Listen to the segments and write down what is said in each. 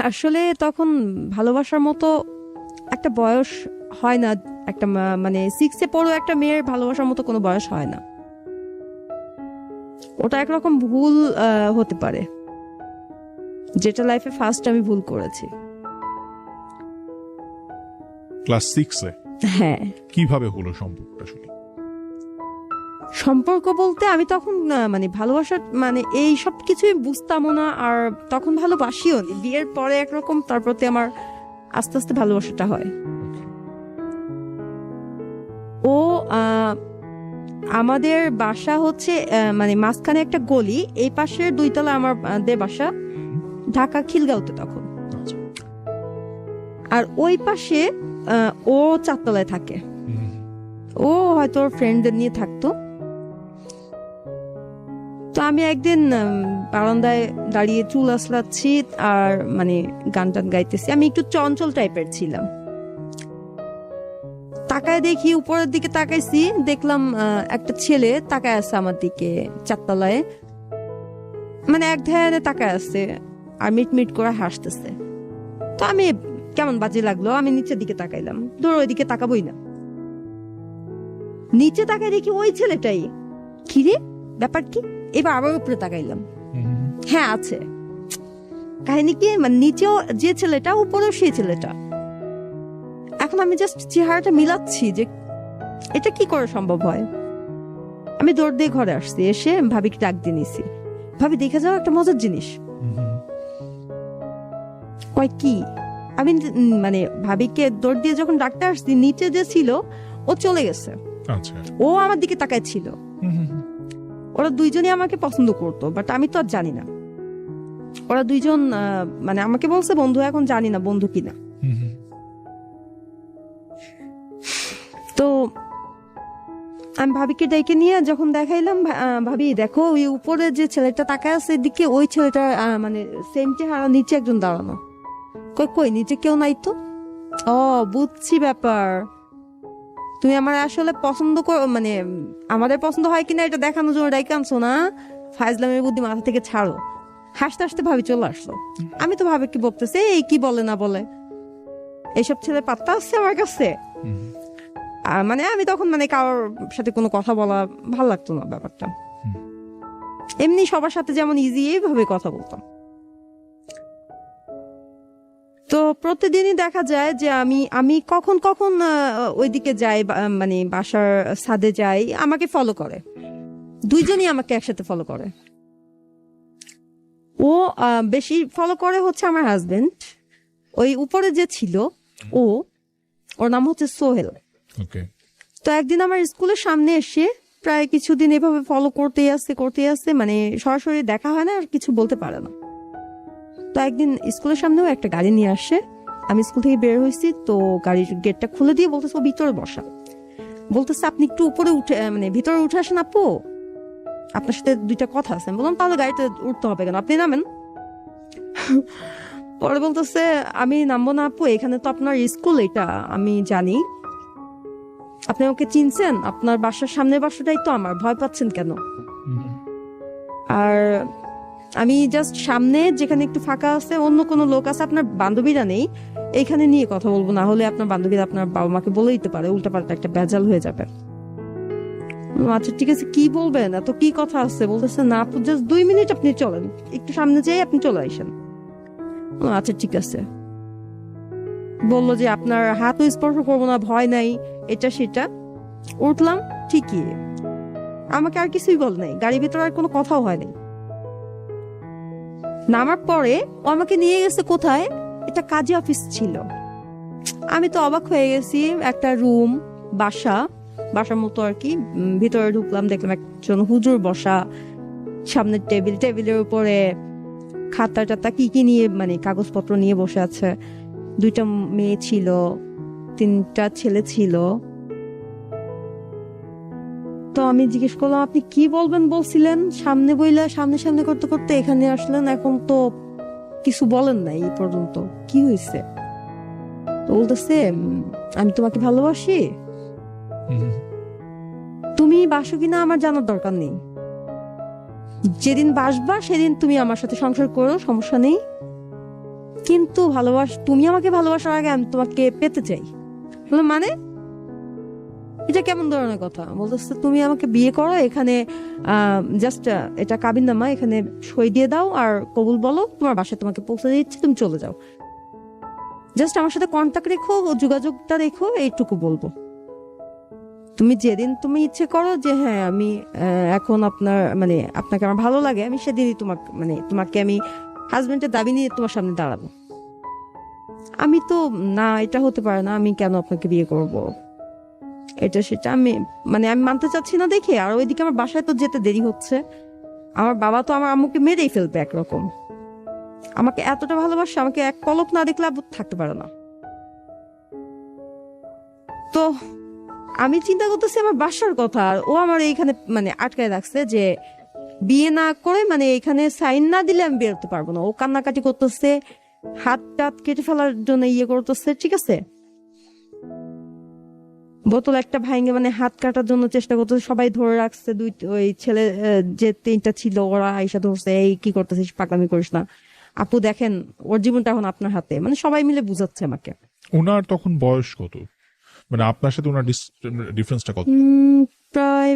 আসলে তখন ভালোবাসার মতো একটা বয়স হয় না। একটা মানে 6-এ পড়ো একটা মেয়ের ভালোবাসার মতো কোনো বয়স হয় না। ওটা একরকম ভুল হতে পারে, যেটা লাইফে ফার্স্ট আমি ভুল করেছি। ক্লাস 6-এ হ্যাঁ, কিভাবে হলো সম্পর্কটা শুনি। সম্পর্ক বলতে আমি তখন মানে ভালোবাসা মানে এই সব কিছুই বুঝতামও না, আর তখন ভালোবাসিও নি। বিয়ের পরে একরকম, তার প্রতি আমার আস্তে আস্তে ভালোবাসাটা হয়। ও আমাদের বাসা হচ্ছে মানে মাঝখানে একটা গলি, এই পাশে 2 তলা আমাদের বাসা, ঢাকা খিলগাঁওতে তখন। আচ্ছা। আর ওই পাশে ও 4 তলায় থাকে। ও হয়তো ওর ফ্রেন্ডদের নিয়ে থাকতো। তো আমি একদিন বারান্দায় দাঁড়িয়ে চুল আসলাচ্ছি আর মানে গান টান গাইতেছি। আমি একটু চঞ্চল টাইপের ছিলাম। তাকায় দেখি, উপরের দিকে তাকাইছি, দেখলাম একটা ছেলে তাকায় আছে আমার দিকে 4 তলায়, মানে এক ধ্যানে তাকায় আছে আর মিট মিট করে হাসতেছে। তো আমি কেমন বাজে লাগলো, আমি নিচের দিকে তাকাইলাম। ধর ওইদিকে তাকাবোই না, নিচে তাকায় দেখি ওই ছেলেটাই। কিরে, ব্যাপার কি? এবার আবার উপরে তাকাইলাম, হ্যাঁ আছে। কাহিনী কি, মানে নিচেও যে ছেলেটা, উপরেও সেই ছেলেটা। এখন আমি জাস্ট চেহারাটা মিলাচ্ছি যে এটা কি করে সম্ভব হয়। আমি দৌড় দিয়ে ঘরে আসছি, এসে ভাবিকে ডাক দিয়ে নিছি। ভাবি, দেখে যাও একটা মজার জিনিস। কয় কি? আমি মানে ভাবিকে দৌড় দিয়ে যখন ডাকতে আসছি, নিচে যে ছিল ও চলে গেছে। আচ্ছা। ও আমার দিকে তাকায় ছিল। ওরা দুইজনই আমাকে পছন্দ করতো, বাট আমি তো আর জানি না। ওরা দুইজন মানে আমাকে বলছে বন্ধু, এখন জানি না বন্ধু কিনা। তো আমি ভাবিকে ডেকে নিয়ে যখন দেখাইলাম, ভাবি দেখো ওই উপরে যে ছেলেটা তাকায় আছে এদিকে, ওই ছেলেটা মানে সেম চেহারা, নিচে একজন দাঁড়ানো। কই কই, নিচে কেউ নাই তো। ও, বুঝছি ব্যাপার। তুমি আমার আসলে পছন্দ করো, মানে আমাদের পছন্দ হয় কিনা এটা দেখানোর জন্য ডাইকে আনছো না। ফাইজলামের বুদ্ধি মাথা থেকে ছাড়ো। হাসতে হাসতে ভাবি চলে আসলো। আমি তো ভাবি কি বলতেছে, এই কি বলে না বলে, এইসব ছেলে পাত্তা আছে আমার কাছে। মানে আমি তখন মানে কারোর সাথে কোনো কথা বলা ভাল লাগতো না ব্যাপারটা। এমনি সবার সাথে যেমন ইজি এইভাবে কথা বলতাম। তো প্রতিদিনই দেখা যায় যে আমি আমি কখন কখন ওইদিকে যাই, মানে বাসার ছাদে যাই, আমাকে ফলো করে। দুইজনই আমাকে একসাথে ফলো করে। ও বেশি ফলো করে হচ্ছে আমার হাজবেন্ড। ওই উপরে যে ছিল ও, ওর নাম হচ্ছে সোহেল। ওকে। তো একদিন আমার স্কুলের সামনে এসে প্রায় কিছুদিন এভাবে ফলো করতে আসছে, মানে সরাসরি দেখা হয় না আর কিছু বলতে পারে না। তো একদিন স্কুলের সামনেও একটা গাড়ি নিয়ে আসে। আমি স্কুল থেকে বের হয়েছি, তো গাড়ির গেটটা খুলে দিয়ে বলতেছে ও ভিতরে বসা। বলতেছে আপনি একটু উপরে উঠে, মানে ভিতরে উঠে আসেন আপু, আপনার সাথে 2টা কথা আছে। আমি বললাম তাহলে গাড়িতে উঠতে হবে কেন, আপনি নামেন। পরে বলতেছে আমি নামবো না আপু, এখানে তো আপনার স্কুল, এটা আমি জানি, আপনি আমাকে চিনছেন, আপনার বাসার সামনের বাসাটাই তো আমার, ভয় পাচ্ছেন কেন? আর আমি জাস্ট সামনে যেখানে একটু ফাঁকা আছে, অন্য কোনো লোক আছে, আপনার বান্ধবীরা নেই, এইখানে নিয়ে কথা বলবো, না হলে আপনার বান্ধবীরা আপনার বাবা মাকে বলে দিতে পারে, উল্টাপাল্টা একটা ভেজাল হয়ে যাবে। আচ্ছা ঠিক আছে, কি বলবেন, এত কি কথা আছে? বলতেছে না আপু, জাস্ট 2 মিনিট আপনি চলেন, একটু সামনে যেয়ে আপনি চলে আসেন। আচ্ছা ঠিক আছে। বললো যে আপনার হাতও স্পর্শ করবো না, ভয় নাই, এটা সেটা। উঠলাম ঠিকই, আমাকে আর কিছুই বল নাই, গাড়ির ভিতরে আর কোনো কথাও হয় নাই। নামার পরে ও আমাকে নিয়ে গেছে কোথায়, এটা কাজী অফিস ছিল। আমি তো অবাক হয়ে গেছি, একটা রুম, বাসার মতো আর কি। ভিতরে ঢুকলাম, দেখলাম একজন হুজুর বসা, সামনে টেবিলের উপরে খাতা টাতা কি কি নিয়ে, মানে কাগজপত্র নিয়ে বসে আছে। 2টা মেয়ে ছিল, 3টা ছেলে ছিল। তো আমি জিজ্ঞেস করলাম আপনি কি বলবেন বলছিলেন, সামনে বইলা সামনে সামনে করতে করতে এখানে আসলেন, এখন তো কিছু বলেন নাই এই পর্যন্ত, কি হয়েছে? তো বলতেছে আমি তোমাকে ভালোবাসি, তুমি বাসো কিনা আমার জানার দরকার নেই, যেদিন বাসবা সেদিন তুমি আমার সাথে সংসার করো, সমস্যা নেই, কিন্তু তুমি আমাকে ভালোবাসার আগে আমি তোমাকে পেতে চাই। বললাম মানে এটা কেমন ধরনের কথা? বলতেছে তুমি আমাকে বিয়ে করো, এখানে জাস্ট এটা কাবিননামা, এখানে সই দিয়ে দাও আর কবুল বলো, তোমার বাসায় তোমাকে পৌঁছে দিচ্ছি, তুমি চলে যাও, জাস্ট আমার সাথে কন্টাক্ট রেখো, যোগাযোগটা রেখো, এইটুকু বলবো। তুমি যেদিন তুমি ইচ্ছে করো যে হ্যাঁ আমি এখন আপনাকে আমার ভালো লাগে, আমি সেদিনই তোমাকে আমি হাজবেন্ডের দাবি নিয়ে তোমার সামনে দাঁড়াবো। আমি তো না, এটা হতে পারে না, আমি কেন আপনাকে বিয়ে করব, এটা সেটা আমি মানতে চাচ্ছি না দেখে। আর ওইদিকে আমার বাসায় তো যেতে দেরি হচ্ছে, আমার বাবা তো আমার আম্মুকে মেরেই ফেলবে একরকম। আমাকে এতটা ভালোবাসে, আমাকে এক পলক না দেখলে আব্বু থাকতে পারে না। তো আমি চিন্তা করতেছি আমার বাসার কথা, আর ও আমার এইখানে আটকায় রাখছে যে বিয়ে না করে এখানে সাইন না দিলে আমি বেরোতে পারবো না। ও কান্নাকাটি করতেছে, হাত টাত কেটে ফেলার জন্য করতেছে, ঠিক আছে, বোতল একটা ভাঙে হাত কাটার জন্য চেষ্টা করতেছে, সবাই ধরে রাখছে, ওই ছেলে যে 3টা ছিল ওরা আইসা ধরছে, এই কি করতেছিস, পাগলামি করিস না আপু, দেখেন ওর জীবনটা এখন আপনার হাতে, সবাই মিলে বুঝাচ্ছে আমাকে। ওনার তখন বয়স কত, আপনার সাথে ওনার ডিফারেন্সটা কত? প্রায়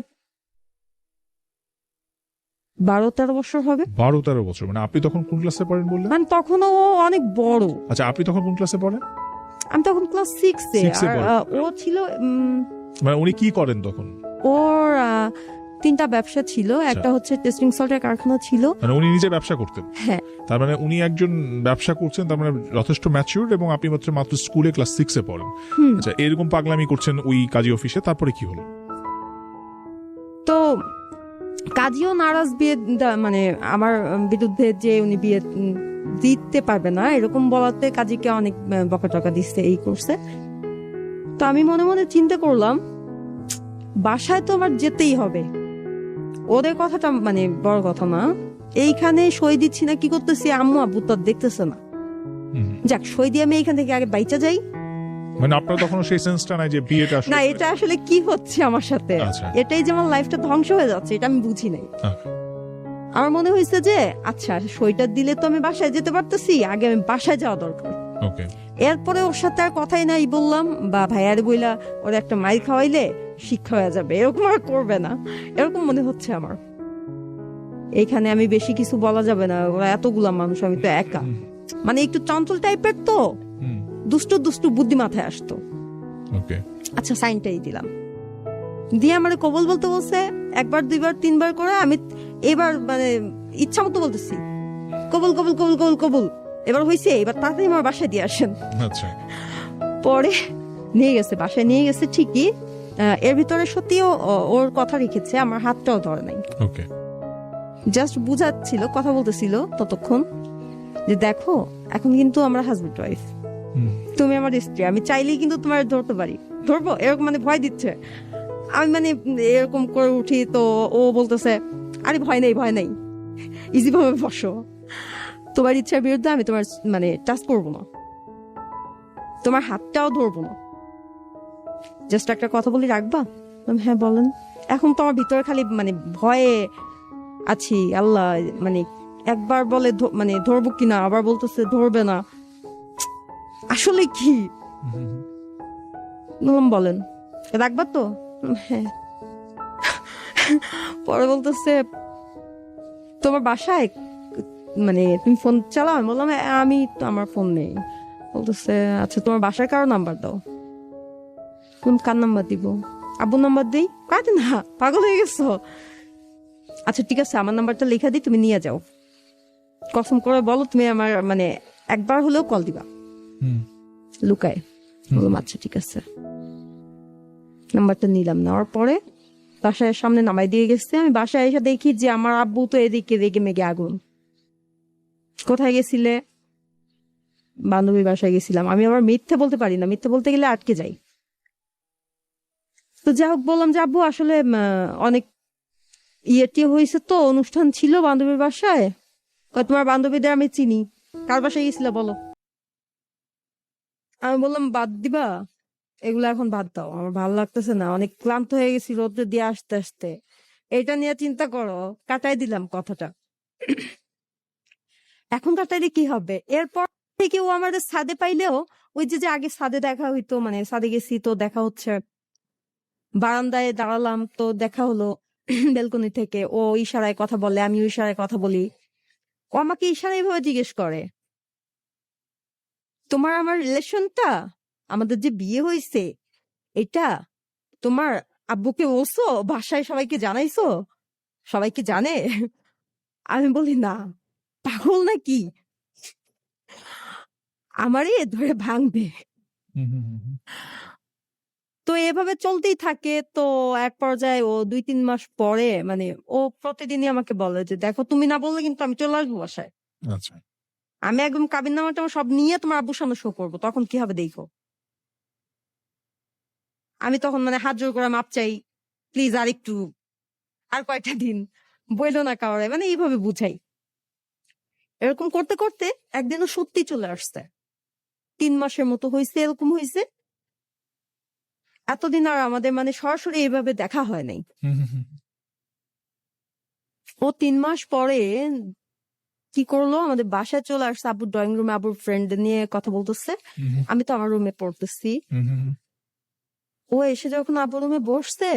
12-13 বছর হবে। 12-13 বছর। আপনি তখন কোন ক্লাসে পড়েন বললেন? তখন ও অনেক বড়। আচ্ছা, আপনি তখন কোন ক্লাসে পড়েন? আমি তখন ক্লাস 6-এ। ও ছিল উনি কি করেন তখন? ওর 3টা ব্যবসা ছিল, একটা হচ্ছে টেস্টিং সল্টের কারখানা ছিল। উনি নিজে ব্যবসা করতেন? হ্যাঁ। তার উনি একজন ব্যবসা করছেন, তার যথেষ্ট ম্যাচিউরড, এবং আপনি মাত্র স্কুলে ক্লাস 6-এ পড়েন। আচ্ছা, এরকম পাগলামি করছেন ওই কাজী অফিসে, তারপরে কি হলো? তো কাজীও নারাজ, বিয়ে আমার বিরুদ্ধে যে উনি বিয়ে দিতে পারবে না এরকম বলাতে কাজীকে অনেক বকাটকা দিচ্ছে, এই করছে। তো আমি মনে মনে চিন্তা করলাম বাসায় তো আমার যেতেই হবে, ওদের কথাটা বড় কথা না, এইখানে সই দিচ্ছি না কি করতেছি, আম্মু আব্বু তো দেখতেছে না, যাক সই দিয়ে আমি এইখান থেকে আগে বাইচা যাই। আপনার তখন সেই সেন্সটা নাই যে বিয়েটা না, এটা আসলে কি হচ্ছে আমার সাথে, এটাই যে আমার লাইফটা ধ্বংস হয়ে যাচ্ছে, এটা আমি বুঝি নাই। আমার মনে হয়েছে যে আচ্ছা সইটা দিলে তো আমি বাসায় যেতে পারতেছি, আগে আমি বাসায় যাওয়া দরকার। এরপরে ওর সাথে আর কথাই নাই বললাম, বা ভাইয়ার বইলা ওর একটা মাইর খাওয়াইলে শিক্ষা হয়ে যাবে, এরকম আর করবে না, এরকম মনে হচ্ছে আমার। এইখানে আমি বেশি কিছু বলা যাবে না, ওরা এতগুলা মানুষ, আমি তো একা, একটু চঞ্চল টাইপের, তো দুষ্টু দুষ্টু বুদ্ধি মাথায় আসতো। আচ্ছা সাইনটাই দিলাম, দিয়ে আমার কবুল বলতে বলছে, 1বার 2বার 3বার করে, আমি এবার ইচ্ছা মতো বলতেছি কবুল কবুল কবুল কবুল কবুল, এবার হয়েছে, এবার তাড়াতাড়ি আমার বাসায় দিয়ে আসেন। পরে নিয়ে গেছে, বাসায় নিয়ে গেছে ঠিকই, এর ভিতরে সত্যিও ওর কথা রেখেছে, আমার হাতটাও ধরে নাই, জাস্ট বুঝাচ্ছিল, কথা বলতেছিল ততক্ষণ যে দেখো এখন কিন্তু আমরা হাজবেন্ড ওয়াইফ, তুমি আমার স্ত্রী, আমি চাইলেই কিন্তু তোমার ধরতে পারি, ধরবো, এরকম ভয় দিচ্ছে। আমি এরকম করে উঠি, তো ও বলতেছে আরে ভয় নেই ভয় নেই, ইজি ভাবে বসো, তোমার ইচ্ছার বিরুদ্ধে আমি তোমার টাচ করবো না, তোমার হাতটাও ধরবো না, জাস্ট একটা কথা বলি রাখবা? হ্যাঁ বলেন। এখন তো আমার ভিতরে খালি ভয়ে আছি, আল্লাহ একবার বলে ধরবো কিনা, আবার বলতেছে ধরবে না, আসলে কি বলেন, রাখবা তো? হ্যাঁ। পরে বলতেছে তোমার বাসায় তুমি ফোন চালাও? আমি বললাম আমি তো, আমার ফোন নেই। বলতেছে আচ্ছা তোমার বাসায় কারো নাম্বার দাও। কার নাম্বার দিব? আব্বুর নাম্বার দিই? কাটে না, পাগল হয়ে গেছো? আচ্ছা ঠিক আছে, আমার নাম্বারটা লেখা দিই, তুমি নিয়ে যাও, কসম করে বলো তুমি আমার একবার হলেও কল দিবা, লুকায়। বললাম আচ্ছা ঠিক আছে, নাম্বারটা নিলাম, নেওয়ার পরে বাসায় সামনে নামাই দিয়ে গেছে। আমি বাসায় এসে দেখি যে আমার আব্বু তো এদিকে রেগে মেগে আগুন। কোথায় গেছিলে? বান্ধবীর বাসায় গেছিলাম। আমি আবার মিথ্যে বলতে পারি না, মিথ্যে বলতে গেলে আটকে যাই। তো যাই হোক, বললাম যে আব্বু আসলে অনেক ইয়েটি হয়েছে, তো অনুষ্ঠান ছিল বান্ধবীর বাসায়, তোমার বান্ধবীদের আমি চিনি, কার বাসায় গেছিল বলো? আমি বললাম বাদ দিবা এগুলো, এখন বাদ দাও, আমার ভালো লাগতেছে না, অনেক ক্লান্ত হয়ে গেছি রোদ্রে দিয়ে আসতে আসতে, এটা নিয়ে চিন্তা করো। কাটাই দিলাম কথাটা। এখন কাটাইলে কি হবে? এরপর থেকে ও আমাদের ছাদে পাইলেও ওই যে যে আগে ছাদে দেখা হইতো, মানে ছাদে গেছি তো দেখা হচ্ছে, বারান্দায় দাঁড়ালাম তো দেখা হলো বেলকনি থেকে, ও ইশারায় কথা বলে, আমি ইশারায় কথা বলি, ও আমাকে ইশারায় ভাবে জিজ্ঞেস করে তোমার আমার রিলেশনটা, আমাদের যে বিয়ে হয়েছে এটা তোমার আব্বুকে বলছো, বাসায় সবাইকে জানাইছো, সবাইকে জানে? আমি বলি না, পাগল নাকি, আমারই ধরে ভাঙবে। তো এভাবে চলতেই থাকে। তো এক পর্যায়ে ও 2-3 মাস পরে মানে ও প্রতিদিনই আমাকে বলে যে দেখো তুমি না বললে কিন্তু আমি চলে আসবো বাসায়, আচ্ছা। আমি একদম কাবিন নামা টামা সব নিয়ে তোমার আব্বুর সামনে শো করবো, তখন কি হবে দেখো। আমি তখন মানে হাত জোর করে মাপ চাই, প্লিজ আর একটু, আর কয়টা দিন, বইলো না কাউরে, মানে এইভাবে বুঝাই। এরকম করতে করতে একদিনও সত্যি চলে আসছে, 3 মাসের মতো হয়েছে, এরকম হয়েছে। এতদিন আর আমাদের মানে সরাসরি এইভাবে দেখা হয় নাই। ও 3 মাস পরে কি করলো, আমাদের বাসায় চলে আসছে, আব্বুর ড্রয়িং রুমে আব্বুর ফ্রেন্ড নিয়ে কথা বলতেছে, আমি তো আমার রুমে পড়তেছি। ও এসে যখন আব্বুর রুমে বসছে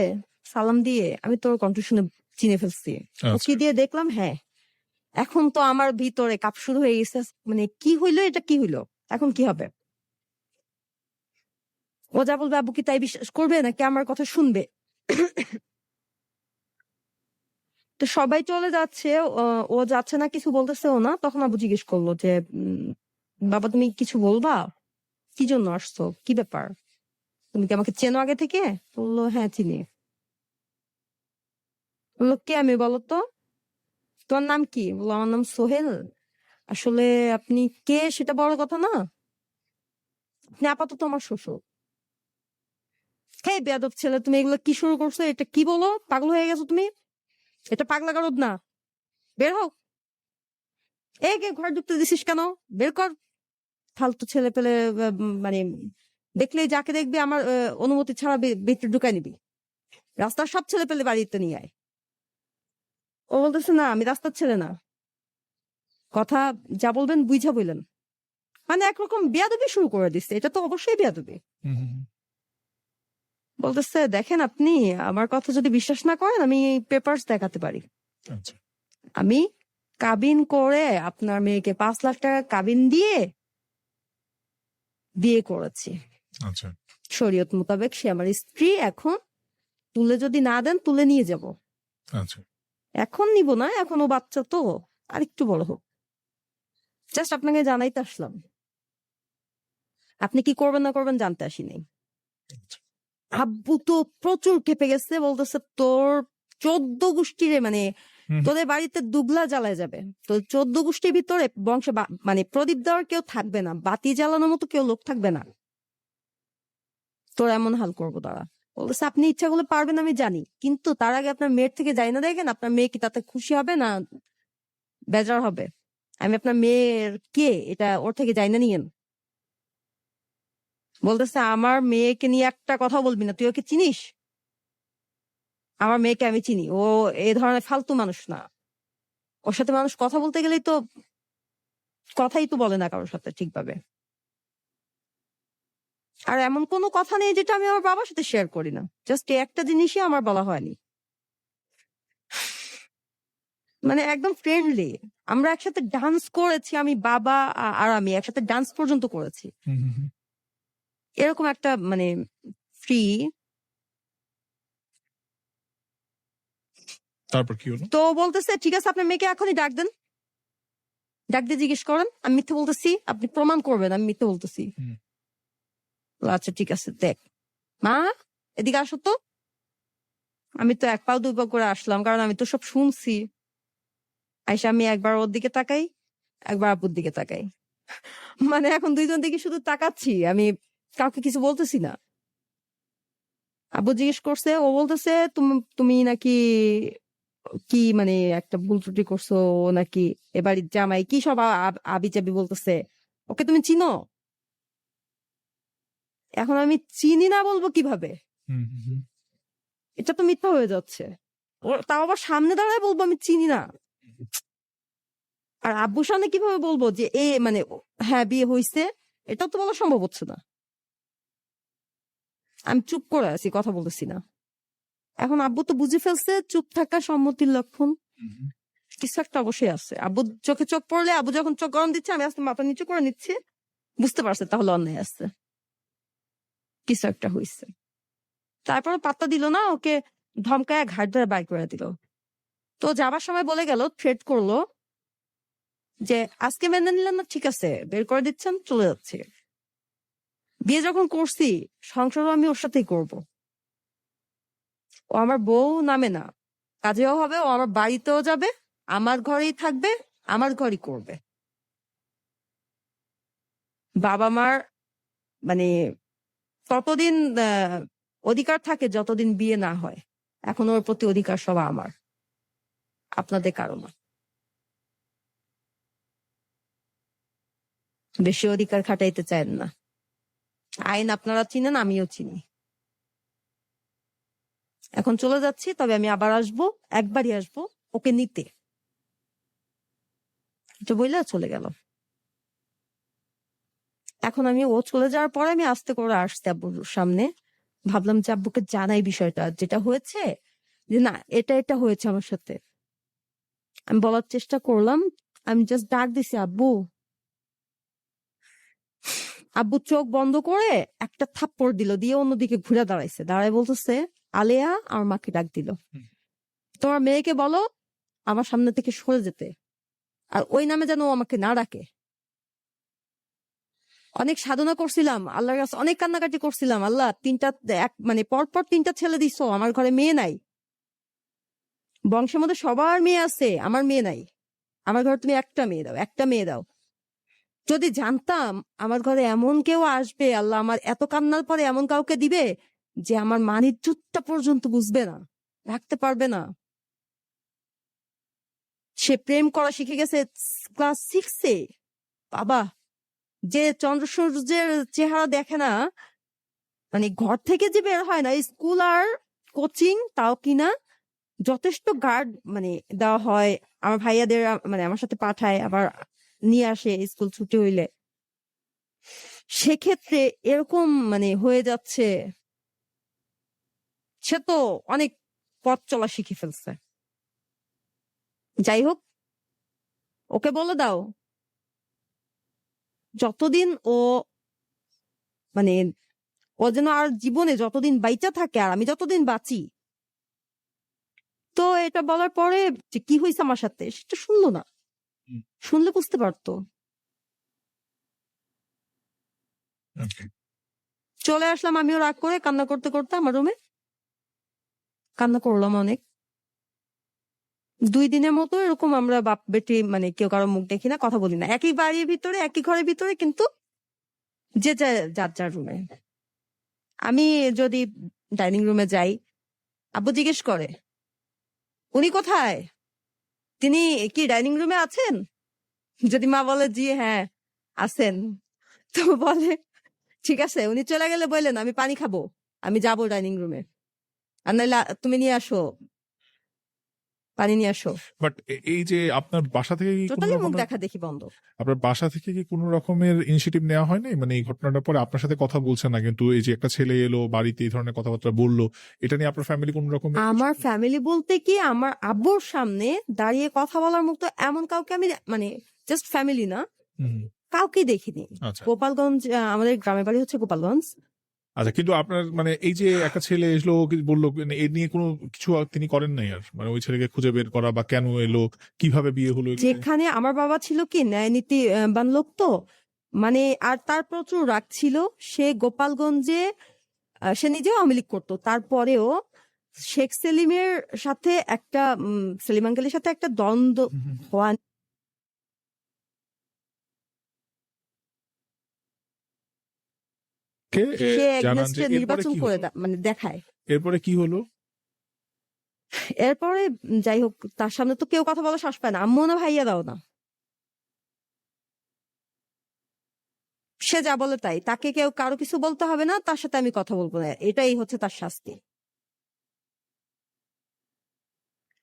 সালাম দিয়ে, আমি তোর কণ্ঠ শুনে চিনে ফেলছি। ও কি দিয়ে দেখলাম, হ্যাঁ এখন তো আমার ভিতরে কাপ শুরু হয়ে গেছে, মানে কি হইলো, এটা কি হইলো, এখন কি হবে। ও যা বলবে আব্বু কি তাই বিশ্বাস করবে নাকি আমার কথা শুনবে? তো সবাই চলে যাচ্ছে, ও যাচ্ছে না, কিছু বলতেছেও না। তখন আব্বু জিজ্ঞেস করলো যে বাবা তুমি কিছু বলবা, কি জন্য আসছো, কি ব্যাপার, তুমি কি আমাকে চেনো আগে থেকে? বললো হ্যাঁ চিনি। বললো কে আমি বলো তো, তোমার নাম কি? বললো আমার নাম সোহেল। আসলে আপনি কে সেটা বড় কথা না, আপনি আপাতত আমার শ্বশুর। হ্যাঁ বেয়াদব ছেলে, তুমি এগুলো কি শুরু করছো, এটা কি বলো, পাগল হয়ে গেছো তুমি, এটা পাগলা গারদ না, বের হও। কে ঘর ঢুকতে দিছিস কেন, বের কর। ফালতু ছেলে পেলে মানে দেখলেই যাকে দেখবি আমার অনুমতি ছাড়া ভিতরে ঢুকাই নিবি, রাস্তার সব ছেলে পেলে বাড়িতে নিয়ে আয়। ও বলতেছে না আমি রাস্তার ছেলে না, কথা যা বলবেন বুঝা বললেন, মানে একরকম বেয়াদবি শুরু করে দিচ্ছে, এটা তো অবশ্যই বেয়াদবি। বলতেছে দেখেন আপনি আমার কথা যদি বিশ্বাস না করেন আমি পেপারস দেখাতে পারি, আমি কাবিন করে আপনার মেয়েকে 5 লাখ টাকা কাবিন দিয়ে বিয়ে করেছি, শরীয়ত মোতাবেক সে আমার স্ত্রী, এখন তুলে যদি না দেন তুলে নিয়ে যাব। এখন নিব না, এখনো বাচ্চা তো, আরেকটু বড় হোক, জাস্ট আপনাকে জানাইতে আসলাম, আপনি কি করবেন না করবেন জানতে আসিনি। আব্বু তো প্রচুর খেপে গেছে, বলতেছে তোর 14 গোষ্ঠীরে মানে তোদের বাড়িতে দুবলা জ্বালায় যাবে, তো 14 গোষ্ঠীর ভিতরে বংশ মানে প্রদীপ দেওয়ার কেউ থাকবে না, বাতি জ্বালানোর মতো কেউ লোক থাকবে না, তোর এমন হাল করবো তারা। বলতেছে আপনি ইচ্ছা করলে পারবেন আমি জানি, কিন্তু তার আগে আপনার মেয়ের থেকে যাই না দেখেন, আপনার মেয়ে কি তাতে খুশি হবে না বেজার হবে, আমি আপনার মেয়ের কে এটা ওর থেকে যাই না নিয়েন। বলতেছে আমার মেয়েকে নিয়ে একটা কথা বলবি না, তুই ওকে চিনিস? আমার মেয়েকে আমি চিনি, ও এই ধরনের ফালতু মানুষ না, ওর সাথে মানুষ কথা বলতে গেলেই তো কথাই তো বলে না কারোর সাথে ঠিকভাবে, আর এমন কোনো কথা নেই যেটা আমি আমার বাবার সাথে শেয়ার করি না, জাস্ট একটা জিনিসই আমার বলা হয়নি, মানে একদম ফ্রেন্ডলি। আমরা একসাথে ডান্স করেছি, আমি বাবা আর আমি একসাথে ডান্স পর্যন্ত করেছি, এরকম একটা মানে ফ্রি। তারপর কি হলো? তো বলতেছে ঠিক আছে আপনার মেয়েকে এখনই ডাক দেন, ডাক দিয়ে জিজ্ঞেস করেন আমি মিথ্যে বলতেছি, আপনি প্রমাণ করবেন আমি মিথ্যে বলতেছি। আচ্ছা ঠিক আছে, দেখ মা এদিকে আসো তো। আমি তো 1 পাও 2 পা করে আসলাম, কারণ আমি তো সব শুনছি। আইসা আমি একবার ওর দিকে তাকাই, একবার আব্বুর দিকে তাকাই, মানে এখন দুইজন দিকে শুধু তাকাচ্ছি, আমি কাউকে কিছু বলতেছি না। আব্বু জিজ্ঞেস করছে, ও বলতেছে তুমি তুমি নাকি কি মানে একটা ভুল ত্রুটি করছো, ও নাকি এবাড়ির জামাই, কি সব আবি চাবি বলতেছে, ওকে তুমি চিনো? এখন আমি চিনি না বলবো কিভাবে, এটা তো মিথ্যা হয়ে যাচ্ছে। তাও আবার সামনে দাঁড়ায় বলবো আমি চিনি না, আর আব্বুর সামনে কিভাবে বলবো যে মানে হ্যাঁ বিয়ে হয়েছে, এটা তো বলা সম্ভব হচ্ছে না। আমি চুপ করে আছি, কথা বলতেছি না। এখন আব্বু তো বুঝে ফেলছে চুপ থাকা সম্মতির লক্ষণ, কিছু একটা অবশ্যই আছে। আব্বু চোখে চোখ পড়লে, আব্বু যখন চোখ গরম দিচ্ছে আমি আস্তে মাথা নিচু করে নিচ্ছি, বুঝতে পারছে তাহলে অন্যায় আছে, কিছু একটা হয়েছে। তারপরে পাত্তা দিল না, ওকে ধমকায় ঘাট ধরে বাইর করে দিল। তো যাবার সময় বলে গেল, থ্রেট করলো যে আজকে মেনে নিলেন না, ঠিক আছে বের করে দিচ্ছেন, চলে যাচ্ছে। বিয়ে যখন করছি সংসারও আমি ওর সাথেই করব। ও আমার বউ নামে না, কাজেও হবে, ও আমার বাড়িতেও যাবে, আমার ঘরেই থাকবে, আমার ঘরই করবে। বাবা মার মানে ততদিন অধিকার থাকে যতদিন বিয়ে না হয়। এখন ওর প্রতি অধিকার সব আমার, আপনাদের কারো না। বেশি অধিকার খাটাইতে চান না। আইন আপনারা চিনেন, আমিও চিনি। এখন চলে যাচ্ছি, তবে আমি আবার আসবো, একবারই আসবো ওকে নিতে। এটা বইলা চলে গেল। এখন ও চলে যাওয়ার পরে আমি আস্তে করে আসতে আব্বুর সামনে, ভাবলাম যে আব্বুকে জানাই বিষয়টা যেটা হয়েছে, যে না এটা এটা হয়েছে আমার সাথে। আমি বলার চেষ্টা করলাম, আমি জাস্ট ডাক দিছি আব্বু। আব্বু চোখ বন্ধ করে একটা থাপ্পড় দিল, দিয়ে অন্যদিকে ঘুরে দাঁড়াইছে, দাঁড়ায় বলতেছে, আলেয়া আমার মাকে ডাক দিল, তোমার মেয়েকে বলো আমার সামনে থেকে সরে যেতে, আর ওই নামে যেন ও আমাকে না ডাকে। অনেক সাধনা করছিলাম আল্লাহর কাছে, অনেক কান্নাকাটি করছিলাম, আল্লাহ মানে পরপর 3টা ছেলে দিছো, আমার ঘরে মেয়ে নাই। বংশের মধ্যে সবার মেয়ে আছে, আমার মেয়ে নাই। আমার ঘরে তুমি একটা মেয়ে দাও, একটা মেয়ে দাও। যদি জানতাম আমার ঘরে এমন কেউ আসবে, আল্লাহ আমার এত কান্নার পরে এমন কাউকে দিবে যে আমার মানিজ্যটা পর্যন্ত বুঝবে না, রাখতে পারবে না। সে প্রেম করা শিখে গেছে ক্লাস 6-এ। বাবা, যে চন্দ্র সূর্যের চেহারা দেখে না, মানে ঘর থেকে যে বের হয় না, স্কুল আর কোচিং তাও কিনা, যথেষ্ট গার্ড মানে দেওয়া হয়। আমার ভাইয়াদের মানে আমার সাথে পাঠায়, আবার নিয়ে আসে স্কুল ছুটি হইলে। সেক্ষেত্রে এরকম মানে হয়ে যাচ্ছে, সে তো অনেক পথ চলা শিখে ফেলছে। যাই হোক, ওকে বলে দাও যতদিন মানে ও যেন আর জীবনে যতদিন বাইচা থাকে, আর আমি যতদিন বাঁচি। তো এটা বলার পরে যে কি হয়েছে আমার সাথে সেটা শুনলো না, শুনলে বুঝতে পারতো। চলে আসলাম আমিও রাগ করে, কান্না করতে করতে আমার রুমে। কান্না করলাম অনেক। 2 দিনের মতো এরকম আমরা বাপ বেটি মানে কেউ কারো মুখ দেখি না, কথা বলি না, একই বাড়ির ভিতরে একই ঘরের ভিতরে, কিন্তু যে যার যার রুমে। আমি যদি ডাইনিং রুমে যাই, আব্বু জিজ্ঞেস করে উনি কোথায়, তিনি কি ডাইনিং রুমে আছেন? যদি মা বলে জি হ্যাঁ আছেন, তো বলে ঠিক আছে, উনি চলে গেলে বললেন আমি পানি খাবো, আমি যাবো ডাইনিং রুমে, আর নাইলে তুমি নিয়ে আসো, পানি নিয়ে আসো। বাট এই যে আপনার বাসা থেকে কি কোনো টোটালি মুখ রকমের, দেখা দেখি বন্ধ। আপনার বাসা থেকে কি কোনো রকমের ইনিশিয়েটিভ নেওয়া হয় নাই? মানে এই ঘটনাটার পরে আপনার সাথে কথা বলছে না, কিন্তু এই যে একটা ছেলে এলো বাড়িতে এই ধরনের কথাবার্তা বললো, এটা নিয়ে আপনার ফ্যামিলি কোনো রকমের আমার ফ্যামিলি বলতে কি, আমার আব্বুর সামনে দাঁড়িয়ে কথা বলার মতো এমন কাউকে আমি মানে জাস্ট ফ্যামিলি না, হুম, কাউকে দেখিনি। আচ্ছা গোপালগঞ্জ, আমাদের গ্রামের বাড়ি হচ্ছে গোপালগঞ্জ। আচ্ছা, কিন্তু আপনার মানে এই যে একটা ছেলে এসলো বললো, মানে এ নিয়ে কোনো কিছু তিনি করেন নাই আর, মানে ওই ছেলেকে খুঁজে বের করা বা কেন এলো, কিভাবে বিয়ে হলো? যেখানে আমার বাবা ছিল কি ন্যায় নীতি বান লোক, তো মানে আর তার প্রচুর রাগ ছিল। সে গোপালগঞ্জে সে নিজেও আওয়ামী লীগ করতো, তারপরেও শেখ সেলিমের সাথে একটা সেলিম আঙ্কেলের সাথে একটা দ্বন্দ্ব হওয়া, কে সে জানান যে এগনেস্টে এরপরে নির্বাচন কি করে হলো? মানে দেখায়। এরপরে কি হলো? এরপরে যাই হোক, তার সামনে তো কেউ কথা বলা শ্বাস পায় না, আম্মু না ভাইয়া দাও না, সে যা বলে তাই, তাকে কেউ কারো কিছু বলতে হবে না, তার সাথে আমি কথা বলবো না, এটাই হচ্ছে তার শাস্তি।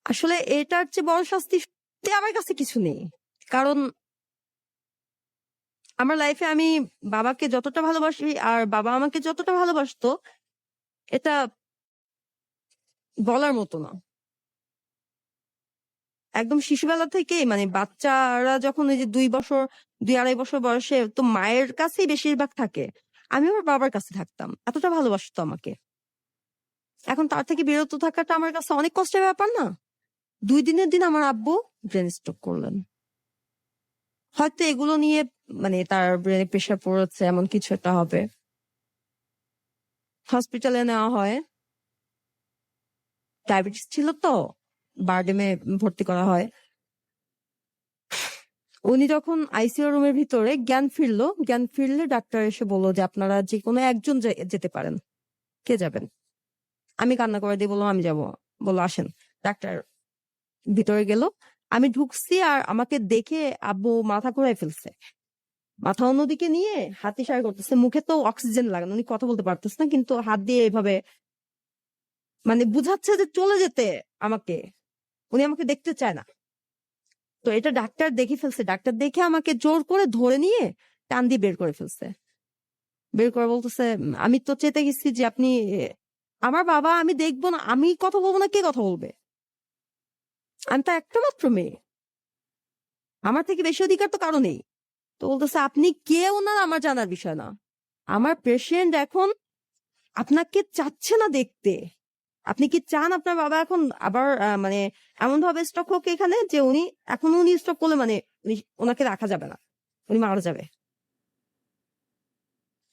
আসলে এটার চেয়ে বড় শাস্তি আমার কাছে কিছু নেই, কারণ আমার লাইফে আমি বাবাকে যতটা ভালোবাসি আর বাবা আমাকে যতটা ভালোবাসতো, এটা বলার মতো না। একদম শিশুবেলা থেকেই মানে বাচ্চারা যখন এই যে 2 বছর 2-2.5 বছর বয়সে তো মায়ের কাছেই বেশিরভাগ থাকে, আমি আমার বাবার কাছে থাকতাম, এতটা ভালোবাসতো আমাকে। এখন তার থেকে বিরত থাকাটা আমার কাছে অনেক কষ্টের ব্যাপার না? 2 দিনের দিন আমার আব্বু ব্রেন স্ট্রোক করলেন। হয়তো এগুলো নিয়ে মানে তার ব্রেনে প্রেশার পড়েছে, এমন কিছু একটা হবে। হসপিটালে নেওয়া হয়, ডায়াবেটিস ছিল তো, বারডেমে ভর্তি করা হয়। উনি যখন আইসিইউ রুমের ভিতরে জ্ঞান ফিরলে ডাক্তার এসে বললো যে আপনারা যে কোনো একজন যেতে পারেন। কে যাবেন? আমি কান্না করে দিয়ে বললাম আমি যাবো। বললো আসেন। ডাক্তার ভিতরে গেল, আমি ঢুকছি আর আমাকে দেখে আব্বু মাথা ঘুরাই ফেলছে। মাথা অন্যদিকে নিয়ে হাত ইশারা করতেছে, মুখে তো অক্সিজেন লাগানো, উনি কথা বলতে পারতেছে না, কিন্তু হাত দিয়ে এভাবে মানে বুঝাচ্ছে যে চলে যেতে আমাকে। উনি আমাকে দেখতে চায় না। তো এটা ডাক্তার দেখে ফেলছে, ডাক্তার দেখে আমাকে জোর করে ধরে নিয়ে টান দিয়ে বের করে ফেলছে। বের করে বলতেছে আমি তো চেতে গেছি যে আপনি আমার বাবা, আমি দেখবো না, আমি কথা বলবো না, কে কথা বলবে? আমি তো একটা মাত্র মেয়ে, আমার থেকে বেশি অধিকার তো কারো নেই। তো বলতেছে আপনি কেউ না, আমার জানার বিষয় না। আমার পেশেন্ট এখন আপনাকে চাচ্ছে না দেখতে। আপনি কি চান আপনার বাবা এখন আবার মানে এমন ভাবে স্ট্রোক হোক এখানে যে উনি স্ট্রোক করলে মানে ওনাকে রাখা যাবে না, উনি মারা যাবে।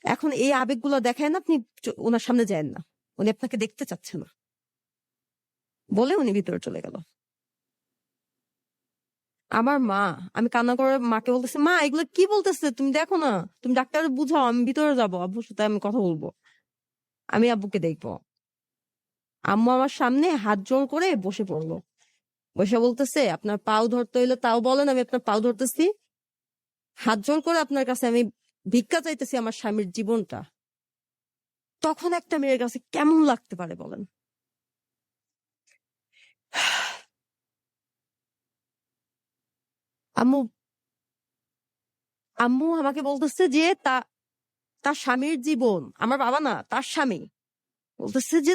এখন এই আবেগগুলো দেখায় না, আপনি ওনার সামনে যান না, উনি আপনাকে দেখতে চাচ্ছে না বলে উনি ভিতরে চলে গেল। আমার মা, আমি কান্না করে মাকে বলতেছি মা এগুলো কি বলতেছে, তুমি দেখো না, তুমি ডাক্তার বুঝাও, আমি ভিতরে যাবো, আব্বুর সাথে আমি কথা বলবো, আমি আব্বুকে দেখবো। আম্মু আমার সামনে হাত জোড় করে বসে পড়লো, বসে বলতেছে আপনার পাও ধরতে হইলে তাও বলেন, আমি আপনার পাও ধরতেছি। হাত জোড় করে আপনার কাছে আমি ভিক্ষা চাইতেছি আমার স্বামীর জীবনটা। তখন একটা মেয়ের কাছে কেমন লাগতে পারে বলেন? আম্মু আম্মু আমাকে বলতেছে যে তার স্বামীর জীবন, আমার বাবা না, তার স্বামী বলতেছে যে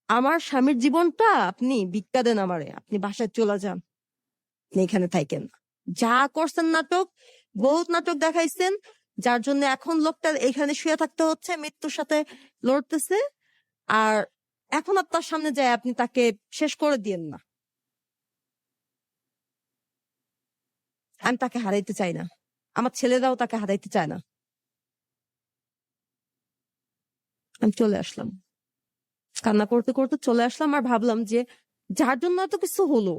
আমার স্বামীর জীবনটা আপনি ভিক্ষা দেন আমারে, আপনি বাসায় চলে যান, আপনি এখানে থাকেন। যা করছেন নাটক, বহুত নাটক দেখাইছেন, যার জন্য এখন লোকটা এখানে শুয়ে থাকতে হচ্ছে, মৃত্যুর সাথে লড়তেছে। আর এখন আপনার সামনে যায় আপনি তাকে শেষ করে দিয়েন না। আমি তাকে হারাইতে চাই না, আমার ছেলেরাও তাকে হারাইতে চায় না। আমি চলে আসলাম, কান্না করতে করতে চলে আসলাম। আর ভাবলাম যে যার জন্য এত কিছু হলো,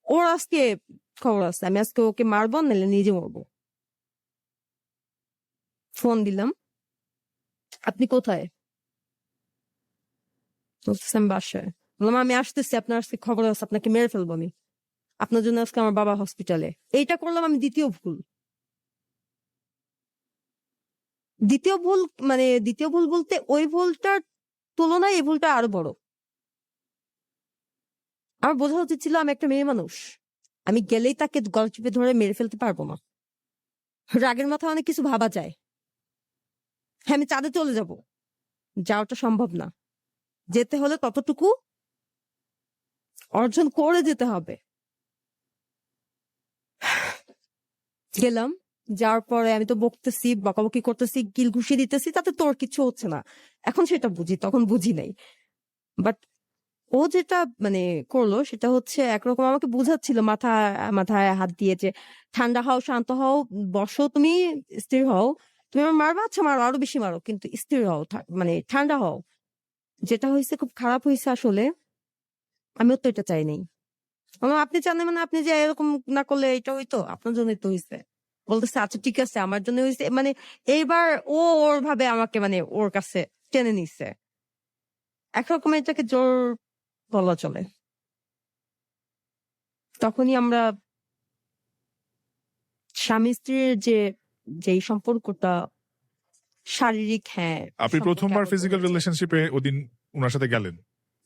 ওর আজকে খবর আছে, আমি আজকে ওকে মারবো, নাহলে নিজে মরবো। ফোন দিলাম, আপনি কোথায়? বলতেছে আমি বাসায়। বললাম আমি আসতেছি, আপনার আজকে খবর আছে, আপনাকে মেরে ফেলবো আমি, আপনার জন্য আজকে আমার বাবা হসপিটালে। এইটা করলাম আমি দ্বিতীয় ভুল। দ্বিতীয় ভুল মানে দ্বিতীয় ভুল বলতে ওই ভুলটার তুলনায় এই ভুলটা আরো বড়। আমার বোঝা উচিত ছিল আমি একটা মেয়ে মানুষ, আমি গেলেই তাকে গলা চিপে ধরে মেরে ফেলতে পারবো না। রাগের মাথায় অনেক কিছু ভাবা যায়। হ্যাঁ আমি চাঁদে চলে যাব, যাওয়াটা সম্ভব না, যেতে হলে ততটুকু অর্জন করে যেতে হবে। গেলাম, যাওয়ার পরে আমি তো বকতেছি, বকাবকি করতেছি, গিল ঘুষি দিতেছি, তাতে তোর কিছু হচ্ছে না। এখন সেটা বুঝি, তখন বুঝি নাই। বাট ও যেটা মানে করলো সেটা হচ্ছে একরকম আমাকে বুঝাচ্ছিল মাথায় হাত দিয়ে যে ঠান্ডা হও, শান্ত হও, বসো, তুমি স্থির হও, তুমি আমার মারবা, আচ্ছা মারো, আরো বেশি মারো, কিন্তু স্থির হও, মানে ঠান্ডা হও। যেটা হয়েছে খুব খারাপ হয়েছে আসলে, আমিও তো এটা চাই নাই। আপনি চান না মানে আপনি যে এরকম না করলে এটা হইতো, আপনার জন্যই তো হয়েছে। বলতেছে আচ্ছা ঠিক আছে আমার জন্য হয়েছে, মানে এইবার ও ওর ভাবে আমাকে মানে ওর কাছে টেনে নিচ্ছে। একরকম এটাকে জোর বলা চলে। তখনই আমরা স্বামী স্ত্রীর যেই সম্পর্কটা শারীরিক, হ্যাঁ, আপনি সম্পর্কে প্রথমবার আবদ্ধ ফিজিক্যাল হয়েছে, রিলেশনশিপে ওদিন ওনার সাথে গেলেন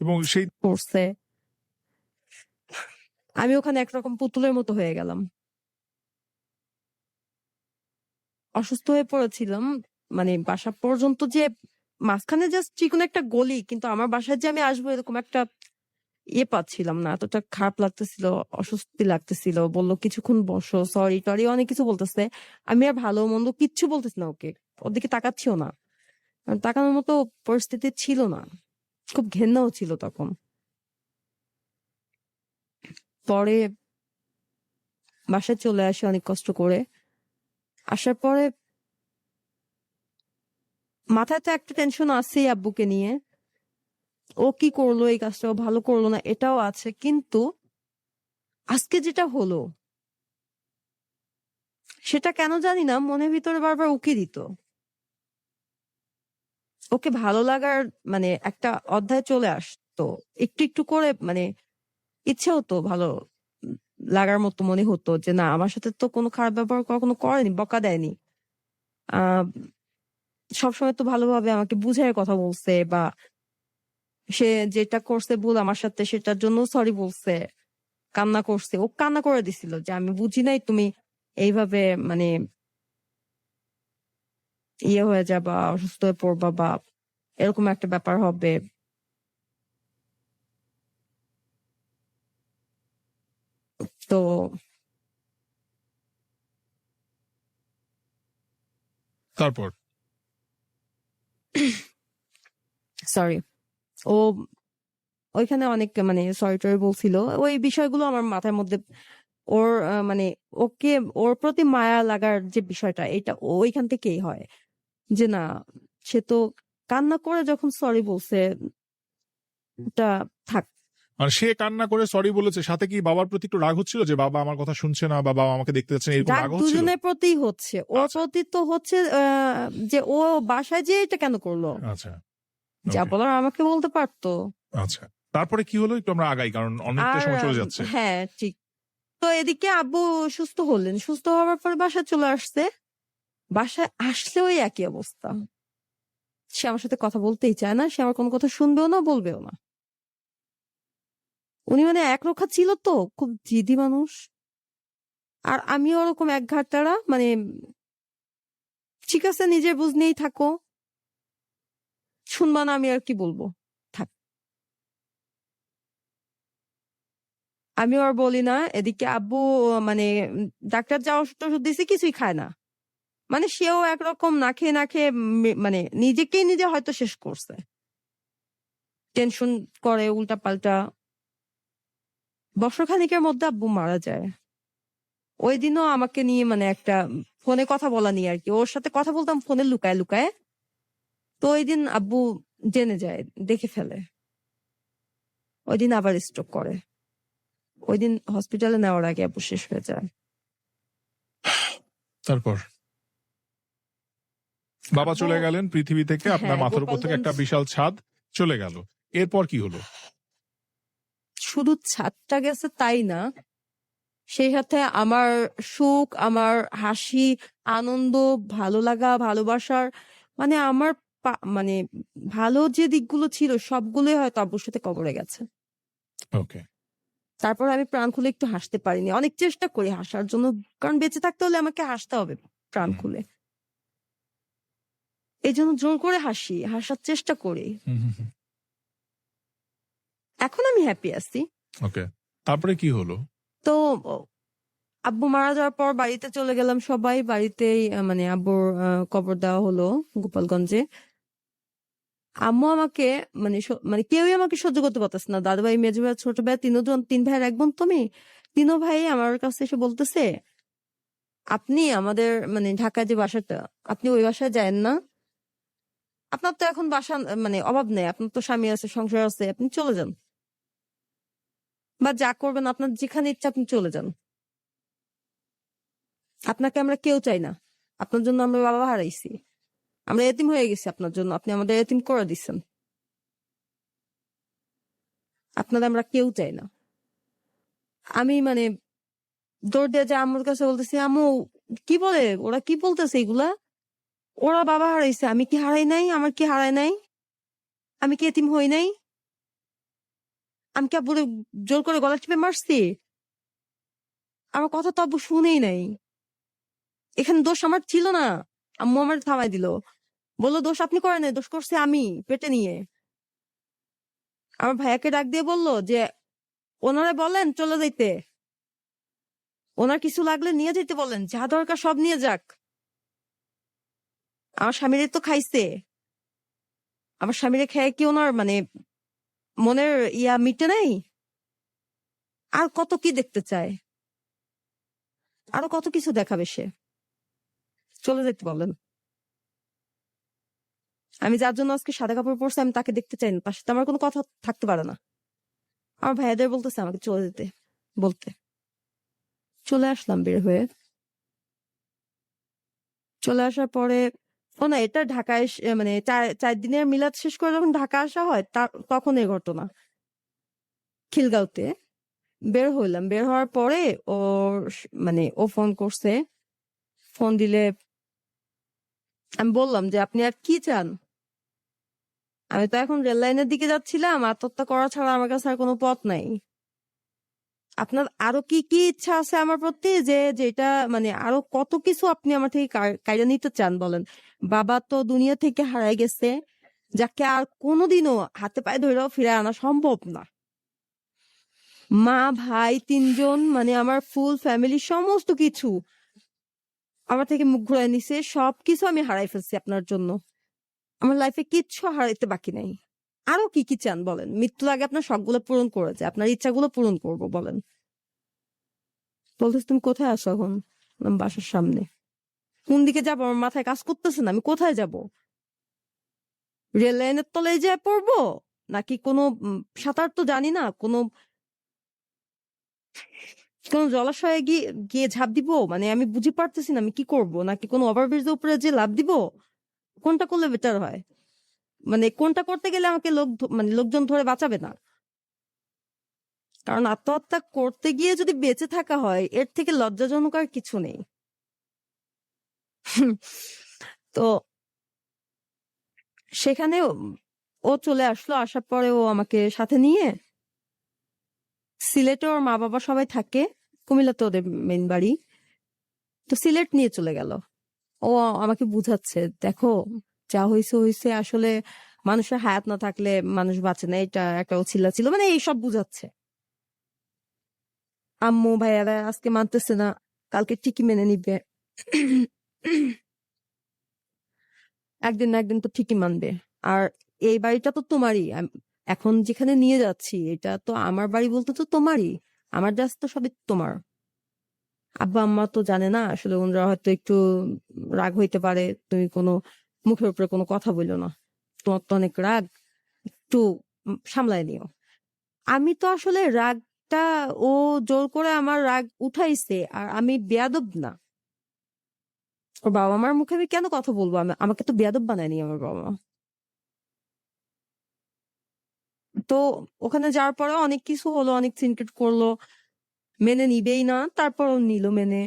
এবং সেই করছে। আমি ওখানে একরকম পুতুলের মতো হয়ে গেলাম। অসুস্থ হয়ে পড়েছিলাম, মানে বাসা পর্যন্ত যে মাঝখানে জাস্ট চিকন একটা গলি, কিন্তু আমার বাসায় যে আমি আসবো এরকম একটা পাচ্ছিলাম না, এতটা খারাপ লাগতেছিল, অস্বস্তি লাগতেছিল। বললো কিছুক্ষণ বসো, সরি টরি অনেক কিছু বলতেছে। আমি আর ভালো মন্দ কিচ্ছু বলতেছি না ওকে, ওর দিকে তাকাচ্ছিও না, কারণ তাকানোর মতো পরিস্থিতি ছিল না। খুব ঘেন্নাও ছিল তখন। পরে বাসায় চলে আসি অনেক কষ্ট করে। আসার পরে মাথায় তো একটা টেনশন আছেই আব্বুকে নিয়ে, ও কি করলো, এই কাজটা ও ভালো করলো না, এটাও আছে। কিন্তু আজকে যেটা হলো সেটা কেন জানি না মনের ভিতরে বারবার উকি দিত। ওকে ভালো লাগার মানে একটা অধ্যায় চলে আসতো একটু একটু করে, মানে ইচ্ছে হতো ভালো লাগার মতো, মনে হতো যে না, আমার সাথে তো কোনো খারাপ ব্যবহার কখনো করেনি, বকা দেয়নি, আহ সবসময় তো ভালোভাবে আমাকে বুঝায় কথা বলছে, বা সে যেটা করছে ভুল আমার সাথে সেটার জন্য সরি বলছে, কান্না করছে, ও কান্না করে দিছিল যে আমি বুঝি নাই তুমি এইভাবে মানে হয়ে যাবা, অসুস্থ হয়ে পড়বা, বা এরকম একটা ব্যাপার হবে। তো তারপর সরি, ও ওইখানে অনেক মানে সরি টরি বলছিল, ওই বিষয়গুলো আমার মাথার মধ্যে, ওর মানে ওকে, ওর প্রতি মায়া লাগার যে বিষয়টা, এটা ওইখান থেকেই হয় যে না, সে তো কান্না করে যখন সরি বলছে, এটা থাক। মানে সে কান্না করে সরি বলেছে, সাথে কি বাবার প্রতি একটু রাগ হচ্ছিল যে বাবা আমার কথা শুনছে না বা বাবা আমাকে দেখতে যাচ্ছে না, এরকম রাগ রাগ হচ্ছিল? দুজনের প্রতি হচ্ছে, ওর আচ্ছা প্রতি তো হচ্ছে যে ও বাসায় যে এটা কেন করলো, আচ্ছা যা ওকে বলার আমাকে বলতে পারতো। আচ্ছা। তারপরে কি হলো, একটু আমরা আগাই কারণ অনেকটা আর সময় চলে যাচ্ছে। হ্যাঁ ঠিক। তো এদিকে আব্বু সুস্থ হলেন, সুস্থ হওয়ার পরে বাসায় চলে আসছে। বাসায় আসলে ওই একই অবস্থা, সে আমার সাথে কথা বলতেই চায় না, সে আমার কোনো কথা শুনবেও না, বলবেও না। উনি মানে একরোখা ছিল, তো খুব জিদি মানুষ। আর আমি ওরকম এক ঘাটতারা, মানে ঠিক আছে নিজের বুঝ নিয়েই থাকো, শুনবা না, আমি আর কি বলবো, থাক। আমি আর বলি না। এদিকে আব্বু মানে ডাক্তার যা ওষুধ টষুধ দিছে কিছুই খায় না, মানে সেও একরকম না খেয়ে না খেয়ে মানে নিজেকেই নিজে হয়তো শেষ করছে, টেনশন করে উল্টা পাল্টা। বছর খানিকের মধ্যে আব্বু মারা যায়। ওই দিনও আমাকে নিয়ে মানে একটা ফোনে কথা বলা নিয়ে আর কি, ওর সাথে কথা বলতাম ফোনে লুকায় লুকায়। তো ওই দিন আব্বু জেনে যায়, দেখে ফেলে। ওই দিন আবার স্ট্রোক করে। ওই দিন হসপিটালে নেওয়ার আগে আব্বু শেষ হয়ে যায়। তারপর বাবা আব্বু চলে গেলেন পৃথিবী থেকে, আপনার হ্যাঁ মাথার উপর থেকে গোপালগঞ্জ। একটা বিশাল ছাদ চলে গেল। এরপর কি হলো? শুধু ছাদটা গেছে তাই না, সেই সাথে আমার সুখ, আমার হাসি, আনন্দ, ভালো লাগা, ভালোবাসার মানে আমার মানে ভালো যে দিকগুলো ছিল সবগুলোই হয়তো আব্বুর সাথে কবরে গেছে। ওকে তারপর আমি প্রাণ খুলে একটু হাসতে পারিনি, অনেক চেষ্টা করি হাসার জন্য, কারণ বেঁচে থাকতে হলে আমাকে হাসতে হবে প্রাণ খুলে। এই জন্য জোর করে হাসি, হাসার চেষ্টা করি। এখন আমি হ্যাপি আছি। ওকে তারপরে কি হলো? তো আব্বু মারা যাওয়ার পর বাড়িতে চলে গেলাম, সবাই বাড়িতেই মানে আব্বুর কবর দেওয়া হলো গোপালগঞ্জে। আম্মু আমাকে মানে মানে কেউই আমাকে সহ্য করতে পারতেছে না, দাদু ভাই, মেজো ভাই, ছোট ভাই, তিনজন, তিন ভাইয়ের এক বোন তুমি, তিনো ভাই আমার কাছে এসে বলতেছে, আপনি আমাদের মানে ঢাকায় যে বাসাটা, আপনি ওই বাসায় যায়েন না, আপনার তো এখন বাসা মানে অভাব নেই, আপনার তো স্বামী আছে, সংসার আছে, আপনি চলে যান, বা যা করবেন আপনার যেখানে ইচ্ছা আপনি চলে যান, আপনাকে আমরা কেউ চাই না, আপনার জন্য আমরা বাবা হারাইছি, আমরা এতিম হয়ে গেছি আপনার জন্য, আপনি আমাদের এতিম করে দিচ্ছেন, আপনাদের আমরা কেউ চাই না। আমি মানে দৌড় দিয়ে যে আম্মুর কাছে বলতেছি, আম্মু কি বলে, ওরা কি বলতেছে এগুলা, ওরা বাবা হারাইছে, আমি কি হারাই নাই, আমার কি হারাই নাই, আমি কি এতিম হই নাই, আমি কি আব্বুরে জোর করে গলা টিপে মারছি, আমার কথা তো আব্বু শুনেই নাই। এখানে দোষ আমার ছিল না। আম্মু আমার থামাই দিল, বললো দোষ আপনি করেন নাই, দোষ করছে আমি পেটে নিয়ে। আমার ভাইয়াকে ডাক দিয়ে বললো যে ওনারা বলেন চলে যাইতে, ওনার কিছু লাগলে নিয়ে যেতে বলেন, যা দরকার সব নিয়ে যাক। আমার স্বামীরে তো খাইছে, আমার স্বামীরে খেয়ে কি ওনার মানে মনের মিটে নাই? আর কত কি দেখতে চায়, আরো কত কিছু দেখাবে সে। চলে যেতে বলেন। আমি যার জন্য আজকে সাদা কাপড় পরছি আমি তাকে দেখতে চাই না, তার সাথে আমার কোনো কথা থাকতে পারে না। আমার ভাইয়াদের বলতেছে আমাকে চলে যেতে বলতে। চলে আসলাম বের হয়ে। চলে আসার পরে ও না, এটা ঢাকায় মানে 4 দিনের মিলাদ শেষ করে যখন ঢাকা আসা হয় তখন এই ঘটনা। খিলগাঁওতে বের হইলাম, বের হওয়ার পরে মানে ও ফোন করছে। ফোন দিলে আমি বললাম যে আপনি আর কি চান? আমি তো এখন রেল লাইনের দিকে যাচ্ছিলাম, আত্মহত্যা করা ছাড়া আমার কাছে আর কোনো পথ নাই। আপনার আরো কি কি ইচ্ছা আছে আমার প্রতি, যেটা মানে আরো কত কিছু আপনি আমার থেকে কাইরা নিতে চান বলেন? বাবা তো দুনিয়া থেকে হারাই গেছে, যাকে আর কোনোদিনও হাতে পায়ে ধরেও ফিরে আনা সম্ভব না। মা ভাই 3জন, মানে আমার ফুল ফ্যামিলি, সমস্ত কিছু আমার থেকে মুখ ঘুরাই নিছে। সবকিছু আমি হারাই ফেলছি আপনার জন্য। আমার লাইফে কিচ্ছু হারাইতে বাকি নাই। আরো কি কি চান বলেন? মৃত্যুর আগে আপনার শখগুলো পূরণ করে যায়, আপনার ইচ্ছাগুলো পূরণ করবো বলেন। বলতেছ তুমি কোথায় আসো এখন? বললাম, বাসার সামনে। কোন দিকে যাবো আমার মাথায় কাজ করতেছে না, আমি কোথায় যাব? রেল লাইনের তলায় যেয়ে পড়বো, নাকি কোনো সাঁতার তো জানি না, কোনো কোনো জলাশয়ে গিয়ে গিয়ে ঝাঁপ দিব? মানে আমি বুঝি পারতেছি না আমি কি করব, নাকি কোনো ওভারব্রিজের উপরে যে লাফ দিব? কোনটা করলে বেটার হয়? মানে কোনটা করতে গেলে আমাকে মানে লোকজন ধরে বাঁচাবে না? কারণ আত্মহত্যা করতে গিয়ে যদি বেঁচে থাকা হয়, এর থেকে লজ্জাজনক আর কিছু নেই। তো সেখানে ও চলে আসলো, আসার পরে ও আমাকে সাথে নিয়ে, সিলেটে ওর মা বাবা সবাই থাকে, কুমিল্লাতে ওদের মেইন বাড়ি, তো সিলেট নিয়ে চলে গেল। ও আমাকে বুঝাচ্ছে, দেখো যা হয়েছে হয়েছে, আসলে মানুষের হায়াত না থাকলে মানুষ বাঁচে না, এটা একটা অছিলা ছিল, মানে এইসব বুঝাচ্ছে। আম্মু ভাইয়ারা আজকে মানতেছে না, কালকে ঠিকই মেনে নিবে। একদিন না একদিন তো ঠিকই মানবে। আর এই বাড়িটা তো তোমারই, এখন যেখানে নিয়ে যাচ্ছি এটা তো আমার বাড়ি, বলতে তো তোমারই, আমার জাস্ট তো সবই তোমার। আব্বা আম্মা তো জানে না, আসলে ওনারা হয়তো একটু রাগ হইতে পারে, তুমি কোনো মুখের উপরে কোনো কথা বললো না, তোমার তো অনেক রাগ, একটু সামলায় নিও। আমি তো আসলে রাগটা, ও জোর করে আমার রাগ উঠাইছে, আর আমি বেয়াদব না। ওর বাবা মার মুখে আমি কেন কথা বলবো? আমাকে তো বেয়াদব বানায়নি আমার বাবা মা। তো ওখানে যাওয়ার পরে অনেক কিছু হলো, অনেক সিনক্রেট করলো, মেনে নিবেই না, তারপরও নিল মেনে।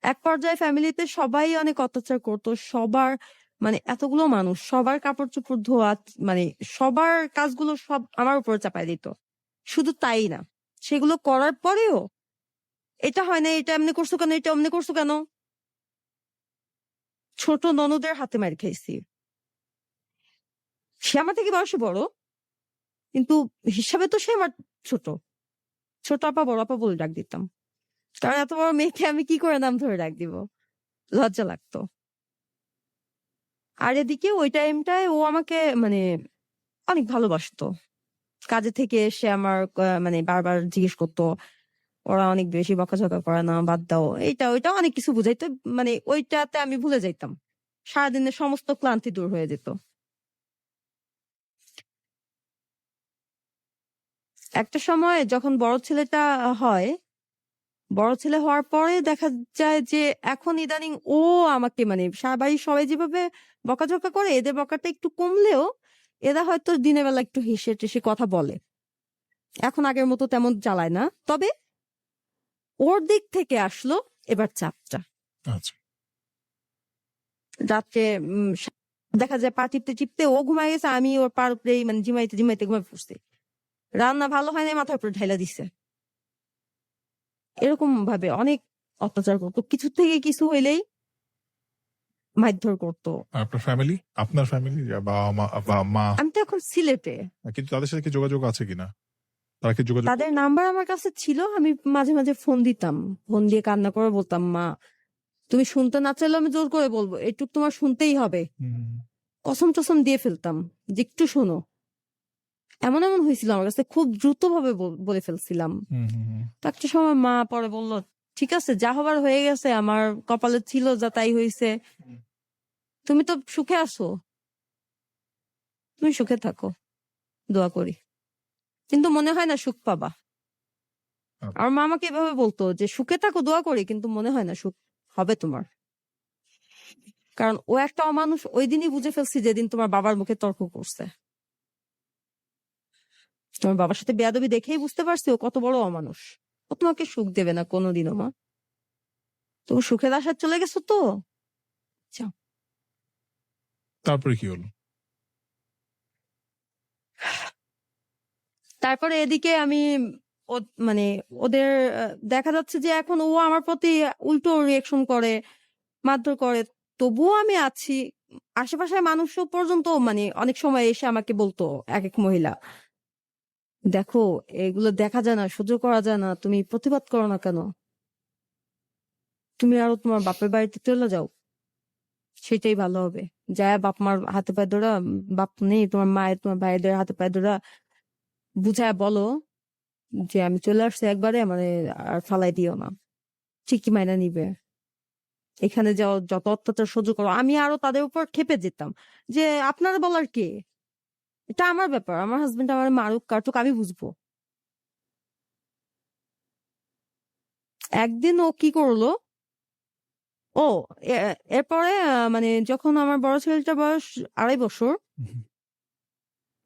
এক পর্যায়ে ফ্যামিলিতে সবাই অনেক অত্যাচার করতো, সবার মানে এতগুলো মানুষ সবার কাপড় চোপড় ধোয়া, মানে সবার কাজগুলো সব আমার উপর চাপাই দিত। শুধু তাই না, সেগুলো করার পরেও এটা হয় না, এটা এমনি করছো কেন, এটা অমনি করছো কেন। ছোট ননদের হাতে মার খাইছি। সে আমার থেকে বয়সে বড়, কিন্তু হিসাবে তো সে আমার ছোট। ছোট আপা বড় আপা বলে ডাক দিতাম, কারণ এত বড় মেয়েকে আমি কি করে নাম ধরে ডাক দিব, লজ্জা লাগতো। আর এদিকে ওই টাইমটায় ও আমাকে মানে অনেক ভালোবাসতো। কাজে থেকে এসে আমার মানে বারবার জিজ্ঞেস করতো, ওরা অনেক বেশি বকাঝকা করে না, বাদ দাও, এইটা ওইটা অনেক কিছু বুঝাইতো। মানে ওইটাতে আমি ভুলে যাইতাম, সারাদিনের সমস্ত ক্লান্তি দূর হয়ে যেত। একটা সময় যখন বড় ছেলেটা হয়, বড় ছেলে হওয়ার পরে দেখা যায় যে এখন ইদানিং ও আমাকে মানে সারা বাড়ির সবাই যেভাবে বকাঝকা করে, এদের বকাটা একটু কমলেও এরা হয়তো দিনের বেলা একটু হেসে টেসে কথা বলে, এখন আগের মতো তেমন চালায় না। তবে ওর দিক থেকে আসলো এবার চাপটা। আচ্ছা। রাত্রে দেখা যায় পা টিপতে টিপতে ও ঘুমায় গেছে, আমি ওর পার উপরেই মানে ঝিমাইতে ঝিমাইতে ঘুমাই পড়ছি। রান্না ভালো হয় না, মাথার উপরে ঢাইলা দিছে। এরকম ভাবে অনেক অত্যাচার করতো, কিছু থেকে কিছু হইলেই মারধর করতো। আর আপনার ফ্যামিলি বাবা মা বা মা, আমি তো এখন সিলেটে, কিন্তু তাদের সাথে কি যোগাযোগ আছে কিনা? তারা কি যোগাযোগ তাদের নাম্বার আমার কাছে ছিল, আমি মাঝে মাঝে ফোন দিতাম, ফোন দিয়ে কান্না করে বলতাম, মা তুমি শুনতে না চাইলেও আমি জোর করে বলবো, এটুক তোমার শুনতেই হবে। হুম, কসম টসম দিয়ে ফেলতাম যে একটু শোনো। এমন এমন হয়েছিল আমার কাছে, খুব দ্রুত ভাবে বলে ফেলছিলাম। হুম, হুম, হুম। তো একটা সময় মা পরে বলল, ঠিক আছে যা হবার হয়ে গেছে, আমার কপালে ছিল যা তাই হয়েছে, তুমি তো সুখে আছো, তুমি সুখে থাকো, দোয়া করি, কিন্তু মনে হয় না সুখ পাবা। আমার মা আমাকে এভাবে বলতো যে সুখে থাকো দোয়া করি, কিন্তু মনে হয় না সুখ হবে তোমার। কারণ ও একটা অমানুষ, ওই দিনই বুঝে ফেলছি যেদিন তোমার বাবার মুখে তর্ক করছে। তোমার বাবার সাথে বেয়াদবি দেখেই বুঝতে পারছি ও কত বড় অমানুষ। ও তোমাকে সুখ দেবে না কোনোদিনও মা, তুমি সুখের আশায় চলে গেছো তো। যাও। তারপরে কি হলো? তারপরে এদিকে আমি মানে ওদের দেখা যাচ্ছে যে এখন ও আমার প্রতি উল্টো রিয়েকশন করে, মারধর করে, তবুও আমি আছি। আশেপাশের মানুষ পর্যন্ত মানে অনেক সময় এসে আমাকে বলতো, এক এক মহিলা, দেখো এগুলো দেখা যায় না, সহ্য করা যায় না, তুমি প্রতিবাদ করো না কেন, তুমি আরো তোমার বাপের বাড়িতে চলে যাও, সেটাই ভালো হবে। যায় বাপ মার হাতে পায়ে ধরা, বাপ নেই তোমার মায়ের তোমার ভাইদের হাতে পায়ে ধরা বুঝায় বলো যে আমি চলে আসছি একবারে, মানে আর ফালাই দিও না, ঠিকই মাইনা নিবে। এখানে যাও, যত অত্যাচার সহ্য করো। আমি আরো তাদের উপর খেপে যেতাম যে আপনারা বলার কে, এটা আমার ব্যাপার, আমার হাজবেন্ড আমার মারুক কাটুক আমি বুঝবো। একদিন ও কি করলো, ও এরপরে মানে যখন আমার বড় ছেলেটার বয়স 2.5 বছর,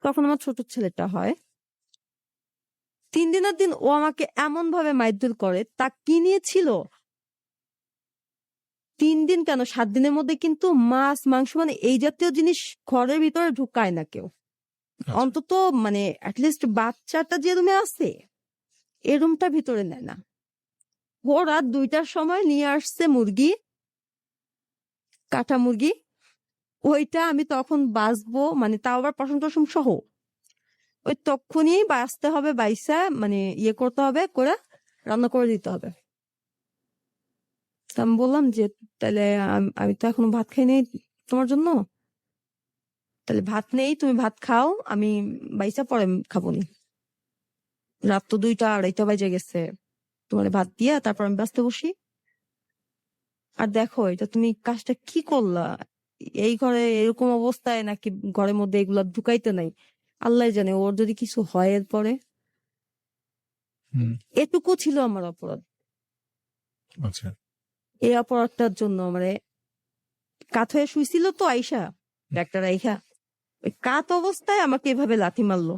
তখন আমার ছোট ছেলেটা হয়। 3 দিনের দিন ও আমাকে এমন ভাবে মারধর করে, তা কি নিয়েছিল। 3 দিন কেন, 7 দিনের মধ্যে কিন্তু মাছ মাংস মানে এই জাতীয় জিনিস ঘরের ভিতরে ঢুকায় না কেউ। আচ্ছা। অন্তত মানে অ্যাটলিস্ট বাচ্চাটা যে রুমে আছে এই রুমটা ভিতরে নেয় না। ও রাত 2টার সময় নিয়ে আসছে মুরগি, কাটা মুরগি। ওইটা আমি তখন বাঁচবো, মানে তাও আবার পশম টসম সহ, ওই তখনই বাঁচতে হবে, বাইসা মানে ইয়ে করতে হবে, করে রান্না করে দিতে হবে। তা আমি বললাম যে তাহলে আমি তো এখনো ভাত খাই নাই তোমার জন্য, তাহলে ভাত নেই, তুমি ভাত খাও, আমি বাইসা পরে খাবো নি। রাত তো 2টা 2:30 বাজে গেছে, তোমার ভাত দিয়া তারপর আমি বাঁচতে বসি। আর দেখো এটা তুমি কাজটা কি করলা, এই ঘরে এরকম অবস্থায় নাকি ঘরের মধ্যে এগুলা ঢুকাইতে নাই, আল্লাহ জানে ওর যদি কিছু হয় এরপরে। হুম, এটুকু ছিল আমার অপরাধ। আচ্ছা। এই অপরাধটার জন্য মানে কাত হয়ে শুইছিল তো আইসা ডাক্তার আইসা, ওই কাত অবস্থায় আমাকে এভাবে লাথি মারলো,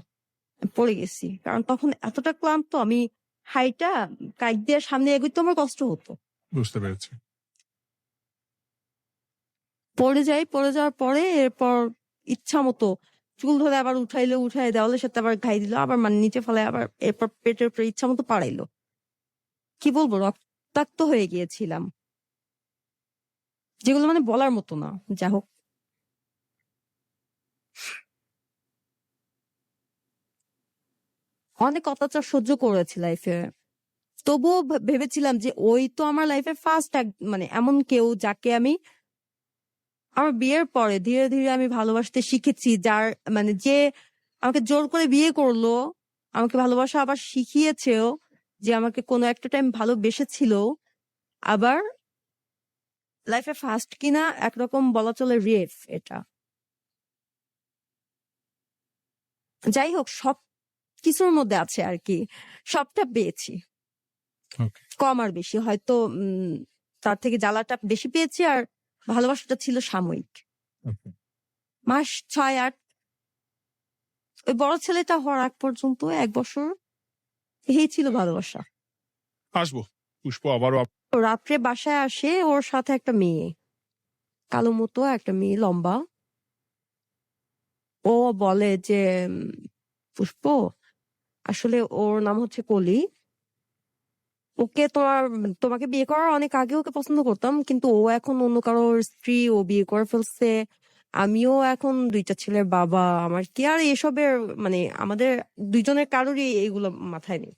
আমি পড়ে গেছি। কারণ তখন এতটা ক্লান্ত, আমি হাইটা কাইক দিয়ে সামনে এগোইতে আমার কষ্ট হতো। বুঝতে পেরেছি। পড়ে যাই, পড়ে যাওয়ার পরে এরপর ইচ্ছা মতো চুল ধরে আবার উঠাইলো, উঠাই দেওয়ালের সাথে আবার ঘাই দিল, আবার মানে নিচে ফেলায়, আবার এরপর পেটের উপরে ইচ্ছা মতো পাড়াইলো। কি বলবো, রক্তাক্ত হয়ে গিয়েছিলাম, যেগুলো মানে বলার মতো না। যা হোক, অনেক অত্যাচার সহ্য করেছি লাইফে, তবুও ভেবেছিলাম যে ওই তো আমার লাইফের ফার্স্ট মানে এমন কেউ যাকে আমি আমার বিয়ের পরে ধীরে ধীরে আমি ভালোবাসতে শিখেছি, যার মানে যে আমাকে জোর করে বিয়ে করলো, আমাকে ভালোবাসা আবার শিখিয়েছেও, যে আমাকে কোনো একটা টাইম ভালোবেসেছিল, আবার লাইফে ফার্স্ট কিনা একরকম বলা চলে রেফ এটা। যাই হোক, সব কিছুর মধ্যে আছে আর কি, সবটা পেয়েছি, ওকে। কম আর বেশি হয়তো তার থেকে জ্বালাটা বেশি পেয়েছি, আর ভালোবাসাটা ছিল সাময়িক, ওকে। মাস 6-8। ওই বড় ছেলেটা হওয়ার আগ পর্যন্ত 1 বছর এই ছিল ভালোবাসা। আসবো পুষ্প, আবারও তো রাত্রে বাসায় আসে, ওর সাথে একটা মেয়ে, কালো মতো একটা মেয়ে, লম্বা। ও বলে যে পুষ্প, আসলে ওর নাম হচ্ছে কলি, ওকে তোমাকে বিয়ে করার অনেক আগে ওকে পছন্দ করতাম, কিন্তু ও এখন অন্য কারোর স্ত্রী, ও বিয়ে করে ফেলছে। আমিও এখন দুইটা ছেলের বাবা, আমার কি আর এসবের মানে আমাদের দুইজনের কারোরই এইগুলো মাথায় নেই।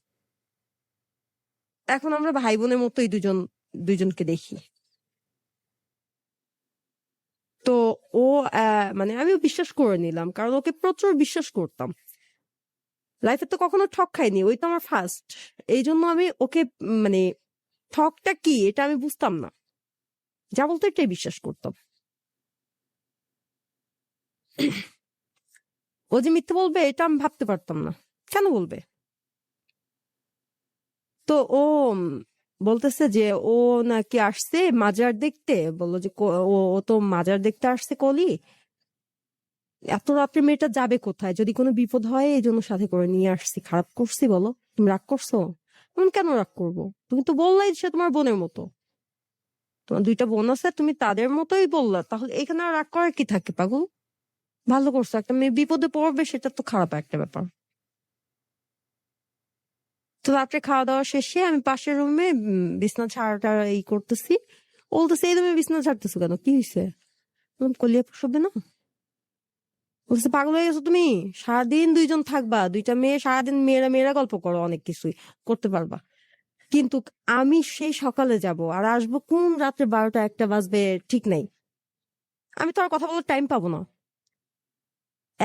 এখন আমরা ভাই বোনের মতোই দুইজনকে দেখি। তো ও মানে আমিও বিশ্বাস করে নিলাম, কারণ ওকে প্রচুর বিশ্বাস করতাম। লাইফে তো কখনো ঠক খাইনি, ওই তো আমার ফার্স্ট। এই জন্য আমি ওকে মানে ঠকটা কি এটা আমি বুঝতাম না, যা বলতো এটাই বিশ্বাস করতাম। ও যে মিথ্যে বলবে এটা আমি ভাবতে পারতাম না, কেন বলবে? তো ও বলতেছে যে ও নাকি আসছে মাজার দেখতে, বললো যে ও তো মাজার দেখতে আসছে কলি। এত রাত্রে মেয়েটা যাবে কোথায়, যদি কোনো বিপদ হয় এই জন্য সাথে করে নিয়ে আসছি। খারাপ করছি বলো? তুমি রাগ করছো? তুমি কেন রাগ করবো? তুমি তো বললাই সে তোমার বোনের মতো, তোমার দুইটা বোন আছে, তুমি তাদের মতোই বললা, তাহলে এখানে আর রাগ করার কি থাকে পাগল? ভালো করছো, একটা মেয়ে বিপদে পড়বে সেটা তো খারাপ একটা ব্যাপার। তো রাত্রে খাওয়া দাওয়া শেষে আমি পাশের রুমে বিছনা ছাড়াটা এই করতেছি। ও বলতেছে এই তুমি বিছনা ছাড়তেছো কেন, কি হয়েছে? কলিয়া পড়বে না? বলছে পাগল হয়ে গেছো তুমি? সারাদিন দুইজন থাকবা, দুইটা মেয়ে, সারাদিন মেয়েরা মেয়েরা গল্প করো, অনেক কিছুই করতে পারবা, কিন্তু আমি সেই সকালে যাব আর আসবো কোন রাত্রে 12টা 1টা বাজবে ঠিক নাই। আমি তো আর কথা বলার টাইম পাবো না।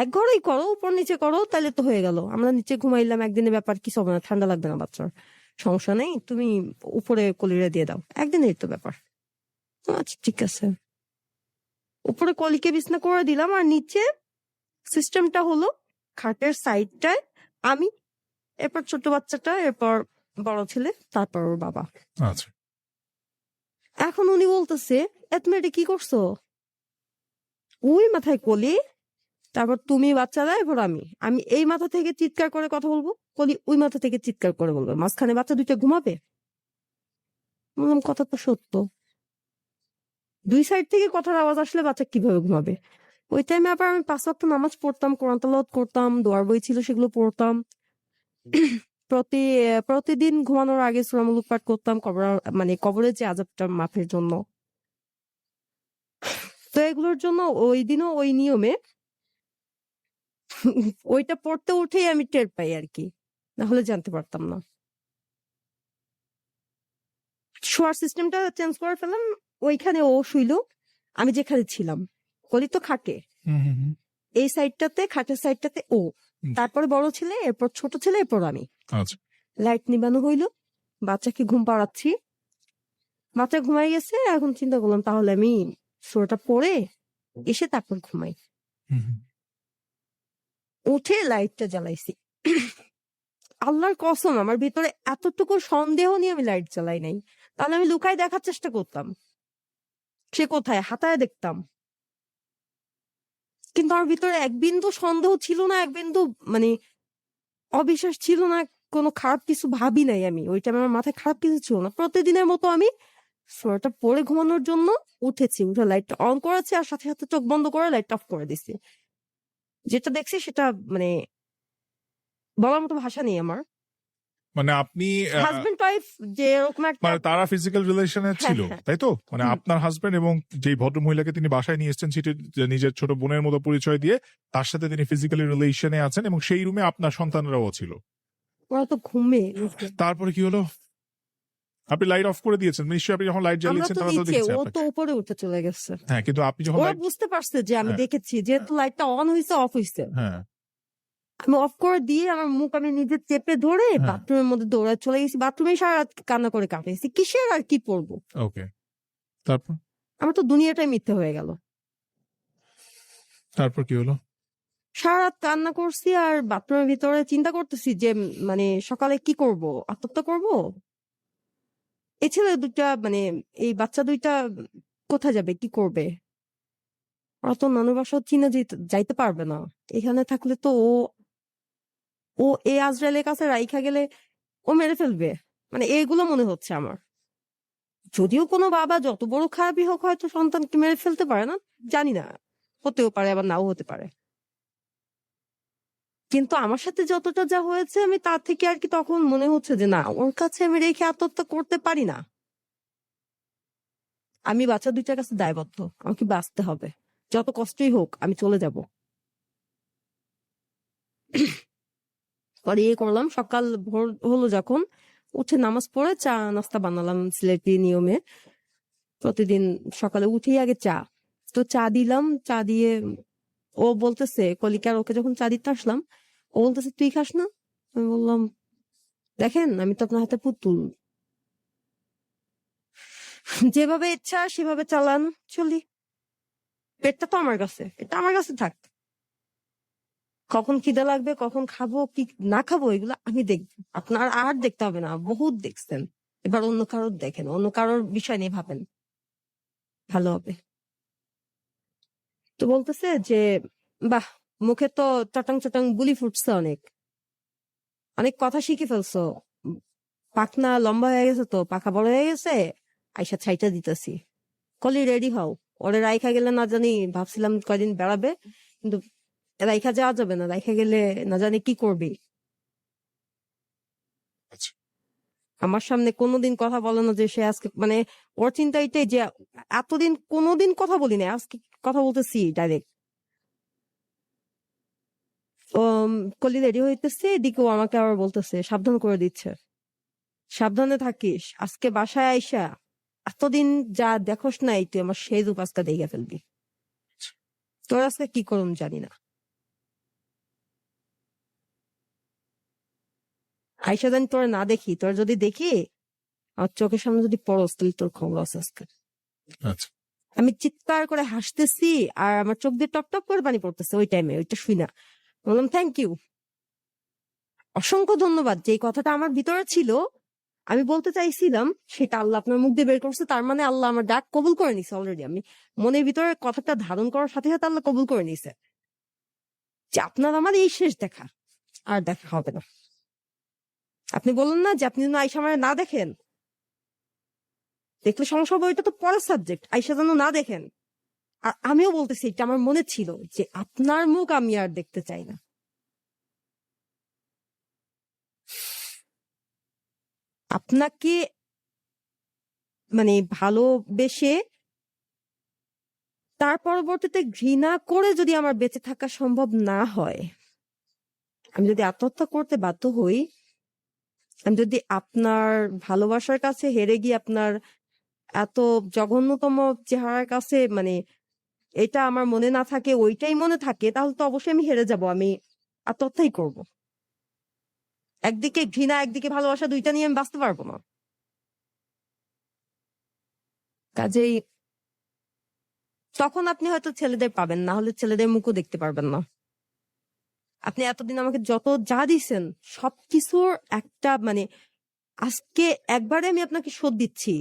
এক ঘরেই করো, উপর নিচে করো, তাহলে তো হয়ে গেল। আমরা নিচে ঘুমাইলাম, একদিনের ব্যাপার, কিছু হবে না, ঠান্ডা লাগবে না বাচ্চার, সমস্যা নেই, তুমি উপরে কলিরে দিয়ে দাও, একদিনের তো ব্যাপার। আচ্ছা ঠিক আছে, উপরে কলিকে বিছনা করে দিলাম, আর নিচে সিস্টেমটা হলো খাটের সাইডটায় আমি, এরপর ছোট বাচ্চাটা, এরপর বড় ছেলে, তারপর ওর বাবা। আচ্ছা। এখন উনি বলতেছে এত মেয়েটা কি করছো? ওই মাথায় কলি, তারপর তুমি বাচ্চারা, এরপর আমি আমি এই মাথা থেকে চিৎকার করে কথা বলবো, কলি ওই মাথা থেকে চিৎকার করে বলবে, মাঝখানে বাচ্চা দুইটা ঘুমাবে? বললাম কথা তো সত্য, দুই সাইড থেকে কথার আওয়াজ আসলে বাচ্চা কিভাবে ঘুমাবে? ওই টাইমে আবার আমি 5 ওয়াক্ত নামাজ পড়তাম, কোরআন তেলাওয়াত করতাম, দোয়ার বই ছিল সেগুলো পড়তাম। প্রতিদিন ঘুমানোর আগে সূরা মুলুক পাঠ করতাম, মানে কবরের যে আযাবটা মাফের জন্য। তো এগুলোর জন্য ওই দিনও ওই নিয়মে ওইটা পড়তে উঠেই আমি টের পাই আর কি, না হলে জানতে পারতাম না। শোয়ার সিস্টেমটা চেঞ্জ করে ফেললাম, ওইখানে ও শুইলো, আমি যেখানে ছিলাম, কলি তো খাটে, এই সাইডটাতে, খাটের সাইডটাতে ও, তারপরে বড় ছেলে, এরপর ছোট ছেলে, এরপর আমি। আচ্ছা। লাইট নিবানো হইলো, বাচ্চাকে ঘুম পাড়াচ্ছি, বাচ্চা ঘুমাই গেছে। এখন চিন্তা করলাম তাহলে আমি সূরাটা পড়ে এসে তারপর ঘুমাই। উঠে লাইটটা জ্বালাইছি। আল্লাহর কসম আমার ভিতরে এতটুকু সন্দেহ নিয়ে আমি লাইট জ্বালাই নাই, তাহলে আমি লুকাই দেখার চেষ্টা করতাম সে কোথায়, হাতায় দেখতাম। কিন্তু আমার ভিতরে এক বিন্দু সন্দেহ ছিল না, এক বিন্দু মানে অবিশ্বাস ছিল না, কোনো খারাপ কিছু ভাবি নাই আমি ওই টাইমে, আমার মাথায় খারাপ কিছু ছিল না। প্রতিদিনের মতো আমি সূরাটা পড়ে ঘুমানোর জন্য উঠেছি, উঠে লাইটটা অন করেছি, আর সাথে সাথে চোখ বন্ধ করে লাইট অফ করে দিছি। যেটা দেখছি সেটা মানে বলার মতো ভাষা নেই আমার। মানে আপনি হাজবেন্ড ওয়াইফ যে এরকম একটা, মানে তারা ফিজিক্যাল রিলেশনে ছিল, হ্যাঁ। তাই তো? মানে আপনার হাজবেন্ড এবং যেই ভদ্র মহিলাকে তিনি বাসায় নিয়ে এসেছেন, সেটি নিজের ছোট বোনের মতো পরিচয় দিয়ে তার সাথে তিনি ফিজিক্যালি রিলেশনে আছেন, এবং সেই রুমে আপনার সন্তানরাও ছিল। ওরা তো ঘুমে। তারপরে কি হলো? আপনি লাইট অফ করে দিয়েছেন নিশ্চয়ই, আপনি যখন লাইট আমরা জ্বালিয়েছেন তো তারা তো নিচে, দেখেছে ও তো আপনাকে। উপরে উঠে চলে গেছে। হ্যাঁ, কিন্তু আপনি যখন ওরা লাইট, বুঝতে পারছে যে আমি হ্যাঁ। দেখেছি, যেহেতু লাইটটা অন হয়েছে অফ হয়েছে, হ্যাঁ, আমি অফ করে দিয়ে আমার মুখ আমি নিজে চেপে ধরে হ্যাঁ। বাথরুমের মধ্যে দৌড়ায় চলে গেছি। বাথরুমে সারা রাত কান্না করে কাটিয়েছি, কিসের আর কি পড়বো? ওকে। তারপর আমার তো দুনিয়াটাই মিথ্যে হয়ে গেল। তারপর কি হলো? সারা রাত কান্না করছি, আর বাথরুমের ভিতরে চিন্তা করতেছি যে মানে সকালে কি করব, আত্মহত্যা করব। এই ছেলে দুইটা মানে এই বাচ্চা দুইটা কোথায় যাবে, কি করবে? ওরা তো নানু বাসা চিনে যাইতে পারবে না, এখানে থাকলে তো ও ও এই আজরাইলের কাছে রাইখা গেলে ও মেরে ফেলবে, মানে এগুলো মনে হচ্ছে আমার। যদিও কোনো বাবা যত বড় খারাপই হোক হয়তো সন্তানকে মেরে ফেলতে পারে না, জানি না, হতেও পারে আবার নাও হতে পারে। কিন্তু আমার সাথে যতটা যা হয়েছে আমি তার থেকে আর কি তখন মনে হচ্ছে যে না, ওর কাছে আমি রেখে আত্মহত্যা করতে পারি না। আমি বাচ্চা দুইটার কাছে দায়বদ্ধ, আমাকে বাঁচতে হবে, যত কষ্টই হোক আমি চলে যাব। পরে ইয়ে করলাম, সকাল ভোর হলো যখন, উঠে নামাজ পড়ে চা নাস্তা বানালাম সিলেটি নিয়মে। প্রতিদিন সকালে উঠেই আগে চা, তো চা দিলাম। চা দিয়ে ও বলতেছে, কলিকার ওকে যখন চা দিতে আসলাম, ও বলতেছে তুই খাস না? আমি বললাম দেখেন আমি তো আপনার হাতে পুতুল, যেভাবে ইচ্ছা সেভাবে চালান, চলি। পেটটা তো আমার কাছে, এটা আমার কাছে থাক। কখন খিদে লাগবে, কখন খাবো কি না খাবো, এগুলো আমি দেখবো, আপনার আর দেখতে হবে না, বহুত দেখছেন। এবার অন্য কারোর দেখেন, অন্য কারোর বিষয় নিয়ে ভাবেন, ভালো হবে। তো বলতেছে যে বাহ, মুখে তো চটাং চটাং বুলি ফুটছে, অনেক অনেক কথা শিখে ফেলছো, পাখনা লম্বা হয়ে গেছে, তো পাখা বড় হয়ে গেছে, আইসা ছাইটা দিতেছি। কলি রেডি হও, ওরে রাইখা গেলে না জানি, ভাবছিলাম কয়দিন বেড়াবে, কিন্তু রাইখা যাওয়া যাবে না, রাইখা গেলে না জানি কি করবি। আচ্ছা। আমার সামনে কোনোদিন কথা বলে না যে সে আজকে, মানে ওর চিন্তা এটাই যে এতদিন কোনোদিন কথা বলি না, আজকে কথা বলতেছি ডাইরেক্ট। কলি রেডি হইতেছে, এদিকে ও আমাকে আবার বলতেছে, সাবধান করে দিচ্ছে, সাবধানে থাকিস, আজকে বাসায় আইসা এতদিন যা দেখোস নাই তুই আমার সেই রূপ আজকে দেখে ফেলবি। তোর আজকে কি করুম জানি না, আইসা জানি তোর না দেখি, তোর যদি দেখি আমার চোখের সামনে যদি পড়স তাহলে তোর খবর আছে আজকে। আচ্ছা। আমি চিৎকার করে হাসতেছি আর আমার চোখ দিয়ে টপ টপ করে পানি পড়তেছে ওই টাইমে, ওইটা শুই না। বললাম থ্যাংক ইউ, অসংখ্য ধন্যবাদ, যে কথাটা আমার ভিতরে ছিল আমি বলতে চাইছিলাম সেটা আল্লাহ আপনার মুখ দিয়ে বের করছে, তার মানে আল্লাহ আমার ডাক কবুল করে নিছে অলরেডি। আমি মনের ভিতরে কথাটা ধারণ করার সাথে সাথে আল্লাহ কবুল করে নিছে যে আপনার আমার এই শেষ দেখা, আর দেখা হবে না। আপনি বললেন না যে আপনি যেন আইসা আমার না দেখেন, দেখলে সমস্যা হবে, ওইটা তো পরের সাবজেক্ট, আইসা যেন না দেখেন। আর আমিও বলতেছি, এটা আমার মনে ছিল যে আপনার মুখ আমি আর দেখতে চাই না। আপনাকে মানে ভালোবেসে তার পরবর্তীতে ঘৃণা করে যদি আমার বেঁচে থাকা সম্ভব না হয়, আমি যদি আত্মহত্যা করতে বাধ্য হই, আমি যদি আপনার ভালোবাসার কাছে হেরে গিয়ে আপনার এত জঘন্যতম চেহারার কাছে, মানে এটা আমার মনে না থাকে, ওইটাই মনে থাকে, তাহলে তো অবশ্যই আমি হেরে যাব, আমি আত্মহত্যাই করব। একদিকে ঘৃণা একদিকে ভালোবাসা, দুইটা নিয়ে আমি বাঁচতে পারবো না। কাজেই তখন আপনি হয়তো ছেলেদের পাবেন, না হলে ছেলেদের মুখও দেখতে পারবেন না। আপনি এতদিন আমাকে যত যা দিছেন সবকিছুর একটা মানে, আজকে একবারে আমি আপনাকে শোধ দিচ্ছি,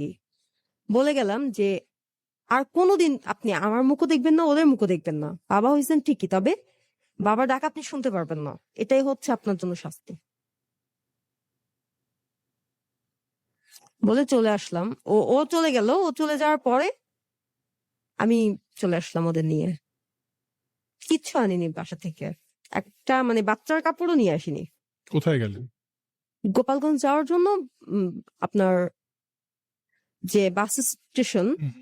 বলে গেলাম যে আর কোনোদিন আপনি আমার মুখও দেখবেন না, ওদের মুখও দেখবেন না। বাবা হয়েছেন ঠিকই, তবে বাবার ডাক আপনি শুনতে পারবেন না, এটাই হচ্ছে আপনার জন্য শাস্তি। বলে চলে আসলাম। ও ও চলে গেল, ও চলে যাওয়ার পরে আমি চলে আসলাম ওদের নিয়ে। কিচ্ছু আনিনি বাসা থেকে, একটা মানে বাচ্চার কাপড়ও নিয়ে আসিনি। কোথায় গেলেন? গোপালগঞ্জ যাওয়ার জন্য আপনার যে বাস স্টেশন, হুম।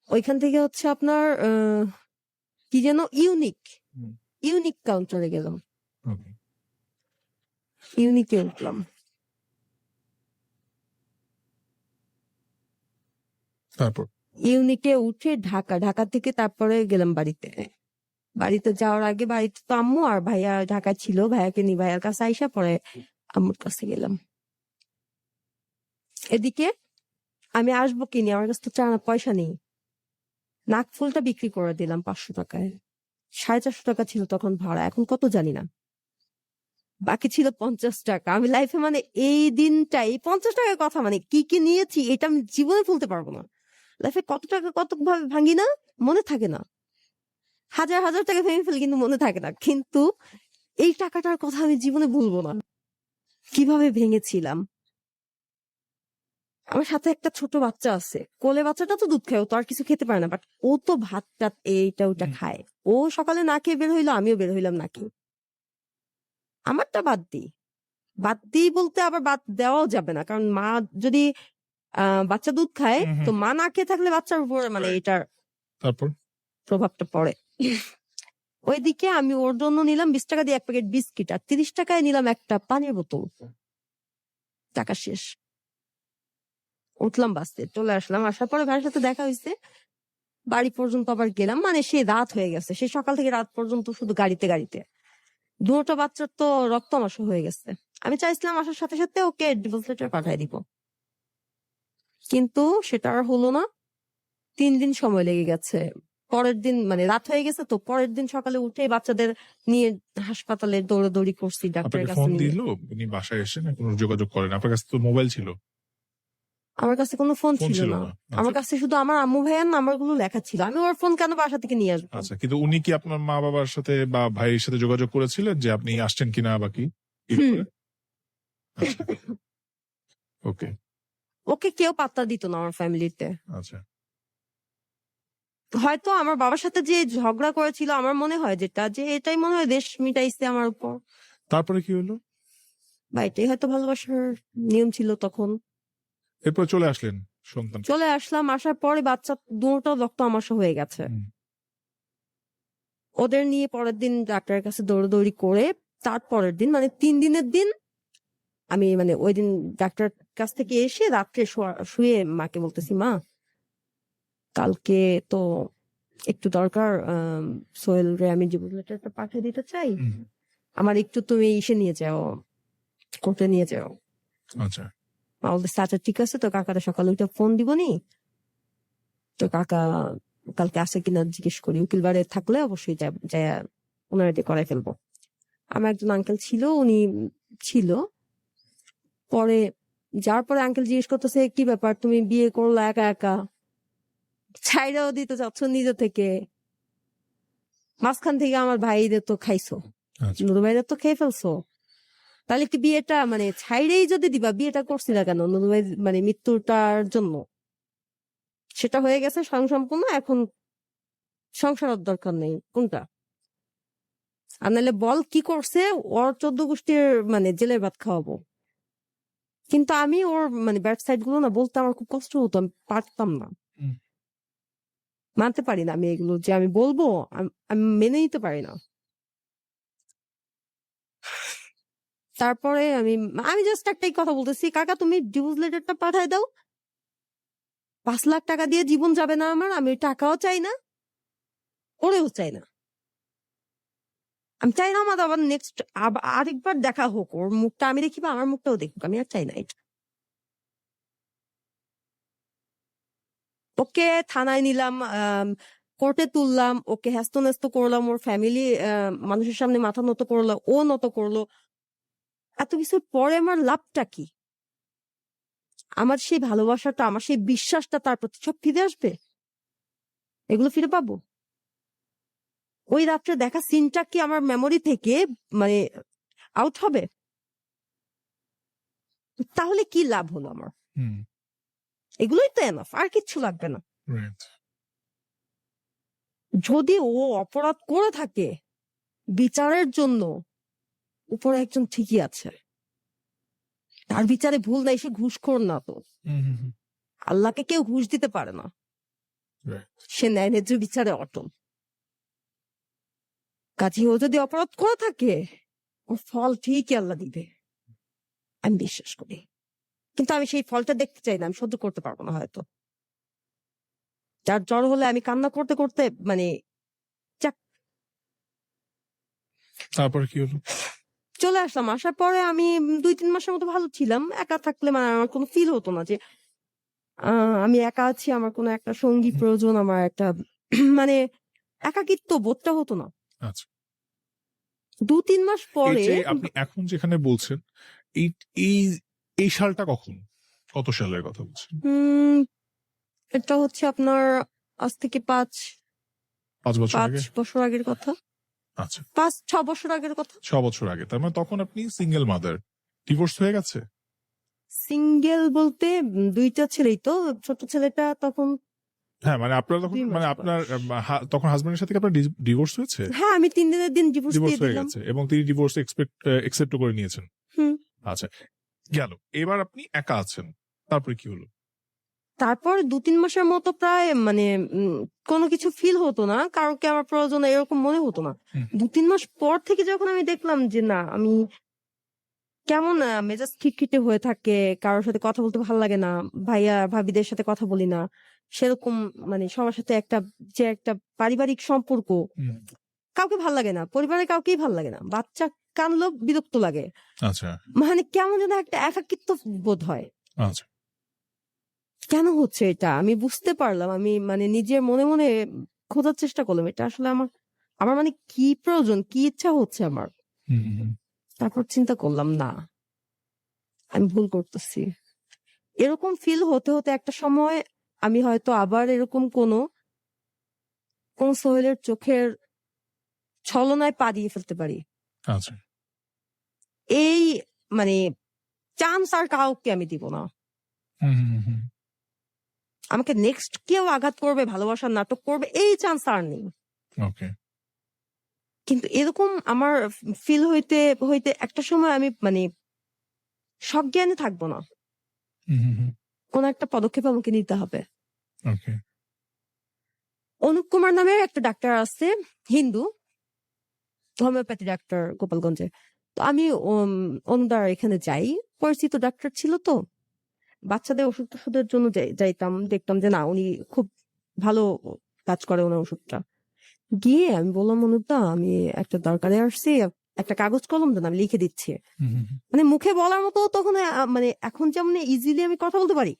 ওইখান থেকে হচ্ছে আপনার কি যেন ইউনিক, হুম। ইউনিক কাউন্টারে গেলাম, ওকে। ইউনিকে উঠলাম। তারপর? ইউনিকে উঠে ঢাকা, ঢাকা থেকে তারপরে গেলাম বাড়িতে। বাড়িতে যাওয়ার আগে, বাড়িতে তো আম্মু আর ভাইয়া ঢাকা ছিল, ভাইয়াকে নি, ভাইয়ার কাছে আইসা পরে আম্মুর কাছে গেলাম। এদিকে আমি আসবো কিনি, আমার কাছে তো পয়সা নেই। নাক ফুলটা বিক্রি করে দিলাম 500 টাকায়, 450 টাকা ছিল তখন ভাড়া, এখন কত জানি না। বাকি ছিল 50 টাকা। আমি লাইফে মানে এই দিনটাই 50 টাকার কথা, মানে কি কি নিয়েছি এটা আমি জীবনে ভুলতে পারবো না। লাইফে কত টাকা কত ভাবে ভাঙি না, মনে থাকে না। হাজার হাজার টাকা ভেঙে ফেলি কিন্তু মনে থাকে না, কিন্তু এই টাকাটার কথা আমি জীবনে ভুলবো না, কিভাবে ভেঙেছিলাম। আমার সাথে একটা ছোট বাচ্চা আছে, কোলে বাচ্চাটা তো দুধ খায়, ও তো আর কিছু খেতে পারে না, বাট ও তো ভাত টাত এইটা ওইটা খায়। ও সকালে না খেয়ে বের হইলো, আমিও বের হইলাম না খেয়ে। আমারটা বাদ দিই বলতে আবার বাদ দেওয়াও যাবে না, কারণ মা যদি বাচ্চা দুধ খায় হুম, হুম। তো মা না খেয়ে থাকলে বাচ্চার উপরে মানে Right. এটার তারপর প্রভাবটা পড়ে। ওইদিকে আমি ওর জন্য নিলাম 20 টাকা দিয়ে 1 প্যাকেট বিস্কিট, আর 30 টাকায় নিলাম একটা পানির বোতল। টাকা শেষ। উঠলাম বাসে, চলে আসলাম। আসার পরে ভাইয়ের সাথে দেখা হয়েছে, বাড়ি পর্যন্ত আবার গেলাম। মানে সে রাত হয়ে গেছে, সে সকাল থেকে রাত পর্যন্ত শুধু গাড়িতে। দুটো বাচ্চার তো রক্ত আমাশা হয়ে গেছে। আমি চাইছিলাম আসার সাথে সাথে ওকে ডিভোর্স লেটার পাঠিয়ে দিব, কিন্তু সেটা আর হলো না। 3 দিন সময় লেগে গেছে। পরের দিন মানে রাত হয়ে গেছে, তো পরের দিন সকালে উঠে বাচ্চাদের নিয়ে হাসপাতালে দৌড়াদৌড়ি করছি ডাক্তারের আপনাকে কাছে ফোন নিয়ে। দিল, উনি বাসায় এসে না কোনো যোগাযোগ করেন? আপনার কাছে তো মোবাইল ছিল। আমার কাছে কোনো ফোন ফোন ছিল ছিল না। না। আমার আচ্ছা। কাছে শুধু আমার আম্মু ভাইয়ার নাম্বার গুলো লেখা ছিল। আমি ওর ফোন কেন বাসা থেকে নিয়ে আসবো? আচ্ছা, কিন্তু উনি কি আপনার মা বাবার সাথে বা ভাইয়ের সাথে যোগাযোগ করেছিলেন যে আপনি আসছেন কিনা বা কি? হুম। আচ্ছা, ওকে, ওকে কেউ পাত্তা দিত না আমার ফ্যামিলিতে। আচ্ছা। হয়তো আমার বাবার সাথে যে ঝগড়া করেছিল, আমার মনে হয় যে এটাই মনে হয় দেশ মিটাইছে আমার উপর, তারপরে কি হলো? বা এটাই হয়তো ভালোবাসার নিয়ম ছিল তখন। এরপর চলে আসলেন সন্তান। চলে আসলাম, আসার পরে বাচ্চা দুটো রক্ত আমাশা হয়ে গেছে। হুম। ওদের নিয়ে পরের দিন ডাক্তারের কাছে দৌড়াদৌড়ি করে, তারপরের দিন মানে 3 দিনের দিন আমি মানে ওই দিন ডাক্তার কাছ থেকে এসে রাত্রে শুয়ে মাকে বলতেছি, মা কালকে তো একটু দরকার, সোহেল রে আমি ডিভোর্স লেটারটা পাঠিয়ে দিতে চাই, হুম, আমার একটু তুমি ইসে নিয়ে যাও, কোর্টে নিয়ে যাও। আচ্ছা। মা বলতেছে আচ্ছা ঠিক আছে, তো কাকারে সকালে উঠে ফোন দিবনি, তো কাকা কালকে আসে কিনা জিজ্ঞেস করি, উকিল বাড়ি থাকলে অবশ্যই যাই ওনারা দিয়ে করাই ফেলবো। আমার একজন আঙ্কেল ছিল, উনি ছিল। পরে যাওয়ার পরে আঙ্কেল জিজ্ঞেস করতেছে কি ব্যাপার, তুমি বিয়ে করলো একা একা, ছাইরাও দিতে চাচ্ছ নিজে থেকে, মাঝখান থেকে আমার ভাইদের তো খাইছো, আচ্ছা। নুরু ভাইদের তো খেয়ে ফেলছো, তাহলে কি বিয়েটা মানে ছাইরেই যদি দিবা, বিয়েটা করছি না কেন নুরু ভাই মানে মৃত্যুটার জন্য? সেটা হয়ে গেছে সম্পূর্ণ, এখন সংসারের দরকার নেই কোনটা? আর নাহলে বল কি করছে, ওর 14 গোষ্ঠীর মানে জেলের ভাত খাওয়াবো। কিন্তু আমি ওর মানে ব্যাড সাইড গুলো না বলতে আমার খুব কষ্ট হতো, আমি পারতাম না, হুম। মানতে পারি না আমি এগুলো যে আমি বলবো, আমি মেনে নিতে পারি না। তারপরে আমি আমি জাস্ট একটাই কথা বলতেছি, কাকা তুমি ডিভোর্স লেটারটা পাঠায় দাও, 5 লাখ টাকা দিয়ে জীবন যাবে না আমার, আমি ওই টাকাও চাই না, ওরেও চাই না। আমি চাই না আমার আবার নেক্সট আরেকবার দেখা হোক, ওর মুখটা আমি দেখি বা আমার মুখটাও দেখুক, আমি আর চাই না এটা। ওকে থানায় নিলাম, কোর্টে তুললাম, ওকে হ্যাস্ত করলাম, ওর ফ্যামিলি মানুষের সামনে মাথা নত করলো, ও নত করলো। এত কিছুর পরে আমার লাভটা কি? আমার সেই ভালোবাসাটা, আমার সেই বিশ্বাসটা তার প্রতি সব ফিরে আসবে? এগুলো ফিরে পাবো? ওই রাত্রে দেখা সিনটা কি আমার মেমোরি থেকে মানে আউট হবে? তাহলে কি লাভ হলো আমার? হুম, এগুলোই তো এনাফ, আর কিচ্ছু লাগবে না। রাইট। যদি ও অপরাধ করে থাকে, বিচারের জন্য উপরে একজন ঠিকই আছে, তার বিচারে ভুল নাই, সে ঘুষখোর না তো। হুম, হুম, হুম, আল্লাহকে কেউ ঘুষ দিতে পারে না, right. সে ন্যায় ন্যায্য বিচারে অটল। কাজে ও যদি অপরাধ করে থাকে, ওর ফল ঠিকই আল্লাহ দিবে, আমি বিশ্বাস করি। কিন্তু আমি সেই ফলটা দেখতে চাই না, আমি সহ্য করতে পারবো না হয়তো। যার জ্বর হলে আমি কান্না করতে করতে মানে যাক, তারপরে কি হলো? চলে আসলাম। আসার পরে আমি 2-3 মাসের মতো ভালো ছিলাম। একা থাকলে মানে আমার কোনো ফিল হতো না যে আমি একা আছি, আমার কোনো একটা সঙ্গী হুম, প্রয়োজন, আমার একটা মানে একাকিত্ব বোধটা হতো না। আচ্ছা। 2-3 মাস এই পরে যে আপনি এখন যেখানে বলছেন, এই এই এই সালটা কখন, কত সালের কথা বলছেন? উম, এটা হচ্ছে আপনার আজ থেকে 5 বছর 5 আগে? বছর আগের কথা, আচ্ছা, 5-6 বছর আগের কথা। 6 বছর আগে। তার মানে তখন আপনি সিঙ্গেল মাদার, ডিভোর্স হয়ে গেছে? সিঙ্গেল বলতে 2টা ছেলেই তো, ছোট ছেলেটা তখন হ্যাঁ মানে আপনার তখন 2 মাস মানে পর। আপনার তখন হাজবেন্ডের সাথে কি আপনার ডিভোর্স হয়েছে? হ্যাঁ, আমি 3 দিনের দিন ডিভোর্স ডিভোর্স দিয়ে হয়ে দিলাম। গেছে এবং তিনি ডিভোর্স একসেপ্ট করে নিয়েছেন। হুম। আচ্ছা, গেল। এবার আপনি একা আছেন, তারপরে কি হলো? তারপর 2-3 মাসের মতো প্রায় মানে কোনো কিছু ফিল হতো না, কাউকে আমার প্রয়োজন এরকম মনে হতো না। হুম। 2-3 মাস পর থেকে যখন আমি দেখলাম যে না, আমি কেমন মেজাজ খিটখিটে হয়ে থাকে, কারোর সাথে কথা বলতে ভালো লাগে না, ভাইয়া ভাবিদের সাথে কথা বলি না, সেরকম মানে সবার সাথে একটা পারিবারিক সম্পর্ক, হুম। কাউকে ভাল লাগে না, পরিবারের কাউকেই ভাল লাগে না, বাচ্চা কানলেও বিরক্ত লাগে, আচ্ছা মানে কেমন যেন একটা একাকিত্ব বোধ হয়। আচ্ছা কেন হচ্ছে এটা আমি বুঝতে পারলাম, আমি মানে নিজের মনে মনে খোঁজার চেষ্টা করলাম এটা আসলে আমার আমার মানে কি প্রয়োজন, কি ইচ্ছা হচ্ছে আমার। হুম, হুম, হুম। তারপর চিন্তা করলাম না, আমি ভুল করতেছি। এরকম ফিল হতে হতে একটা সময় আমি হয়তো আবার এরকম কোন সোহেলের চোখের ছলনায় পা দিয়ে ফেলতে পারি। আচ্ছা এই মানে চান্স আর কাউকে আমি দিব না। হুম, হুম, হুম। আমাকে নেক্সট কেউ আঘাত করবে, ভালোবাসার নাটক করবে, এই চান্স আর নেই। ওকে কিন্তু এরকম আমার ফিল হইতে হইতে একটা সময় আমি মানে সজ্ঞানে থাকবো না, হুম, হুম, হুম। কোন একটা পদক্ষেপ আমাকে নিতে হবে। ওকে অনুপ কুমার নামের একটা ডাক্তার আছে, হিন্দু, হোমিওপ্যাথি ডাক্তার গোপালগঞ্জে। তো আমি অনুদার এখানে যাই, পরিচিত ডাক্তার ছিল তো, বাচ্চাদের ওষুধ টষুধের জন্য যাইতাম, দেখতাম যে না উনি খুব ভালো কাজ করে ওনার ওষুধটা। গিয়ে আমি বললাম, অনুদা আমি একটা দরকারে আসছি, একটা কাগজ কলম দেন, আমি লিখে দিচ্ছি। হুম, হুম, হুম। মানে মুখে বলার মতো তখন মানে এখন যেমন ইজিলি আমি কথা বলতে পারি,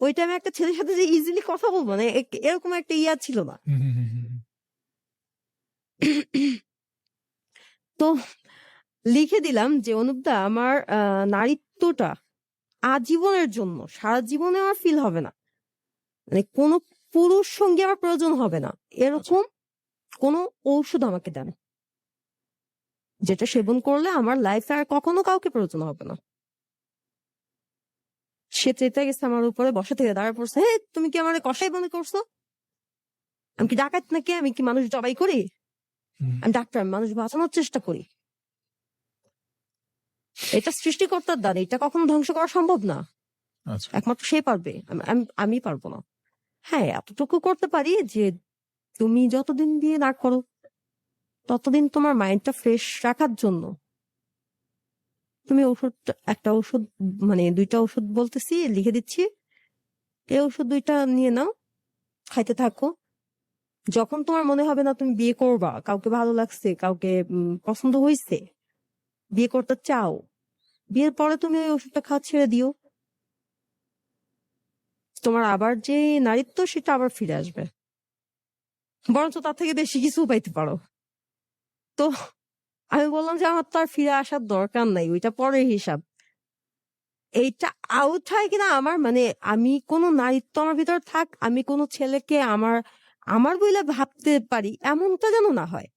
ওই টাইমে একটা ছেলের সাথে যে ইজিলি কথা বলবো মানে এরকম একটা ইয়া ছিল না। হুম, হুম, হুম, হুম। তো লিখে দিলাম যে অনুপদা আমার নারীত্বটা আজীবনের জন্য, সারা জীবনে আমার ফিল হবে না, মানে কোনো পুরুষ সঙ্গে আমার প্রয়োজন হবে না, এরকম কোনো ঔষধ আমাকে দেন যেটা সেবন করলে আমার লাইফে আর কখনো কাউকে প্রয়োজন হবে না। সে চেতে গেছে আমার উপরে, বসা থেকে দাঁড়া পড়ছে, হে তুমি কি আমার কষাই মনে করছো? আমি কি ডাকাত নাকি? আমি কি মানুষ জবাই করি? হুম। আমি ডাক্তার, আমি মানুষ বাঁচানোর চেষ্টা করি। এটা সৃষ্টিকর্তার দান, এটা কখনো ধ্বংস করা সম্ভব না, আচ্ছা একমাত্র সে পারবে, আমি পারবো না। হ্যাঁ, এতটুকু করতে পারি যে তুমি যতদিন বিয়ে না করো ততদিন তোমার মাইন্ডটা ফ্রেশ রাখার জন্য তুমি একটা ওষুধ মানে 2টা ওষুধ বলতেছি, লিখে দিচ্ছি, এই ওষুধ 2টা নিয়ে নাও, খাইতে থাকো। যখন তোমার মনে হবে না তুমি বিয়ে করবা, কাউকে ভালো লাগছে, কাউকে পছন্দ হয়েছে, বিয়ে করতে চাও, বিয়ের পরে তুমি ওই ওষুধটা খাওয়া ছেড়ে দিও, তোমার আবার যে নারীত্ব সেটা আবার ফিরে আসবে, বরঞ্চ তার থেকে বেশি কিছু পাইতে পারো। তো আমি বললাম যে আমার তো আর ফিরে আসার দরকার নাই, ওইটা পরের হিসাব। এইটা আউট হয় কিনা আমার মানে আমি কোনো নারীত্ব আমার ভিতর থাক, আমি কোনো ছেলেকে আমার আমার বইলে ভাবতে পারি, এমনটা যেন না হয়।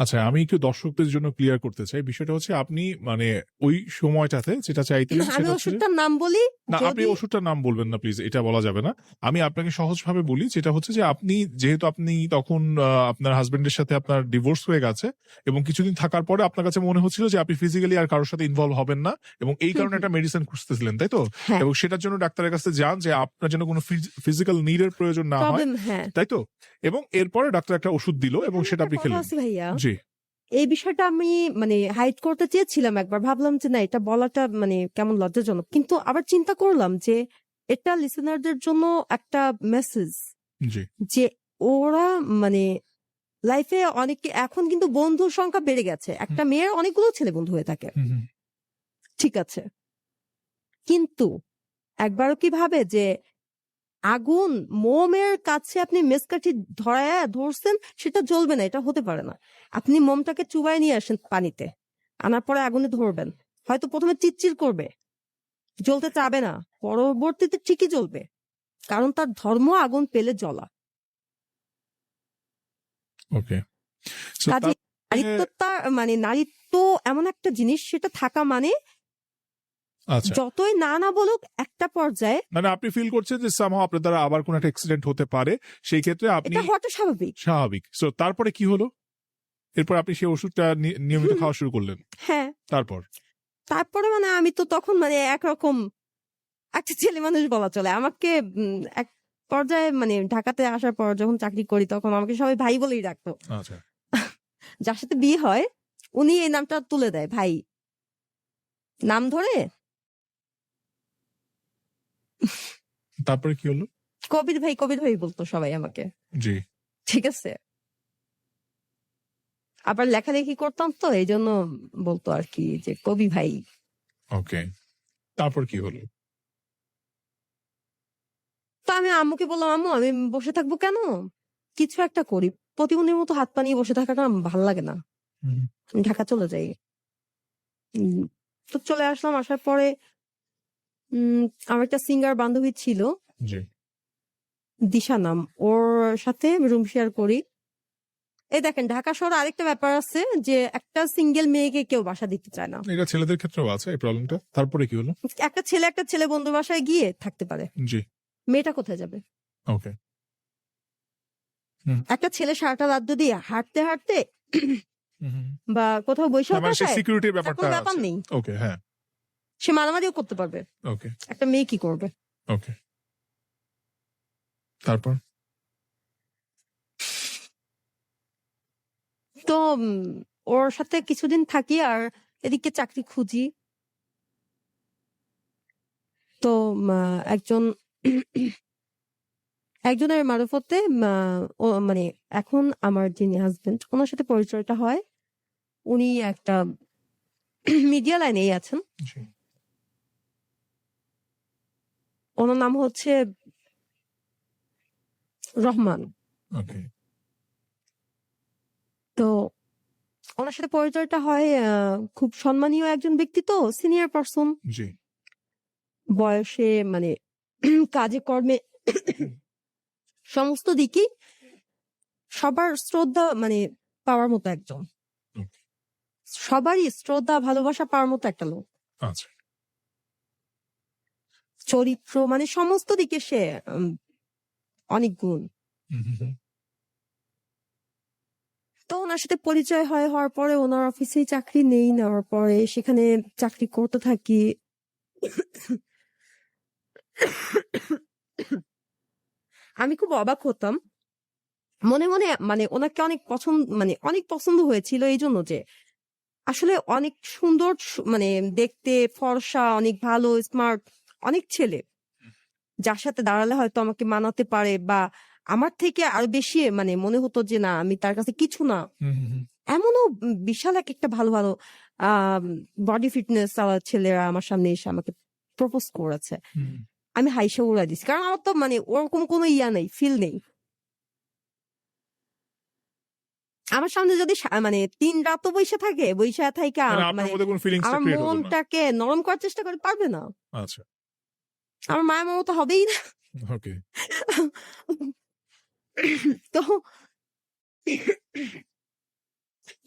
আচ্ছা আমি একটু দর্শকদের জন্য ক্লিয়ার করতে চাই, বিষয়টা হচ্ছে আপনি মানে ওই সময়টাতে যেটা চাইতেন আমি সেটা হচ্ছে যে ওষুধটার নাম বলি, না আপনি যদি ওষুধটার নাম বলবেন না প্লিজ, এটা বলা যাবে না। আমি আপনাকে সহজভাবে বলি, যেটা হচ্ছে যে আপনি যেহেতু আপনি তখন আপনার হাজবেন্ডের সাথে আপনার ডিভোর্স হয়ে গেছে এবং কিছুদিন থাকার পরে আপনার কাছে মনে হচ্ছিল যে আপনি ফিজিক্যালি আর কারোর সাথে ইনভলভ হবেন না এবং এই কারণে একটা মেডিসিন খুঁজতেছিলেন, তাই তো? হ্যাঁ, এবং সেটার জন্য ডাক্তারের কাছে যান যে আপনার যেন কোনো ফিজিক্যাল নিডের প্রয়োজন না হয়, প্রবলেম, হ্যাঁ। তাই তো? এবং এরপরে ডাক্তার একটা ওষুধ দিল এবং এখানে সেটা একটা আপনি কথা খেলেন। আছে ভাইয়া, জি এই বিষয়টা আমি মানে হাইড করতে চেয়েছিলাম একবার, ভাবলাম যে না এটা বলাটা মানে কেমন লজ্জাজনক, কিন্তু আবার চিন্তা করলাম যে এটা লিসেনারদের জন্য একটা মেসেজ জি যে ওরা মানে লাইফে অনেকে এখন কিন্তু বন্ধুর সংখ্যা বেড়ে গেছে, একটা মেয়ের অনেকগুলো ছেলে বন্ধু হয়ে থাকে, হুম, হুম, ঠিক আছে, কিন্তু একবারও কি ভাবে যে আগুন মোমের কাছে আপনি মেসকাঠি ধরছেন, সেটা জ্বলবে না, এটা হতে পারে না। আপনি মোমটাকে চুবাই নিয়ে আসেন পানিতে, আনার পরে আগুনে ধরবেন, হয়তো প্রথমে চিরচির করবে, জ্বলতে চাবে না, পরবর্তীতে ঠিকই জ্বলবে, কারণ তার ধর্ম আগুন পেলে জ্বলা। ওকে সো কাজে তার নারীত্বটা মানে নারীত্ব এমন একটা জিনিস, সেটা থাকা মানে আচ্ছা, যতই না না বলুক একটা পর্যায়ে মানে আপনি ফিল করছেন যে সামহাও আপনার দ্বারা আবার কোন একটা অ্যাক্সিডেন্ট হতে পারে, সেই ক্ষেত্রে আপনি এটা হওয়াটা স্বাভাবিক। স্বাভাবিক। সো তারপরে কি হলো? এরপর আপনি সেই ওষুধটা নিয়মিত খাওয়া শুরু করলেন। হ্যাঁ, তারপর তারপরে মানে আমি তো তখন মানে একরকম একটা ছেলে মানুষ বলা চলে। আমাকে এক পর্যায়ে মানে ঢাকাতে আসার পর যখন চাকরি করি তখন আমাকে সবাই ভাই বলেই ডাকতো। আচ্ছা, যার সাথে বিয়ে হয় উনি এই নামটা তুলে দেয়, ভাই নাম ধরে। তারপরে কি হলো? কবির ভাই বলতো সবাই আমাকে। জি, ঠিক আছে, আবার লেখালেখি করতাম তো এই জন্য বলতো আর কি যে কবি ভাই। ওকে। তারপর কি হলো? তো আমি আম্মুকে বললাম, আম্মু আমি বসে থাকবো কেন, কিছু একটা করি। প্রতিবন্ধীর মতো হাত পা নিয়ে বসে থাকাটা আমার ভালো লাগে না, হুম, আমি ঢাকা চলে যাই। উম, তো চলে আসলাম। আসার পরে আমার একটা সিঙ্গার বান্ধবী ছিল, জি, দিশা নাম, ওর সাথে রুম শেয়ার করি। এই দেখেন ঢাকা শহরে আরেকটা ব্যাপার আছে যে একটা সিঙ্গেল মেয়েকে কেউ বাসা দিতে চায় না। এটা ছেলেদের ক্ষেত্রেও আছে এই প্রবলেমটা। তারপরে কি হলো? একটা ছেলে বন্ধুর বাসায় গিয়ে থাকতে পারে, জি, মেয়েটা কোথায় যাবে? ওকে, একটা ছেলে সারাটা রাত যদি হাঁটতে হাঁটতে বা কোথাও বৈশাখ মানে সেই সিকিউরিটির ব্যাপারটা কোনো ব্যাপার আছে। নেই, ওকে, হ্যাঁ, সে মারামারিও করতে পারবে। ওকে, একটা মেয়ে কি করবে? ওকে। তারপর তো ওর সাথে কিছুদিন থাকি আর এদিকে চাকরি খুঁজি। তো একজন একজনের মারফতে ও মানে এখন আমার যিনি হাজবেন্ড ওনার সাথে পরিচয়টা হয়। উনি একটা মিডিয়া লাইনেই আছেন। জি, ওনার নাম হচ্ছে রহমান। ওকে, তো ওনার সাথে পরিচয়টা হয়, খুব সম্মানীয় একজন ব্যক্তি, তো সিনিয়র পার্সন, জি, বয়সে মানে কাজে কর্মে সমস্ত দিকই সবার শ্রদ্ধা মানে পাওয়ার মতো একজন, ওকে, সবারই শ্রদ্ধা ভালোবাসা পাওয়ার মতো একটা লোক। আচ্ছা, চরিত্র মানে সমস্ত দিকে সে অনেক গুণ। তো ওনার সাথে পরিচয় হওয়ার পরে ওনার অফিসেই চাকরি নেই, নেওয়ার পরে সেখানে চাকরি করতে থাকি। আমি খুব অবাক হতাম মনে মনে, মানে ওনাকে অনেক পছন্দ হয়েছিল এই জন্য যে আসলে অনেক সুন্দর, মানে দেখতে ফর্সা, অনেক ভালো স্মার্ট, অনেক ছেলে যার সাথে দাঁড়ালে হয়তো আমাকে মানাতে পারে বা আমার থেকে আরো বেশি মানে মনে হতো যে না আমি তার কাছে কিছু না। এমনও বিশাল একটা ভালো ভালো বডি ফিটনেস ছেলেরা আমার সামনে এসে আমাকে প্রপোজ করেছে। আমি হাইসা উড়াই দিছি, কারণ আমার তো মানে ওরকম কোনো ইয়া নেই, ফিল নেই। আমার সামনে যদি মানে 3 রাতও বৈশা থাকে, বৈশা থাইকা মানে আপনার মানে মধ্যে কোনো ফিলিংস আমার ক্রিয়েট হলো না। মনটাকে নরম করার চেষ্টা করে পারবে না। আচ্ছা, আমার মায়ের মতো হবেই না। ওকে, তো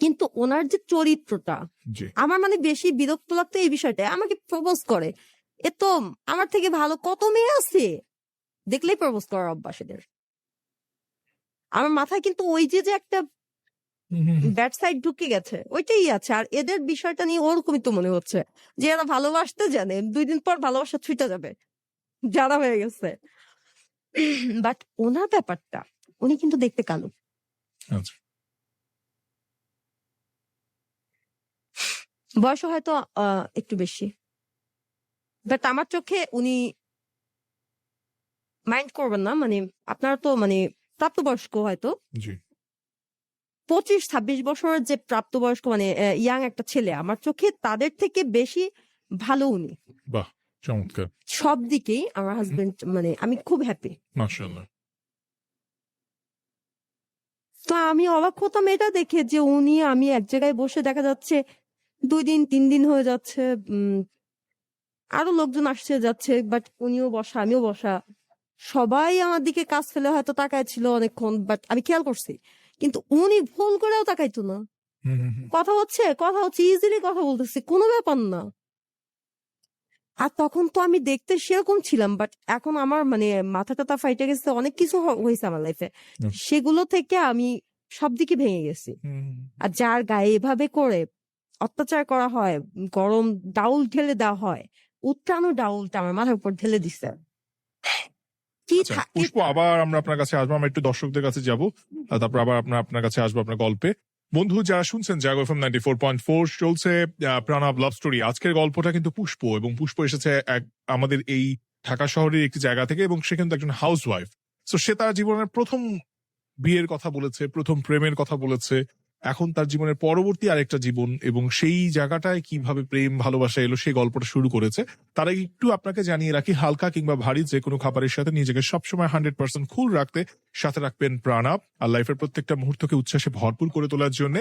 কিন্তু ওনার যে চরিত্রটা জি, আমার মানে বেশি বিরক্ত লাগতো এই বিষয়টা। আমাকে প্রপোজ করে, এ তো আমার থেকে ভালো কত মেয়ে আছে, দেখলেই প্রপোজ করার অভ্যাস এদের। আমার মাথায় কিন্তু ওই যে একটা ব্যাড সাইড ঢুকে গেছে, ওইটাই আছে। আর এদের বিষয়টা নিয়ে ওরকমই তো মনে হচ্ছে যে এরা ভালোবাসতে জানে, 2 দিন পর ভালোবাসা ছুটে যাবে, যারা হয়ে গেছে। বাট ওনার ব্যাপারটা, উনি কিন্তু দেখতে কালো, আচ্ছা, বয়স হয়তো একটু বেশি, বাট আমার চোখে উনি, মাইন্ড করবেন না মানে আপনারা তো মানে প্রাপ্তবয়স্ক হয়তো জি, 25-26 বছরের যে প্রাপ্তবয়স্ক মানে ইয়াং একটা ছেলে, আমার চোখে তাদের থেকে বেশি ভালো উনি। বাহ, চমৎকার, সব দিকেই আমার হাজবেন্ড মানে আমি খুব হ্যাপি। মাশাআল্লাহ। তো আমি অবাক হতাম এটা দেখে যে উনি, আমি এক জায়গায় বসে দেখা যাচ্ছে 2 দিন 3 দিন হয়ে যাচ্ছে, আরো লোকজন আসছে যাচ্ছে, বাট উনিও বসা আমিও বসা, সবাই আমার দিকে কাজ ফেলে হয়তো তাকায় ছিল অনেকক্ষণ, বাট আমি খেয়াল করছি। কিন্তু উনি ভুল করেও তাকাইতো না, কথা হচ্ছে ইজিলি কথা বলতেছে, কোনো ব্যাপার না। আর তখন তো আমি দেখতে সেরকম ছিলাম, বাট এখন আমার মানে মাথা টাথা ফাইটে গেছে, অনেক কিছু হয়েছে আমার লাইফে, সেগুলো থেকে আমি সব দিকে ভেঙে গেছি। আর যার গায়ে এভাবে করে অত্যাচার করা হয়, গরম ডাউল ঢেলে দেওয়া হয়, উত্তানো ডাউলটা আমার মাথার উপর ঢেলে দিছে। কি আচ্ছা, থাকে পুষ্প, আবার আমরা আপনার কাছে আসবো, আমরা একটু দর্শকদের কাছে যাব, তারপর আবার আপনার কাছে আসবো আপনার গল্পে। বন্ধু যারা শুনছেন জাগো এফএম 94.4 চলছে প্রণব লাভ স্টোরি। আজকের গল্পটা কিন্তু পুষ্প, এবং পুষ্প এসেছে আমাদের এই ঢাকা শহরের একটি জায়গা থেকে, এবং সে কিন্তু একজন হাউস ওয়াইফ। তো সে তার জীবনের প্রথম বিয়ের কথা বলেছে, প্রথম প্রেমের কথা বলেছে, এখন তার জীবনের পরবর্তী আরেকটা জীবন, এবং সেই জায়গাটায় কিভাবে প্রেম ভালোবাসা এলো সেই গল্পটা শুরু করেছে। তারা একটু আপনাকে জানিয়ে রাখি, হালকা কিংবা ভারী যে কোনো খাবারের সাথে নিজেকে সবসময় 100% কুল রাখতে সাথে রাখবেন প্রাণাপ, আর লাইফের প্রত্যেকটা মুহূর্তকে উচ্ছ্বাসে ভরপুর করে তোলার জন্য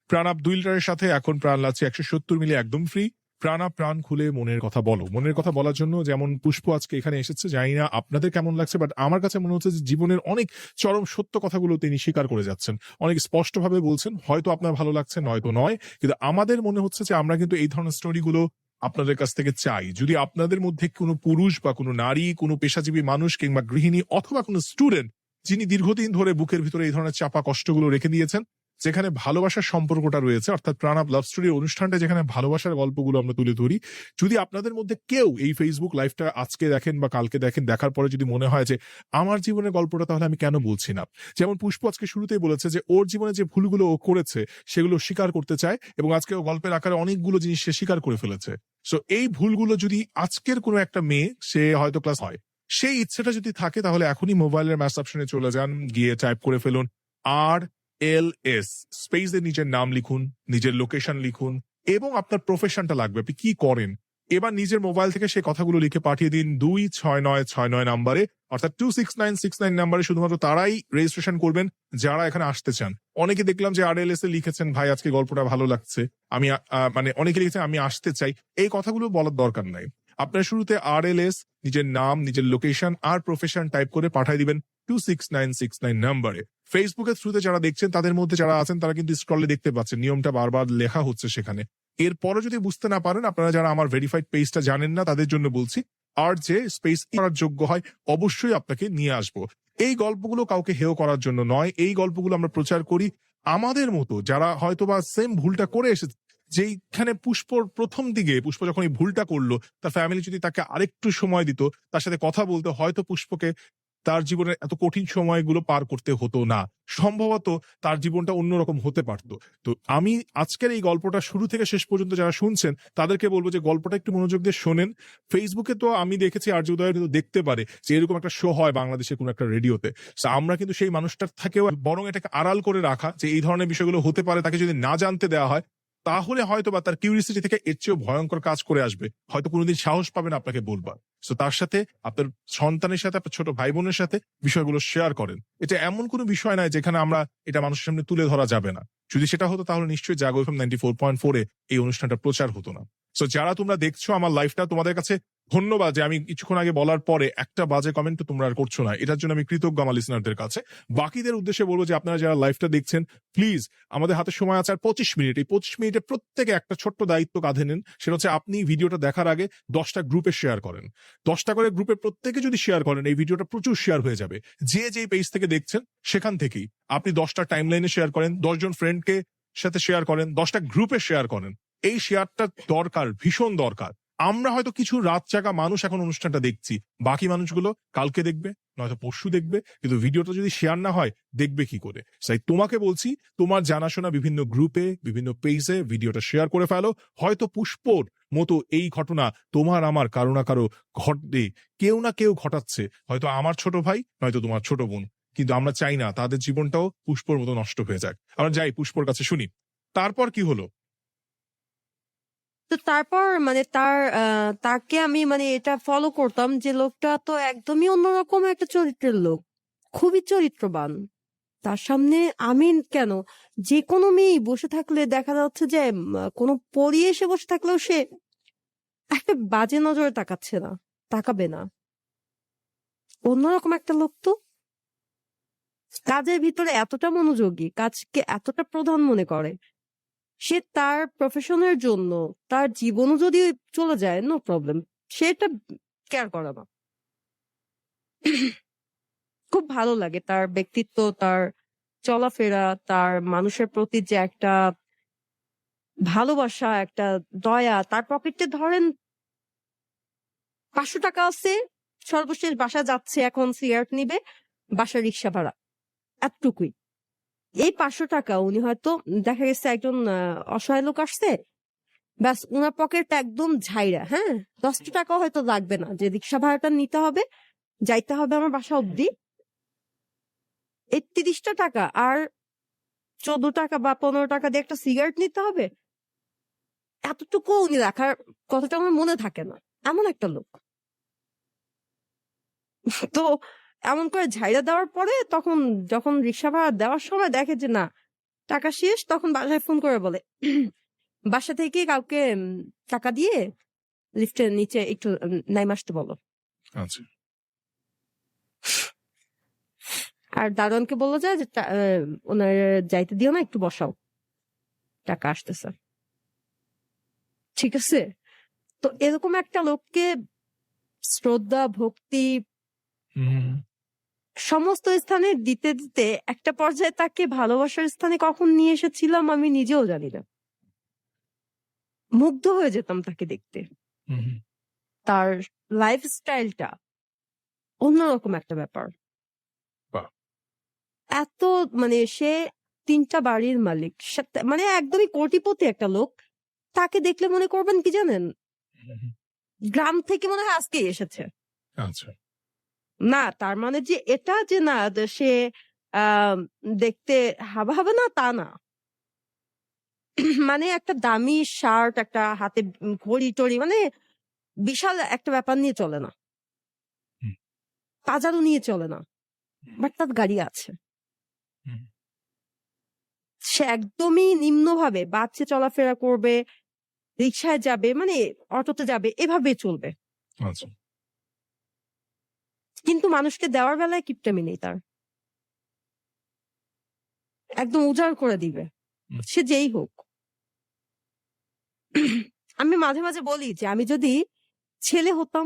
প্রাণাপ 2 লিটারের সাথে এখন প্রাণ লাগছে 170 মিলি একদম ফ্রি। প্রাণাপ, প্রাণ খুলে মনের কথা বলো। মনের কথা বলার জন্য যেমন পুষ্প আজকে এখানে এসেছে, জানি না আপনাদের কেমন লাগছে, বাট আমার কাছে মনে হচ্ছে যে জীবনের অনেক চরম সত্য কথাগুলো তিনি স্বীকার করে যাচ্ছেন, অনেক স্পষ্টভাবে বলছেন। হয়তো আপনার ভালো লাগছে, নয়তো নয়, কিন্তু আমাদের মনে হচ্ছে যে আমরা কিন্তু এই ধরনের স্টোরিগুলো আপনাদের কাছ থেকে চাই। যদি আপনাদের মধ্যে কোনো পুরুষ বা কোনো নারী, কোনো পেশাজীবী মানুষ কিংবা গৃহিণী অথবা কোনো স্টুডেন্ট যিনি দীর্ঘদিন ধরে বুকের ভিতরে এই ধরনের চাপা কষ্টগুলো রেখে দিয়েছেন, যেখানে ভালোবাসার সম্পর্কটা রয়েছে, অর্থাৎ প্রাণাপ লাভ স্টোরির অনুষ্ঠানটা যেখানে ভালোবাসার গল্পগুলো আমরা তুলে ধরি, যদি আপনাদের মধ্যে কেউ এই ফেসবুক লাইভটা আজকে দেখেন বা কালকে দেখেন, দেখার পরে যদি মনে হয় যে আমার জীবনের গল্পটা তাহলে আমি কেন বলছি না, যেমন পুষ্প আজকে শুরুতেই বলেছে যে ওর জীবনে যে ভুলগুলো ও করেছে সেগুলো স্বীকার করতে চায়, এবং আজকে ও গল্পের আকারে অনেকগুলো জিনিস সে স্বীকার করে ফেলেছে। সো এই ভুলগুলো যদি আজকের কোনো একটা মেয়ে, সে হয়তো ক্লাস হয়, সেই ইচ্ছেটা যদি থাকে, তাহলে এখনই মোবাইলের ম্যাচ অপশনে চলে যান, গিয়ে টাইপ করে ফেলুন RLS, স্পেসে নিজের নাম লিখুন, নিজের লোকেশন লিখুন, এবং আপনার প্রফেশনটা লাগবে, আপনি কি করেন। এবার নিজের মোবাইল থেকে সেই কথাগুলো লিখে পাঠিয়ে দিন 26969 নাম্বারে, অর্থাৎ 26969 নাম্বারে। শুধুমাত্র তারাই রেজিস্ট্রেশন করবেন যারা এখানে আসতে চান। অনেকে দেখলাম যে RLS এ লিখেছেন, ভাই আজকে গল্পটা ভালো লাগছে, আমি মানে অনেকে লিখেছেন আমি আসতে চাই। এই কথাগুলো বলার দরকার নাই। আপনার শুরুতে RLS, নিজের নাম, নিজের লোকেশন আর প্রফেশন টাইপ করে পাঠিয়ে দিবেন 26969 নাম্বারে। ফেসবুকের থ্রুতে যারা দেখছেন, তাদের মধ্যে যারা আছেন তারা কিন্তু স্ক্রলে দেখতে পাচ্ছেন, নিয়মটা বারবার লেখা হচ্ছে সেখানে। এরপরে যদি বুঝতে না পারেন, আপনারা যারা আমার ভেরিফাইড পেজটা জানেন না, তাদের জন্য বলছি, আর যে স্পেস করার যোগ্য হয় অবশ্যই আপনাকে নিয়ে আসবো। এই গল্পগুলো কাউকে হেয় করার জন্য নয়, এই গল্পগুলো আমরা প্রচার করি আমাদের মতো যারা হয়তোবা সেম ভুলটা করে এসেছে। যেইখানে পুষ্পর প্রথম দিকে, পুষ্প যখন এই ভুলটা করলো, তার ফ্যামিলি যদি তাকে আরেকটু সময় দিত, তার সাথে কথা বলতে, হয়তো পুষ্পকে তার জীবনের এত কঠিন সময়গুলো পার করতে হতো না, সম্ভবত তার জীবনটা অন্যরকম হতে পারত। তো আমি আজকের এই গল্পটা শুরু থেকে শেষ পর্যন্ত যারা শুনছেন, তাদেরকে বলবো যে গল্পটা একটু মনোযোগ দিয়ে শোনেন। ফেসবুকে তো আমি দেখেছি আর্য উদয় কিন্তু দেখতে পারে যে এরকম একটা শো হয় বাংলাদেশের কোনো একটা রেডিওতে, আমরা কিন্তু সেই মানুষটার থেকেও বরং এটাকে আড়াল করে রাখা, যে এই ধরনের বিষয়গুলো হতে পারে, তাকে যদি না জানতে দেওয়া হয়, তাহলে হয়তো বা তার কিউরিয়াসিটি থেকে এর চেয়েও ভয়ঙ্কর কাজ করে আসবে, হয়তো কোনোদিন সাহস পাবে না আপনাকে বলবার। সো তার সাথে, আপনার সন্তানের সাথে, আপনার ছোট ভাই বোনের সাথে বিষয়গুলো শেয়ার করেন। এটা এমন কোনো বিষয় নয় যেখানে আমরা এটা মানুষের সামনে তুলে ধরা যাবে না। যদি সেটা হতো তাহলে নিশ্চয়ই জাগো এফএম 94.4 এ এই অনুষ্ঠানটা প্রচার হতো না। সো যারা তোমরা দেখছো আমার লাইফটা, তোমাদের কাছে ধন্যবাদ যে আমি কিছুক্ষণ আগে বলার পরে একটা বাজে কমেন্ট তো তোমরা আর করছো না, এটার জন্য আমি কৃতজ্ঞ আমার লিসনারদের কাছে। বাকিদের উদ্দেশ্যে বলবো যে আপনারা যারা লাইভটা দেখছেন, প্লিজ, আমাদের হাতে সময় আছে আর 25 মিনিট। এই 25 মিনিটে প্রত্যেকে একটা ছোট্ট দায়িত্ব কাঁধে নেন, সেটা হচ্ছে আপনি ভিডিওটা দেখার আগে 10টা গ্রুপে শেয়ার করেন। 10টা করে গ্রুপে প্রত্যেকে যদি শেয়ার করেন, এই ভিডিওটা প্রচুর শেয়ার হয়ে যাবে। যে পেজ থেকে দেখছেন সেখান থেকেই আপনি 10টা টাইমলাইনে শেয়ার করেন, 10 জন ফ্রেন্ডকে সাথে শেয়ার করেন, 10টা গ্রুপে শেয়ার করেন। এই শেয়ারটা দরকার, ভীষণ দরকার। আমরা হয়তো কিছু রাত জাগা মানুষ এখন অনুষ্ঠানটা দেখছি, বাকি মানুষগুলো কালকে দেখবে, নয়তো পরশু দেখবে, কিন্তু ভিডিওটা যদি শেয়ার না হয় দেখবে কি করে? তাই তোমাকে বলছি, তোমার জানাশোনা বিভিন্ন গ্রুপে, বিভিন্ন পেজে ভিডিওটা শেয়ার করে ফেলো। হয়তো পুষ্পর মতো এই ঘটনা তোমার আমার কারো না কারো ঘটবে, কেউ না কেউ ঘটাচ্ছে, হয়তো আমার ছোট ভাই, নয়তো তোমার ছোট বোন, কিন্তু আমরা চাই না তাদের জীবনটাও পুষ্পর মতো নষ্ট হয়ে যাক। আমরা যাই পুষ্পর কাছে, শুনি তারপর কি হলো। তো তারপর মানে তাকে আমি মানে এটা ফলো করতাম যে লোকটা তো একদমই অন্যরকম একটা চরিত্রের লোক, খুবই চরিত্রবান। তার সামনে আমি কেন, যে কোনো মেয়ে বসে থাকলে দেখা যাচ্ছে যে কোনো পরি এসে বসে থাকলেও সে একটা বাজে নজরে তাকাচ্ছে না, তাকাবে না। অন্যরকম একটা লোক। তো কাজের ভিতরে এতটা মনোযোগী, কাজকে এতটা প্রধান মনে করে, সে তার প্রফেশনের জন্য তার জীবনও যদি চলে যায়, নো প্রবলেম, সেটা কেয়ার করে না। খুব ভালো লাগে তার ব্যক্তিত্ব, তার চলাফেরা, তার মানুষের প্রতি যে একটা ভালোবাসা, একটা দয়া। তার পকেটে ধরেন 500 টাকা আছে, সর্বশেষ বাসা যাচ্ছে, এখন সিগারেট নিবে, বাসার রিক্সা ভাড়া, এতটুকুই। এই 500 টাকা উনি হয়তো দেখা গেছে একজন অসহায় লোক আসছে, ব্যাস উনার পকেট একদম ঝাইরা, হ্যাঁ, 10 টাকা হয়তো লাগবে না যে রিক্সা ভাড়াটা নিতে হবে, যাইতে হবে আমার বাসা অব্দি। এই 30 টাকা আর 14 টাকা বা 15 টাকা দিয়ে একটা সিগারেট নিতে হবে, এতটুকু উনি রাখার কথাটা আমার মনে থাকে না, এমন একটা লোক। তো এমন করে ঝাইরা দেওয়ার পরে তখন যখন রিক্সা ভাড়া দেওয়ার সময় দেখে যে না, টাকা শেষ, তখন বাসায় ফোন করে বলে বাসা থেকে কাউকে টাকা দিয়ে লিফটের নিচে একটু নাইমা আসতে বলো। আচ্ছা। আর দারোয়ানকে বলা যায় যে ওনার যাইতে দিও না, একটু বসাও, টাকা আসতেছে। ঠিক আছে, তো এরকম একটা লোককে শ্রদ্ধা, ভক্তি হুম, সমস্ত স্থানে দিতে দিতে একটা পর্যায়ে তাকে ভালোবাসার স্থানে কখন নিয়ে এসেছিলাম আমি নিজেও জানি না। মুগ্ধ হয়ে যেতাম তাকে দেখতে। হুম, তার লাইফস্টাইলটা অন্যরকম একটা ব্যাপার। বাহ। এত মানে সে 3টা বাড়ির মালিক, মানে একদমই কোটিপতি একটা লোক। তাকে দেখলে মনে করবেন কি জানেন, হুম, গ্রাম থেকে মনে হয় আজকে এসেছে। আচ্ছা। না তার মানে যে এটা যে না যে সে আহ দেখতে হাবা হবে না, তা না। মানে একটা দামি শার্ট, একটা হাতে ঘড়ি টড়ি, মানে বিশাল একটা ব্যাপার নিয়ে চলে না, হুম, বাজারও নিয়ে চলে না, বাট তার গাড়ি আছে। হুম, সে একদমই নিম্নভাবে বাচ্চা চলাফেরা করবে, রিক্সায় যাবে, মানে অটোতে যাবে, এভাবে চলবে। আচ্ছা। কিন্তু মানুষকে দেওয়ার বেলায় কিপটামি নেই তার, একদম উজাড় করে দিবে, হুম, সে যেই হোক। আমি মাঝে মাঝে বলি যে আমি যদি ছেলে হতাম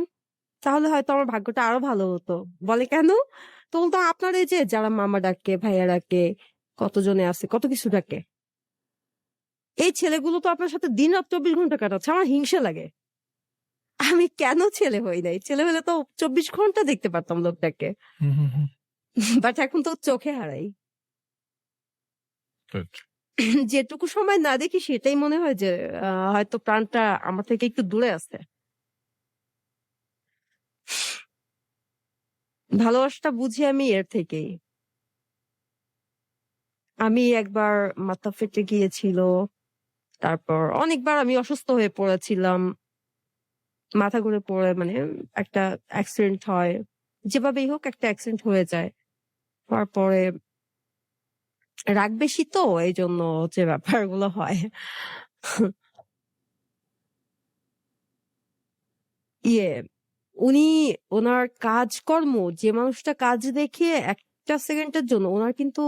তাহলে হয়তো আমার ভাগ্যটা আরো ভালো হতো। বলে কেন? তো বলতো আপনার এই যে যারা মামা ডাকে, ভাইয়া ডাকে, কতজনে আছে, কত কিছু ডাকে, এই ছেলেগুলো তো আপনার সাথে দিন রাত 24 ঘন্টা কাটাচ্ছে, আমার হিংসা লাগে। আমি কেন ছেলে হই নাই? ছেলে হলে তো 24 ঘন্টা দেখতে পারতাম লোকটাকে। হুম, হুম, হুম, বাট এখন তো চোখে হারাই। good. যেটুকু সময় না দেখি সেটাই মনে হয় যে হয়তো প্রাণটা আমার থেকে একটু দূরে আছে। ভালোবাসাটা বুঝি আমি এর থেকেই। আমি একবার মাথা ফেটে গিয়েছিল, তারপর অনেকবার আমি অসুস্থ হয়ে পড়েছিলাম, মাথা ঘুরে পড়ে, মানে একটা অ্যাক্সিডেন্ট হয়, যেভাবেই হোক একটা অ্যাক্সিডেন্ট হয়ে যায়। তারপরে রাগ বেশি তো এই জন্য যে ব্যাপারগুলো হয়। ইয়ে উনি ওনার কাজকর্ম, যে মানুষটা কাজ দেখে একটা সেকেন্ডের জন্য, ওনার কিন্তু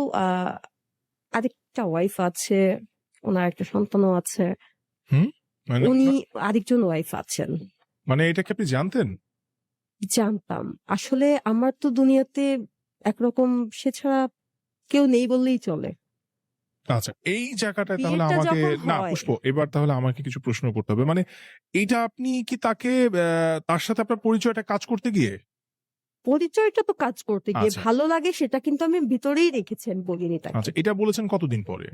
আরেকটা ওয়াইফ আছে, ওনার একটা সন্তানও আছে। হুম, মানে উনি আরেকজন ওয়াইফ আছেন। মানে এটা কি আপনি জানতেন? জানতাম। আসলে আমার তো দুনিয়াতে একরকম সে ছাড়া কেউ নেই বললেই চলে। আচ্ছা, এই জায়গাটায় তাহলে বিয়েটা আমাকে যখন না হয়, পুষ্প, এবার তাহলে আমাকে কিছু প্রশ্ন করতে হবে। মানে এইটা আপনি কি তাকে তার সাথে আপনার পরিচয়টা কাজ করতে গিয়ে? পরিচয়টা তো কাজ করতে গিয়ে আচ্ছা, ভালো লাগে, সেটা কিন্তু আমি ভিতরেই রেখেছি, আমি বলিনি তাকে। আচ্ছা, এটা বলেছেন কতদিন পরে?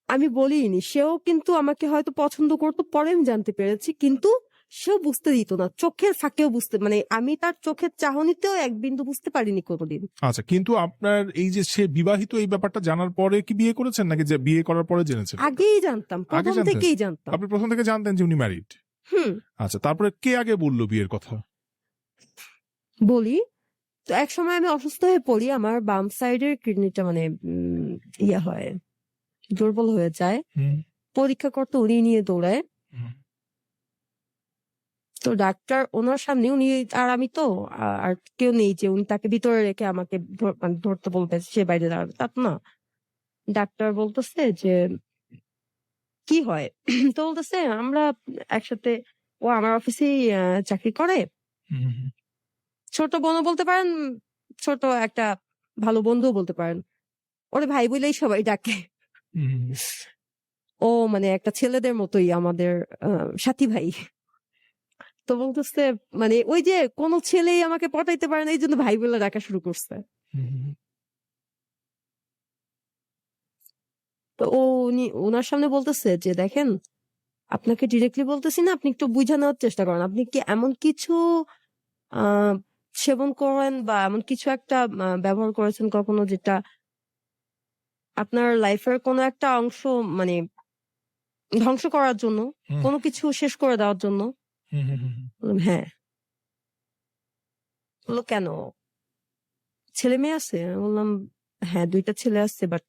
আমি বলিনি, সেও কিন্তু আমাকে হয়তো পছন্দ করতো, পরে আমি জানতে পেরেছি, কিন্তু সেও বুঝতে দিত না, চোখের ফাঁকেও বুঝতে, মানে আমি তার চোখের চাহনিতেও এক বিন্দু বুঝতে পারিনি কোনোদিন। আচ্ছা, কিন্তু আপনার এই যে সে বিবাহিত, এই ব্যাপারটা জানার পরে কি বিয়ে করেছেন, নাকি যে বিয়ে করার পরে জেনেছেন? আগেই জানতাম, আগে প্রথম জানতেন? থেকেই জানতাম। আপনি প্রথম থেকে জানতেন যে উনি ম্যারিড? হুম, আচ্ছা, তারপরে কে আগে বললো বিয়ের কথা? বলি। তো এক সময় আমি অসুস্থ হয়ে পড়ি, আমার বাম সাইডের কিডনিটা মানে ইয়ে হয়, দুর্বল হয়ে যায়। হুম, পরীক্ষা করতে উনি নিয়ে দৌড়ায়। হুম, তো ডাক্তার ওনার সামনে, উনি আর আমি তো আর কেউ নেই যে উনি তাকে ভিতরে রেখে আমাকে মানে ধরতে বলবে, সে বাইরে দাঁড়াবে, তা তো না। ডাক্তার বলতেছে যে কি হয়, তো বলতেছে আমরা একসাথে ও আমার অফিসেই চাকরি করে। ছোট বোনও বলতে পারেন, ছোট একটা ভালো বন্ধুও বলতে পারেন। ওরে ভাই বলেই সবাই ডাকে। ও মানে একটা ছেলেদের মতোই আমাদের সাথী ভাই। তো বলতেছে মানে ওই যে কোনো ছেলেই আমাকে পটাইতে পারে না, এই জন্য ভাই বলে ডাকা শুরু করছে। তো ওনার সামনে বলতেছে যে দেখেন, আপনাকে ডিরেক্টলি বলতেছি না, আপনি একটু বুঝে নেওয়ার চেষ্টা করেন। আপনি কি এমন কিছু আহ সেবন করেন বা এমন কিছু একটা ব্যবহার করেছেন কখনো যেটা আপনার লাইফের কোনো একটা অংশ মানে ধ্বংস করার জন্য, কোনো কিছু শেষ করে দেওয়ার জন্য? বললাম হ্যাঁ। বললো কেন, ছেলে মেয়ে আছে? আমি বললাম হ্যাঁ 2টা ছেলে আছে, বাট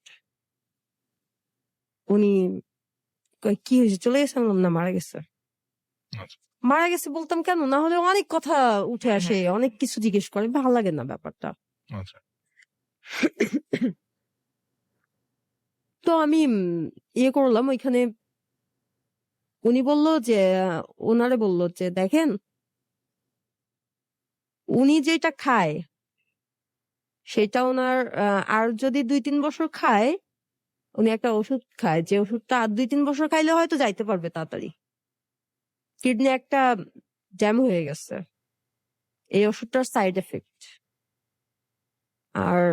উনি কয়, কি হয়েছে, চলে গেছে? আমি বললাম না, মারা গেছে। মারা গেছে বলতাম কেন, না হলে অনেক কথা উঠে আসে, অনেক কিছু জিজ্ঞেস করে, ভালো লাগে না ব্যাপারটা। তো আমি ইয়ে করলাম ওইখানে। উনি বলল যে ওনারে বলল যে দেখেন, উনি যেটা খায় সেটা ওনার আর যদি 2-3 বছর খায়, উনি একটা ওষুধ খায়, যে ওষুধটা আর 2-3 বছর খাইলে হয়তো যাইতে পারবে তাড়াতাড়ি। কিডনি একটা জ্যাম হয়ে গেছে, এই ওষুধটার সাইড এফেক্ট। আর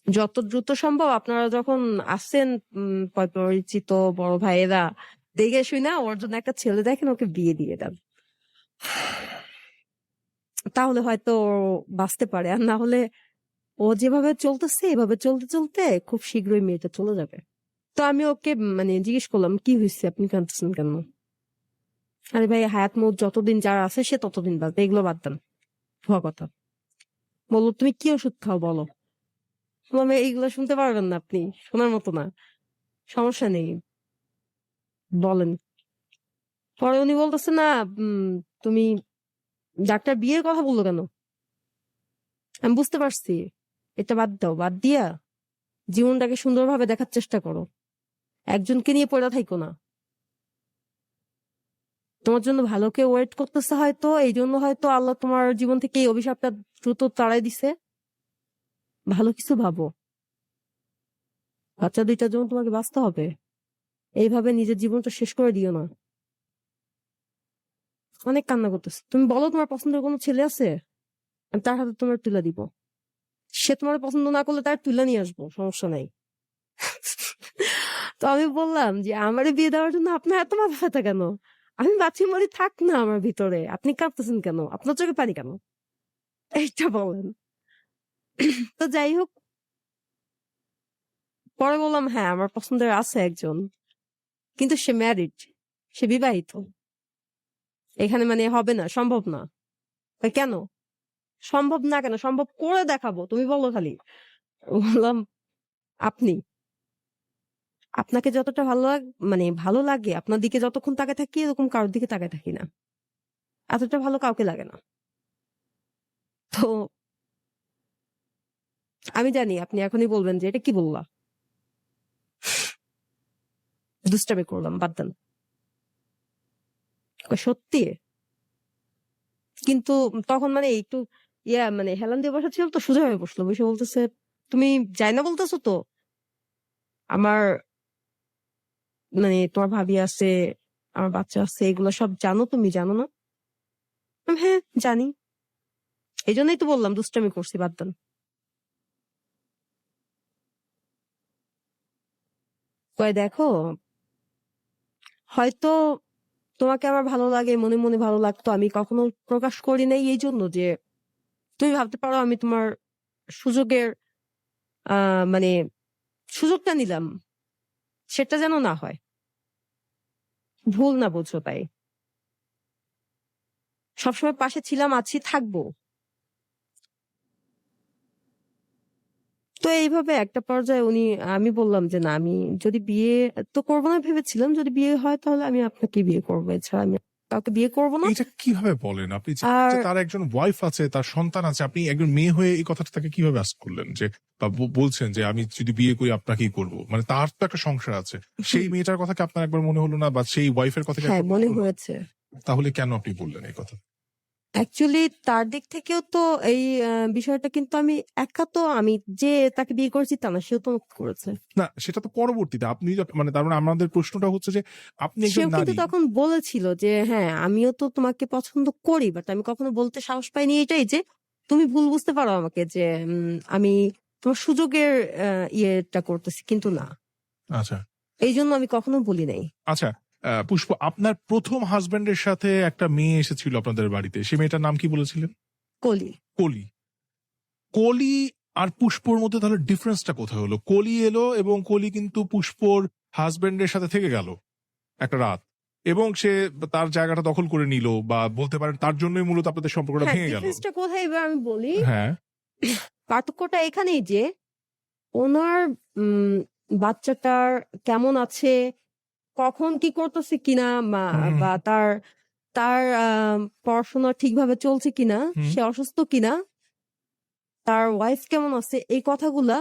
যত দ্রুত সম্ভব আপনারা যখন আসছেন পরিচিত বড় ভাইয়েরা, দেখে শুনে ওর জন্য একটা ছেলে দেখেন, ওকে বিয়ে দিয়ে দেন, তাহলে হয়তো ও বাঁচতে পারে। আর না হলে ও যেভাবে চলতেছে এভাবে চলতে চলতে খুব শীঘ্রই মেয়েটা চলে যাবে। তো আমি ওকে মানে জিজ্ঞেস করলাম কি হয়েছে, আপনি কাঁদতেছেন কেন? আরে ভাই, হায়াত মৌত যতদিন যার আছে সে ততদিন বাঁচবে, এগুলো বাদ দেন, ভুয়া কথা। বললো তুমি কি ওষুধ খাও বলো। বললাম এইগুলো শুনতে পারবেন না আপনি, শোনার মতো না, সমস্যা নেই বলেন। পরে উনি বলতেছে না, তুমি ডাক্তার বিয়ের কথা বললো কেন? আমি বুঝতে পারছি, এটা বাদ দাও, বাদ দিয়া জীবনটাকে সুন্দরভাবে দেখার চেষ্টা করো, একজনকে নিয়ে পড়ে থাইকো না। তোমার জন্য ভালো কেউ ওয়েট করতেছে হয়তো, এই জন্য হয়তো আল্লাহ তোমার জীবন থেকে এই অভিশাপটা দ্রুত তাড়াই দিছে। ভালো কিছু ভাবো, বাচ্চা 2টার জন্য তোমাকে বাঁচতে হবে, এইভাবে নিজের জীবনটা শেষ করে দিও না। অনেক কান্না করতেছে। তুমি বলো তোমার পছন্দের কোনো ছেলে আছে, আমি তার হাতে তোমার তুলে দিব। সে তোমার পছন্দ না করলে তার তুলে নিয়ে আসবো, সমস্যা নাই। তো আমি বললাম যে আমারে বিয়ে দেওয়ার জন্য আপনার এত মাথা ব্যথা কেন? আমি বাচ্চা মরি, থাক না আমার ভিতরে, আপনি কাঁদতেছেন কেন, আপনার চোখে পানি কেন, এইটা বলেন। তো যাই হোক, পরে বললাম হ্যাঁ আমার পছন্দের আছে একজন, কিন্তু সে ম্যারিড, সে বিবাহিত, এখানে মানে হবে না, সম্ভব না। কেন সম্ভব না, কেন সম্ভব করে দেখাবো, তুমি বলো খালি। বললাম আপনি, আপনাকে যতটা মানে ভালো লাগে, আপনার দিকে যতক্ষণ তাকায় থাকি এরকম কারোর দিকে তাকায় থাকি না, এতটা ভালো কাউকে লাগে না। তো আমি জানি আপনি এখনই বলবেন যে এটা কি বললা, দুষ্টামি করলাম, বাদ দেন। সত্যি, কিন্তু তখন মানে একটু মানে হেলান দিয়ে বসা ছিল তো, সোজা হয়ে বসলো, বসে বলতেছে তুমি যাই না বলতেছো তো, আমার মানে তোমার ভাবি আছে, আমার বাচ্চা আছে, এগুলো সব জানো, তুমি জানো না? হ্যাঁ জানি, এই জন্যই তো বললাম দুষ্টামি করছি, বাদ দেন। কয় দেখো, হয়তো তোমাকে আমার ভালো লাগে, মনে মনে ভালো লাগতো, আমি কখনো প্রকাশ করি নাই, এই জন্য যে তুমি ভাবতে পারো আমি তোমার সুযোগের মানে সুযোগটা নিলাম, সেটা যেন না হয়, ভুল না বুঝো, তাই সবসময় পাশে ছিলাম, আছি, থাকবো। তো এইভাবে একটা পর্যায়ে আমি বললাম যে না, আমি যদি বিয়ে তো করবো না ভেবেছিলাম, যদি বিয়ে হয় তাহলে আমি আপনাকে বিয়ে করবো, এছাড়া আমি কাউকে বিয়ে করবো না। এটা কিভাবে বলেন আপনি? আর তার একজন ওয়াইফ আছে, তার সন্তান আছে, আপনি একজন মেয়ে হয়ে এই কথাটা তাকে কিভাবে আস্ক করলেন যে, বা বলছেন যে আমি যদি বিয়ে করি আপনাকেই করবো? মানে তার তো একটা সংসার আছে, সেই মেয়েটার কথা কি আপনার একবার মনে হলো না, বা সেই ওয়াইফের কথা কি হ্যাঁ, একবার মনে হলো না? হয়েছে। তাহলে কেন আপনি বললেন এই কথা? অ্যাকচুয়ালি তার দিক থেকেও তো এই বিষয়টা কিন্তু আমি যে তাকে বিয়ে করেছি তা না, সেও তো আমাকে করেছে। না, সেটা তো পরবর্তীতে আপনি মানে তার মানে আমাদের প্রশ্নটা হচ্ছে যে আপনি একজন সেও কিন্তু নারী। তখন বলেছিল যে হ্যাঁ, আমিও তো তোমাকে পছন্দ করি, বাট আমি কখনো বলতে সাহস পাইনি এটাই যে তুমি ভুল বুঝতে পারো আমাকে, যে আমি তোমার সুযোগের ইয়েটা করতেছি, কিন্তু না, আচ্ছা এই জন্য আমি কখনো বলি নাই। আচ্ছা, পুষ্প, আপনার প্রথম হাজবেন্ডের সাথে একটা মেয়ে এসেছিল আপনাদের বাড়িতে, সে মেয়েটার নাম কি বলেছিলেন? কলি। কলি। কলি আর পুষ্পর মধ্যে তাহলে ডিফারেন্সটা কোথায় হলো? কলি এলো এবং কলি কিন্তু পুষ্পর হাজবেন্ডের সাথে থেকে গেল একটা রাত, এবং সে তার জায়গাটা দখল করে নিল, বা বলতে পারেন তার জন্যই মূলত আপনাদের সম্পর্কটা হ্যাঁ, ভেঙে গেল। ডিফারেন্সটা কোথায় এবার আমি বলি। হ্যাঁ। পার্থক্যটা এখানেই যে ওনার বাচ্চাটার কেমন আছে, কখন কি করতেছে কিনা, হুম, বা তার তার পড়াশোনা ঠিকভাবে চলছে কিনা, হুম, সে অসুস্থ কিনা, তার ওয়াইফ কেমন আছে, এই কথাগুলা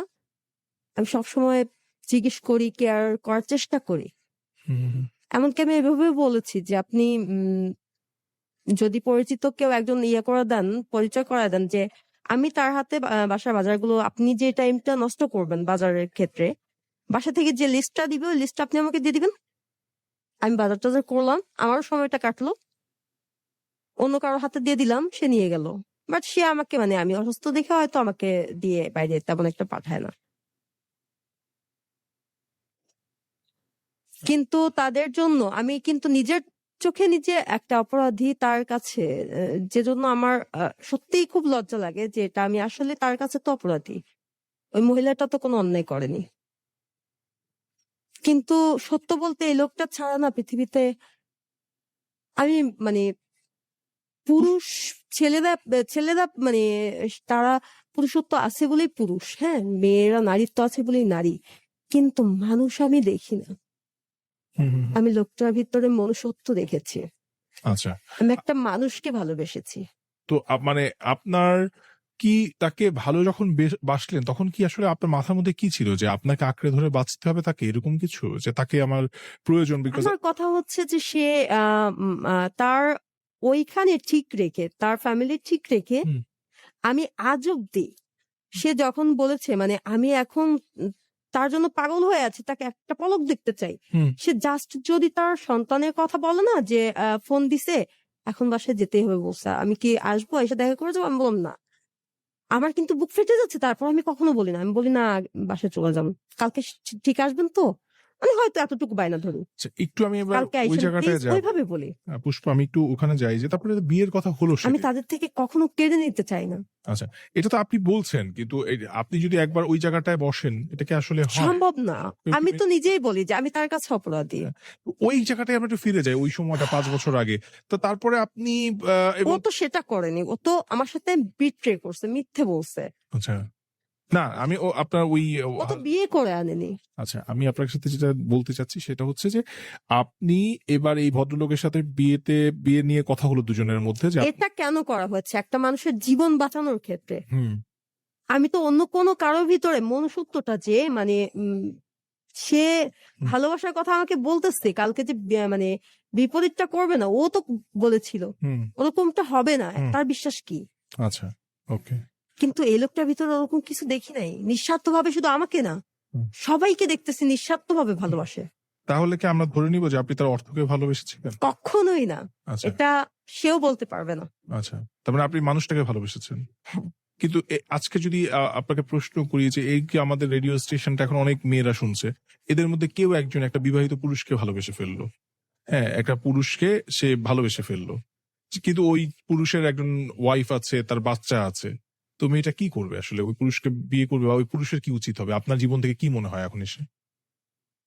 আমি সবসময় জিজ্ঞেস করি, কেয়ার করার চেষ্টা করি। হুম, এমনকি আমি এভাবে বলেছি যে আপনি যদি পরিচিত কেউ একজন করে দেন, পরিচয় করা দেন, যে আমি তার হাতে বাসার বাজারগুলো, আপনি যে টাইমটা নষ্ট করবেন বাজারের ক্ষেত্রে, বাসা থেকে যে লিস্টটা দিবে ওই লিস্টটা আপনি আমাকে দিয়ে দিবেন, আমি বাজার টাজার করলাম, আমারও সময়টা কাটলো, অন্য কারো হাতে দিয়ে দিলাম, সে নিয়ে গেল। বাট সে আমাকে, মানে আমি অসুস্থ দেখে হয়তো আমাকে দিয়ে বাইরে তেমন একটা পাঠায় না। কিন্তু তাদের জন্য আমি কিন্তু নিজের চোখে নিজে একটা অপরাধী তার কাছে, যে জন্য আমার সত্যিই খুব লজ্জা লাগে যে এটা আমি আসলে তার কাছে তো অপরাধী। ওই মহিলাটা তো কোনো অন্যায় করেনি, কিন্তু সত্য বলতে এই লোকটা ছাড়া না পৃথিবীতে আমি, মানে পুরুষ ছেলেরা ছেলেরা মানে তারা পুরুষত্ব আছে বলেই পুরুষ, হ্যাঁ, মেয়েরা নারীত্ব আছে বলেই নারী, কিন্তু মানুষ আমি দেখি না। হুম, হুম, হুম। আমি লোকটার ভিতরে মনুষ্যত্ব দেখেছি, আচ্ছা, আমি একটা মানুষকে ভালোবেসেছি। তো মানে আপনার কি, তাকে ভালো যখন বাসলেন তখন কি আসলে আপনার মাথার মধ্যে কি ছিল যে আপনাকে আঁকড়ে ধরে বাঁচতে হবে তাকে, এরকম কিছু যে তাকে আমার প্রয়োজন? বিকজ আমার কথা হচ্ছে যে সে তার ওইখানে ঠিক রেখে, তার ফ্যামিলি ঠিক রেখে, হুম, আমি আজ অব্দি, সে যখন বলেছে মানে আমি এখন তার জন্য পাগল হয়ে আছি, তাকে একটা পলক দেখতে চাই, হুম, সে জাস্ট যদি তার সন্তানের কথা বলে না, যে ফোন দিছে এখন বাসায় যেতেই হবে বলছে, আমি কি আসবো, এসে দেখা করে যাবো, আমি বললাম না, আমার কিন্তু বুক ফেটে যাচ্ছে, তারপর আমি কখনো বলি না, আমি বলি না বাসায় চলে যান, কালকে ঠিক আসবেন তো, মানে হয়তো এতটুকু বায়না ধরি, আচ্ছা, একটু আমি এবার কালকে ওই আইসেন জায়গাটায় প্লিজ, যাব। ওইভাবে বলি। পুষ্প, আমি একটু ওখানে যাই যে তারপরে বিয়ের কথা হলো আমি সেটা। তাদের থেকে কখনো কেড়ে নিতে চাই না, আচ্ছা, এটা তো আপনি বলছেন, কিন্তু আপনি যদি একবার ওই জায়গাটায় বসেন, এটা কি আসলে হয়? সম্ভব না। আমি তো নিজেই বলি যে আমি তার কাছে অপরাধী। হ্যাঁ, ওই জায়গাটায় আমরা একটু ফিরে যাই, ওই সময়টা ৫ বছর আগে। তো তারপরে আপনি ও এবং তো সেটা করেনি, ও তো আমার সাথে বিট্রে করছে, মিথ্যে বলছে, আচ্ছা, না আমি আপনার ওই ও তো বিয়ে করে আনেনি। আচ্ছা, আমি আপনার সাথে যেটা বলতে চাচ্ছি সেটা হচ্ছে যে আপনি এবার এই ভদ্রলোকের সাথে বিয়ে নিয়ে কথা হলো দুজনের মধ্যে যে এটা কেন করা হচ্ছে একটা মানুষের জীবন বাঁচানোর ক্ষেত্রে? হুম, আমি তো অন্য কোনো কারোর ভিতরে মনুষ্যত্বটা যে মানে সে হুম, ভালোবাসার কথা আমাকে বলতেছে, কালকে যে মানে বিপরীতটা করবে না, ও তো বলেছিল হুম, ওরকমটা হবে না, হুম, তার বিশ্বাস কি? আচ্ছা, ওকে, কিন্তু এই লোকটার ভিতরে ওরকম কিছু দেখি নাই, নিঃস্বার্থ ভাবে, শুধু আমাকে না হুম। সবাইকে দেখতেছি নিঃস্বার্থ ভাবে ভালোবাসে। তাহলে কি আমরা ধরে নিব যে আপনি তার অর্থকে ভালোবেসেছিলেন? কখনোই না, আচ্ছা, এটা সেও বলতে পারবে না। আচ্ছা, তার মানে আপনি মানুষটাকে ভালোবেসেছেন। হ্যাঁ। কিন্তু আজকে যদি আপনাকে প্রশ্ন করি যে এই যে আমাদের রেডিও স্টেশনটা এখন অনেক মেয়েরা শুনছে, এদের মধ্যে কেউ একজন একটা বিবাহিত পুরুষকে ভালোবেসে ফেললো, হ্যাঁ, একটা পুরুষকে সে ভালোবেসে ফেললো, কিন্তু ওই পুরুষের একজন ওয়াইফ আছে, তার বাচ্চা আছে, তো মেয়েটা কি করবে আসলে? ওই পুরুষকে বিয়ে করবে, বা ওই পুরুষের কি উচিত হবে? আপনার জীবন থেকে কি মনে হয় এখন এসে,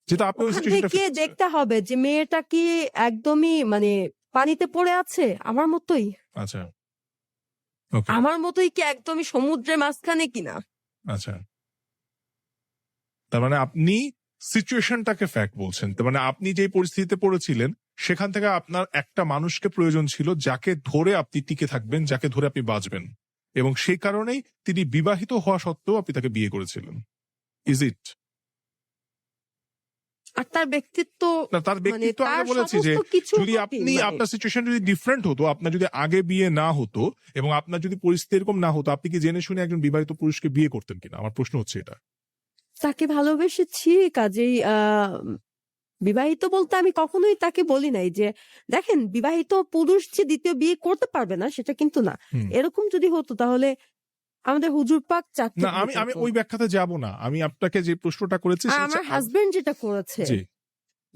যেটা আপনি ওই ওখান সিচুয়েশনটা থেকে দেখতে হবে যে মেয়েটা কি একদমই মানে পানিতে পড়ে আছে আমার মতোই, আচ্ছা, ওকে, আমার মতোই কি একদমই সমুদ্রের মাঝখানে কিনা। আচ্ছা, তার মানে আপনি সিচুয়েশনটাকে ফ্যাক্ট বলছেন, তার মানে আপনি যে পরিস্থিতিতে পড়েছিলেন সেখান থেকে আপনার একটা মানুষকে প্রয়োজন ছিল যাকে ধরে আপনি টিকে থাকবেন, যাকে ধরে আপনি বাঁচবেন, এবং সেই কারণেই তিনি বিবাহিত হওয়া সত্ত্বেও আপনি তাকে বিয়ে করেছিলেন। Is it? আর তার ব্যক্তিত্ব, না, তার মানে ব্যক্তিত্ব তার আমি বলেছি যে সমস্ত কিছু যদি প্রতি, আপনি মানে আপনার সিচুয়েশন যদি ডিফারেন্ট হতো, আপনার যদি আগে বিয়ে না হতো এবং আপনার যদি পরিস্থিতি এরকম না হতো, আপনি কি জেনে শুনে একজন বিবাহিত পুরুষকে বিয়ে করতেন কিনা? আমার প্রশ্ন হচ্ছে এটা। তাকে ভালোবেসেছি, কাজেই বিবাহিত বলতে আমি কখনোই তাকে বলি নাই যে দেখেন বিবাহিত পুরুষ যে দ্বিতীয় বিয়ে করতে পারবে না, সেটা কিন্তু না। হুম। এরকম যদি হতো তাহলে আমাদের হুজুর পাক চারটে না, আমি আমি ওই ব্যাখ্যাতে যাব না। আমি আপনাকে যে প্রশ্নটা করেছি আর সেটা আমার হচ্ছে হাজবেন্ড যেটা করেছে, জি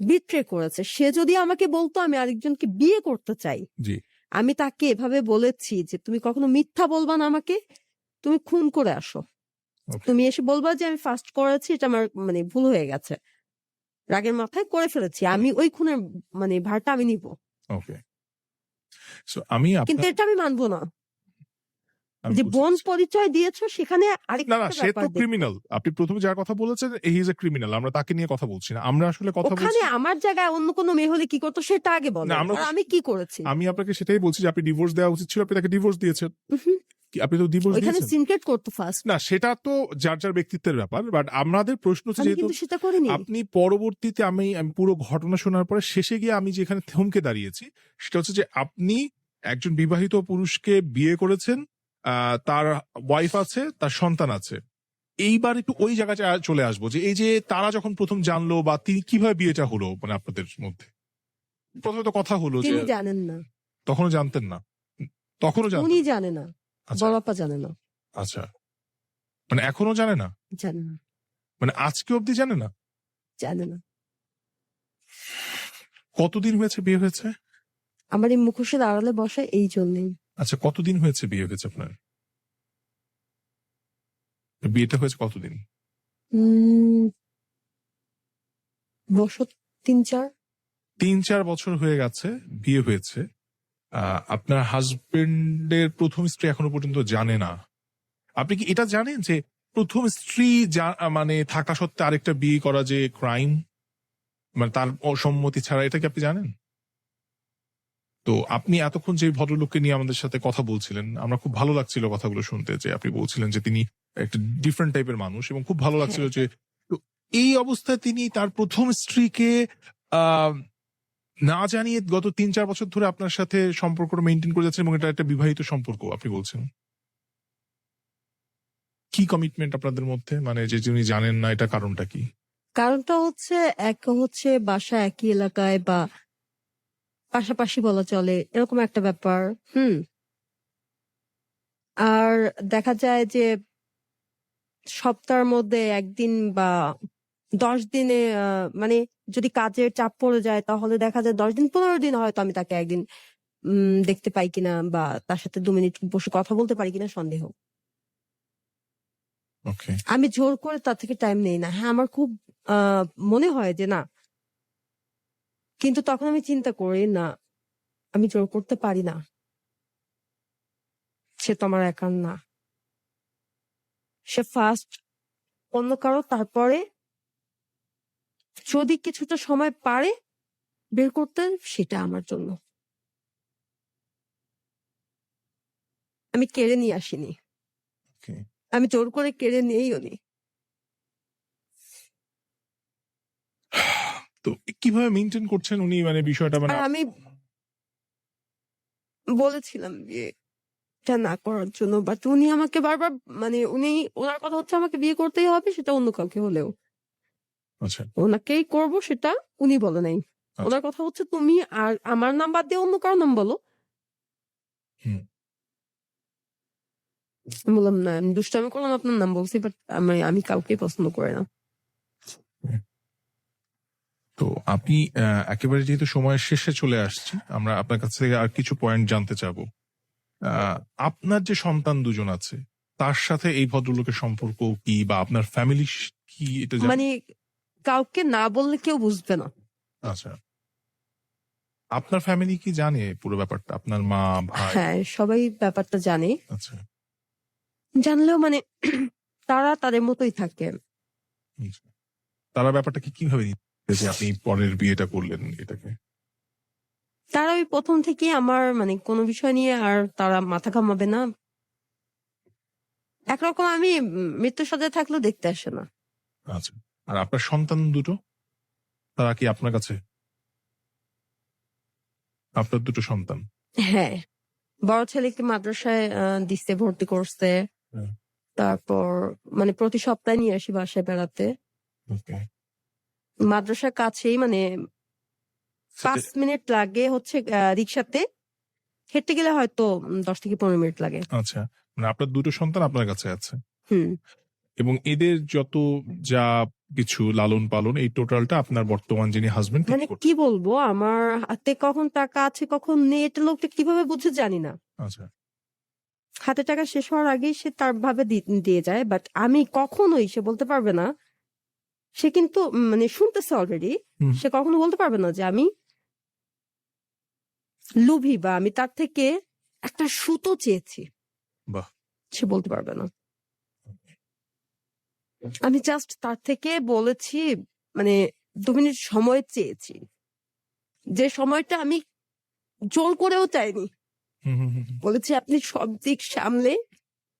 বিট্রে করেছে। সে যদি আমাকে বলতো আমি আরেকজনকে বিয়ে করতে চাই, জি আমি তাকে এভাবে বলেছি যে তুমি কখনো মিথ্যা বলবা না আমাকে, তুমি খুন করে আসো, ওকে তুমি এসে বলবা যে আমি ফার্স্ট করেছি, এটা আমার মানে ভুল হয়ে গেছে, রাগের মাথায় করে ফেলেছি, আমি ওই খুনের মানে ভারটা আমি নিব, ওকে। সো আমি কিন্তু আপনার এটা আমি মানবো না। আমি যে বুঝতে বোন পেরেছি। পরিচয় দিয়েছো সেখানে না আরেকটা না, সে ব্যাপার তো দেখবো। ক্রিমিনাল। আপনি প্রথমে যার কথা বলেছেন হি ইজ এ ক্রিমিনাল, আমরা তাকে নিয়ে কথা বলছি না। আমরা আসলে কথা ওখানে বলছি আমার জায়গায় অন্য কোনো মেয়ে হলে কি করতো সেটা আগে না, বলো, আমরা আর আমি কি করেছি। আমি আপনাকে সেটাই বলছি যে আপনি ডিভোর্স দেওয়া উচিত ছিল, আপনি তাকে ডিভোর্স দিয়েছেন। উহুম, আপনি তো ডিভোর্স ওইখানে দিয়েছেন। সিনক্রেট করতো ফার্স্ট, না, সেটা তো যার যার ব্যক্তিত্বের ব্যাপার, বাট আমাদের প্রশ্ন হচ্ছে আমি যেহেতু কিন্তু সেটা করিনি। আপনি পরবর্তীতে আমি আমি পুরো ঘটনা শোনার পরে শেষে গিয়ে আমি যেখানে থমকে দাঁড়িয়েছি সেটা হচ্ছে যে আপনি একজন বিবাহিত পুরুষকে বিয়ে করেছেন, তার ওয়াইফ আছে, তার সন্তান আছে। এইবার একটু ওই জায়গাটা চলে আসবো যে এই যে তারা যখন প্রথম জানলো বা তিনি কিভাবে বিয়েটা হলো মানে আপনাদের মধ্যে। প্রথমে তো কথা হলো যে তিনি জানেন না, তখনও জানতেন না, তখনও উনি জানতেন। জানে না, আচ্ছা বড়াপা জানে না, আচ্ছা, মানে এখনো জানে না, জানে না, মানে আজকে অবধি জানে না। জানে না। কতদিন হয়েছে বিয়ে হয়েছে? আমার এই মুখোশের আড়ালে বসা এই জন্যই। আচ্ছা, কতদিন হয়েছে বিয়ে হয়েছে আপনার? বিয়েটা হয়েছে কতদিন? উম বছর 3-4। 3-4 বছর হয়ে গেছে বিয়ে হয়েছে। আপনার হাজবেন্ডের প্রথম স্ত্রী এখনো পর্যন্ত জানে না। আপনি কি এটা জানেন যে প্রথম স্ত্রী মানে থাকা সত্ত্বে আরেকটা বিয়ে করা যে ক্রাইম, মানে তার অসম্মতি ছাড়া, এটা কি আপনি জানেন? তো আপনি এতক্ষণ যে ভদ্রলোককে নিয়ে আমাদের সাথে কথা বলছিলেন, আমরা খুব ভালো লাগছিল কথাগুলো শুনতে, যে আপনি বলছিলেন যে তিনি একটা ডিফারেন্ট টাইপের মানুষ এবং খুব ভালো লাগছিল হ্যাঁ, যে তো এই অবস্থায় তিনি তার প্রথম স্ত্রীকে আহ না জানিয়ে গত 3-4 বছর ধরে আপনার সাথে সম্পর্কটা মেনটেন করে যাচ্ছেন এবং এটা একটা বিবাহিত সম্পর্ক আপনি বলছেন। কি কমিটমেন্ট আপনাদের মধ্যে, মানে যে যিনি জানেন না, এটা কারণটা কি? কারণটা হচ্ছে এক হচ্ছে বাসা একই এলাকায় বা পাশাপাশি বলা চলে, এরকম একটা ব্যাপার। আর দেখা যায় যে সপ্তাহের মধ্যে একদিন বা 10 দিনে মানে যদি কাজের চাপ পড়ে যায় তাহলে দেখা যায় 10 দিন 15 দিন হয়তো আমি তাকে একদিন দেখতে পাই কিনা বা তার সাথে 2 মিনিট বসে কথা বলতে পারি কিনা সন্দেহ। ওকে আমি জোর করে তার থেকে টাইম নেই না। হ্যাঁ, আমার খুব মনে হয় যে না, কিন্তু তখন আমি চিন্তা করি না, আমি জোর করতে পারি না, সে তো আমার একার না, সে ফার্স্ট অন্য কারো, তারপরে যদি কিছুটা সময় পারে বের করতে সেটা আমার জন্য। আমি কেড়ে নিয়ে আসিনি, ওকে। আমি জোর করে কেড়ে নিয়েইও নি। তো কিভাবে মেনটেন করছেন উনি, মানে বিষয়টা মানে আর আমি বলেছিলাম যে এটা না করার জন্য, বাট উনি আমাকে বারবার, মানে ওনার কথা হচ্ছে আমাকে বিয়ে করতেই হবে, সেটা অন্য কাউকে হলেও আচ্ছা ওনাকেই করব, সেটা উনি বলে নাই। আচ্ছা ওনার কথা হচ্ছে তুমি আর আমার নাম বাদ দিয়ে অন্য কারো নাম বলো। হুম আমি বললাম না, আমি দুষ্টামি করলাম, আপনার নাম বলছি, বাট আমি কাউকে পছন্দ করি না। তো আপনি একেবারে যেহেতু সময়ের শেষে চলে আসছি, আমরা আপনার কাছ থেকে আর কিছু পয়েন্ট জানতে চাবো। আপনার যে সন্তান দুজন আছে তার সাথে এই ভদ্রলোকের সম্পর্ক কি, বা আপনার ফ্যামিলি কি, এটা জানেন? মানে কাউকে না বললে কেউ বুঝবে না। আচ্ছা, আপনার ফ্যামিলি কি জানে পুরো ব্যাপারটা, আপনার মা ভাই? হ্যাঁ, সবাই ব্যাপারটা জানে, আচ্ছা জানলেও মানে তারা তাদের মতোই থাকে। আচ্ছা। তারা ব্যাপারটা কি কিভাবে নিচ্ছে যে আপনি পরের বিয়েটা করলেন এটাকে? তারা ওই প্রথম থেকে আমার মানে কোনো বিষয় নিয়ে আর তারা মাথা ঘামাবে না। একরকম আমি মৃত্যুর সজ্জায় থাকলেও দেখতে আসে না। আচ্ছা, আর আপনার সন্তান দুটো তারা কি আপনার কাছে? আপনার দুটো সন্তান? হ্যাঁ, বড় ছেলেকে মাদ্রাসায় দিচ্ছে, ভর্তি করছে। হুম। তারপর মানে প্রতি সপ্তাহে নিয়ে আসি বাসায় বেড়াতে। ওকে। মাদ্রাসার কাছেই, মানে 5 মিনিট লাগে হচ্ছে রিক্সাতে, হেঁটে গেলে হয়তো 10 থেকে 15 মিনিট লাগে। আচ্ছা, মানে আপনার দুটো সন্তান আপনার কাছে আছে হুম। এবং এদের যত যা কিছু লালন পালন এই টোটালটা আপনার বর্তমান যিনি হাজবেন্ড মানে কি বলবো, আমার হাতে কখন টাকা আছে কখন নেই এটা লোকটা কিভাবে বুঝে জানি না। আচ্ছা, হাতে টাকা শেষ হওয়ার আগেই সে তার ভাবে দিয়ে যায়, বাট আমি কখনোই, সে বলতে পারবে না। সে কিন্তু মানে শুনতেছে অলরেডি, হুম। সে কখনো বলতে পারবে না যে আমি লোভী বা আমি তার থেকে একটা সুতো চেয়েছি। বাহ। সে বলতে পারবে না। আমি জাস্ট তার থেকে বলেছি, মানে 2 মিনিট সময় চেয়েছি, যে সময়টা আমি জোর করেও চাইনি। হুম, হুম, হুম, হুম। বলেছি আপনি সব দিক সামলে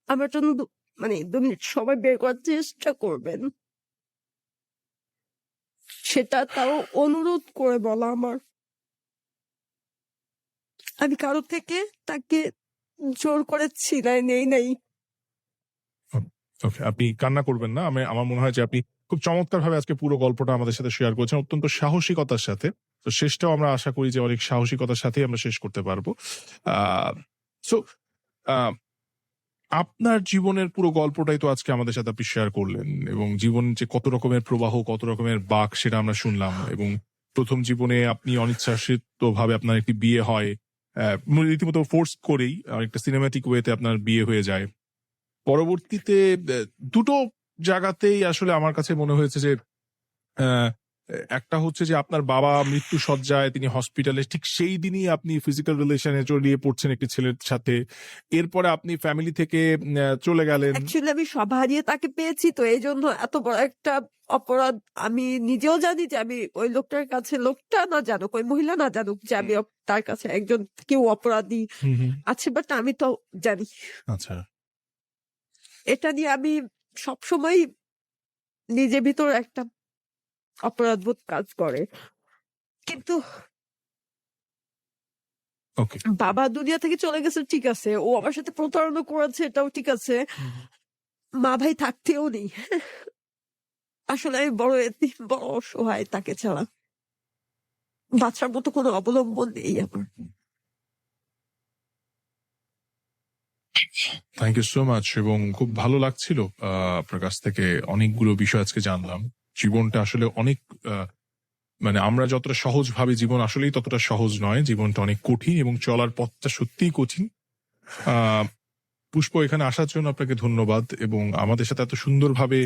আমার জন্য মানে 2 মিনিট সময় বের করার চেষ্টা করবেন। সেটা তাও অনুরোধ করে বলা আমার। আমি কারো থেকে তাকে জোর করে ছিনাই নেই নাই। ওকে, আপনি কান্না করবেন না। আমার মনে হয় যে আপনি খুব চমৎকার ভাবে আজকে পুরো গল্পটা আমাদের সাথে শেয়ার করেছেন, অত্যন্ত সাহসিকতার সাথে। তো শেষটাও আমরা আশা করি যে অনেক সাহসিকতার সাথেই আমরা শেষ করতে পারবো। সো আপনার জীবনের পুরো গল্পটাই তো আজকে আমাদের সাথে আপনি শেয়ার করলেন এবং জীবন যে কত রকমের প্রবাহ, কত রকমের বাঁক সেটা আমরা শুনলাম এবং প্রথম জীবনে আপনি অনিচ্ছাকৃত ভাবে আপনার একটি বিয়ে হয়, রীতিমতো ফোর্স করেই একটা সিনেম্যাটিক ওয়েতে আপনার বিয়ে হয়ে যায়। পরবর্তীতে দুটো জায়গাতেই আসলে আমার কাছে মনে হয়েছে যে আহ, একটা হচ্ছে যে আপনার বাবা মৃত্যু শয্যায়, তিনি হসপিটালে, ঠিক সেই দিনই আপনি ফিজিক্যাল রিলেশনে জড়িয়ে পড়ছেন একটি ছেলের সাথে। এরপরে আপনি ফ্যামিলি থেকে চলে গেলেন। অ্যাকচুয়ালি আমি সব হারিয়ে তাকে পেয়েছি, তো এই জন্য এত বড় একটা অপরাধ। আমি নিজেও জানি যে আমি ওই লোকটার কাছে, লোকটা না জানুক, ওই মহিলা না জানুক যে আমি তার কাছে একজন কেউ অপরাধী হুম, হুম। আছে, বাট আমি তো জানি। আচ্ছা, এটা নিয়ে আমি সবসময় নিজের ভিতর একটা অপরাধবোধ কাজ করে। কিন্তু ওকে। বাবা দুনিয়া থেকে চলে গেছে, ঠিক আছে, ও আমার সাথে প্রতারণা করেছে, এটাও ঠিক আছে। মা ভাই থাকতেও নেই। আসলে আমি বড় এতিম, বড় অসহায়, তাকে ছাড়া বাচ্চার মতো কোনো অবলম্বন নেই আমার। থ্যাংক ইউ সো মাচ এবং খুব ভালো লাগছিল আপনার কাছ থেকে অনেকগুলো বিষয় আজকে জানলাম। জীবনটা আসলে অনেক মানে আমরা যতটা সহজ ভাবে জীবন আসলেই ততটা সহজ নয়। জীবনটা অনেক কঠিন এবং চলার পথটা সত্যিই কঠিন। আহ পুষ্প, এখানে আসার জন্য আপনাকে ধন্যবাদ এবং আমাদের সাথে এত সুন্দরভাবে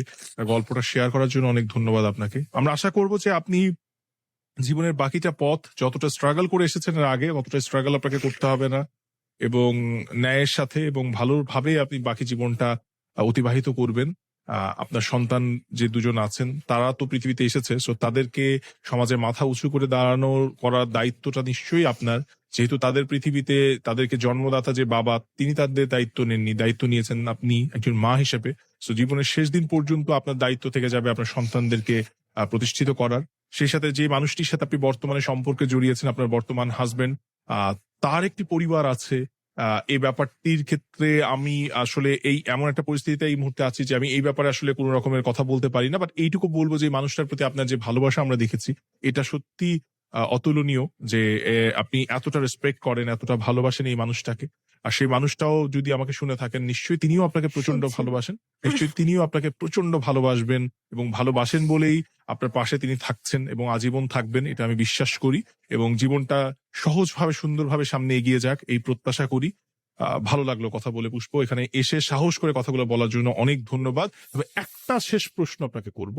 গল্পটা শেয়ার করার জন্য অনেক ধন্যবাদ আপনাকে। আমরা আশা করব যে আপনি জীবনের বাকিটা পথ যতটা স্ট্রাগল করে এসেছেন এর আগে, ততটা স্ট্রাগল আপনাকে করতে হবে না এবং ন্যায়ের সাথে এবং ভালোভাবে আপনি বাকি জীবনটা অতিবাহিত করবেন। আপনার সন্তান যে দুজন আছেন তারা তো পৃথিবীতে এসেছে, সো তাদেরকে সমাজে মাথা উঁচু করে দাঁড়ানোর করার দায়িত্বটা নিশ্চয়ই আপনার। যেহেতু তাদের পৃথিবীতে তাদেরকে জন্মদাতা যে বাবা, তিনি তাদের দায়িত্ব নেননি, দায়িত্ব নিয়েছেন আপনি একজন মা হিসেবে। সো জীবনের শেষ দিন পর্যন্ত আপনার দায়িত্ব থেকে যাবে আপনার সন্তানদেরকে প্রতিষ্ঠিত করার। সেই সাথে যে মানুষটির সাথে আপনি বর্তমানে সম্পর্কে জড়িয়েছেন, আপনার বর্তমান হাজবেন্ড, তার একটি পরিবার আছে। এই ব্যাপারটির ক্ষেত্রে আমি আসলে এই এমন একটা পরিস্থিতিতে এই মুহূর্তে আছি যে আমি এই ব্যাপারে আসলে কোনো রকমের কথা বলতে পারি না, বাট এইটুকু বলবো যে মানুষটার প্রতি আপনার যে ভালোবাসা আমরা দেখেছি এটা সত্যি অতুলনীয়। যে আপনি এতটা রেসপেক্ট করেন, এতটা ভালোবাসেন এই মানুষটাকে। আর সেই মানুষটাও যদি আমাকে শুনে থাকেন, নিশ্চয়ই তিনিও আপনাকে প্রচন্ড শুনছি। ভালোবাসেন, নিশ্চয়ই তিনিও আপনাকে প্রচন্ড ভালোবাসবেন এবং ভালোবাসেন বলেই আপনার পাশে তিনি থাকছেন এবং আজীবন থাকবেন, এটা আমি বিশ্বাস করি এবং জীবনটা সহজভাবে সুন্দরভাবে সামনে এগিয়ে যাক এই প্রত্যাশা করি। ভালো লাগলো কথা বলে পুষ্প, এখানে এসে সাহস করে কথাগুলো বলার জন্য অনেক ধন্যবাদ। তবে একটা শেষ প্রশ্ন আপনাকে করব।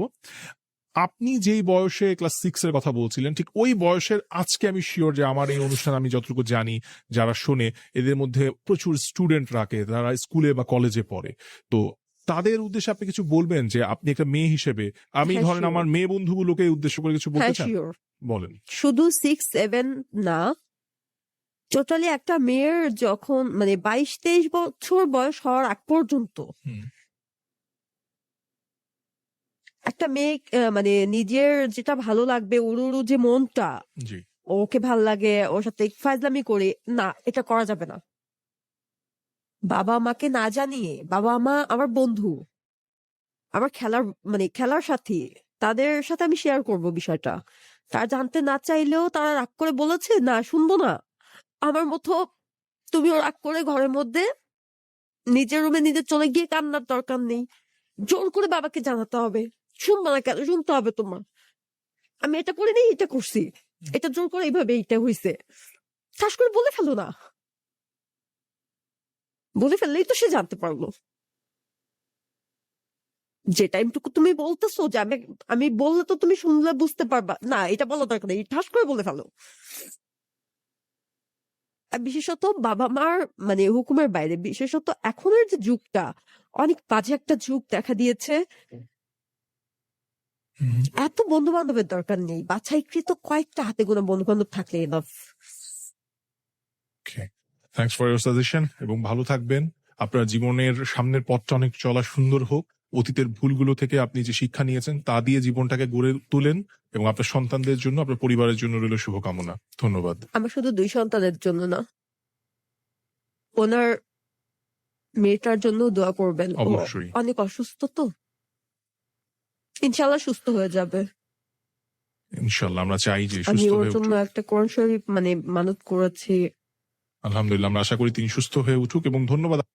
আপনি যেই বয়সে ক্লাস 6 এর কথা বলছিলেন, ঠিক ওই বয়সের আজকে আমি শিওর যে আমার এই অনুষ্ঠান আমি যতটুকু জানি, যারা শোনে এদের মধ্যে প্রচুর স্টুডেন্ট রাখে, যারা স্কুলে বা কলেজে পড়ে। তো তাদের উদ্দেশ্যে আপনি কিছু বলবেন যে আপনি একটা মেয়ে হিসেবে, আমি হ্যাঁ, ধরেন sure. আমার মেয়ে বন্ধুগুলোকে উদ্দেশ্য করে কিছু বলতে হ্যাঁ, চান? শিওর। বলেন। শুধু 6-7 না, টোটালি একটা মেয়ের যখন মানে 22-23 বছর বয়স হওয়ার আগ পর্যন্ত হুম, একটা মেয়ে মানে নিজের যেটা ভালো লাগবে উড়ু যে মনটা জি ওকে ভাল লাগে ওর সাথে ফাজলামি করে না এটা করা যাবে না। বাবা মাকে না জানিয়ে বাবা মা আমার বন্ধু আমার খেলার মানে খেলার সাথী তাদের সাথে আমি শেয়ার করব বিষয়টা। তারা জানতে না চাইলেও তারা রাগ করে বলেছে না শুনবো না। আমার মতো তুমিও রাগ করে ঘরের মধ্যে নিজের রুমে নিজে চলে গিয়ে কান্নার দরকার নেই। জোর করে বাবাকে জানাতে হবে। শুনবো না কেন শুনতে হবে তোমার। আমি এটা করিনি এটা করছি। এটা জোর করে এইভাবে এইটা হইছে। ঠাস করে বলে ফেলো না। বলে ফেললেই তো সে জানতে পারলো। যে টাইমটুকু তুমি বলতেছো যে আমি আমি বললে তো তুমি শুনলে বুঝতে পারবা না এটা বলা দরকার নেই ঠাস করে বলে ফেলো। আর বিশেষত বাবা মার মানে হুকুমের বাইরে বিশেষত এখনের যে যুগটা অনেক বাজে একটা যুগ দেখা দিয়েছে। হুম, এত বন্ধু বান্ধবের দরকার নেই বাছাইকৃত কয়েকটা হাতে গোনা বন্ধু বান্ধব থাকলে enough. Okay, thanks for your suggestion এবং ভালো থাকবেন। আপনার জীবনের সামনের পথটা অনেক চলা সুন্দর হোক। অতীতের ভুলগুলো থেকে আপনি যে শিক্ষা নিয়েছেন তা দিয়ে জীবনটাকে গড়ে তুলেন এবং আপনার সন্তানদের জন্য আপনার পরিবারের জন্য রইল শুভকামনা। ধন্যবাদ। আমার শুধু 2 সন্তানের জন্য না ওনার মেয়েটার জন্য দোয়া করবেন। ও অবশ্যই অনেক অসুস্থ তো ইনশাল্লাহ সুস্থ হয়ে যাবে। ইনশাল্লাহ আমরা চাই যে আমি সুস্থ ওর হয়ে জন্য উঠুক। একটা কোরআন শরীফ মানে মানত করেছি। আলহামদুলিল্লাহ আমরা আশা করি তিনি সুস্থ হয়ে উঠুক এবং ধন্যবাদ।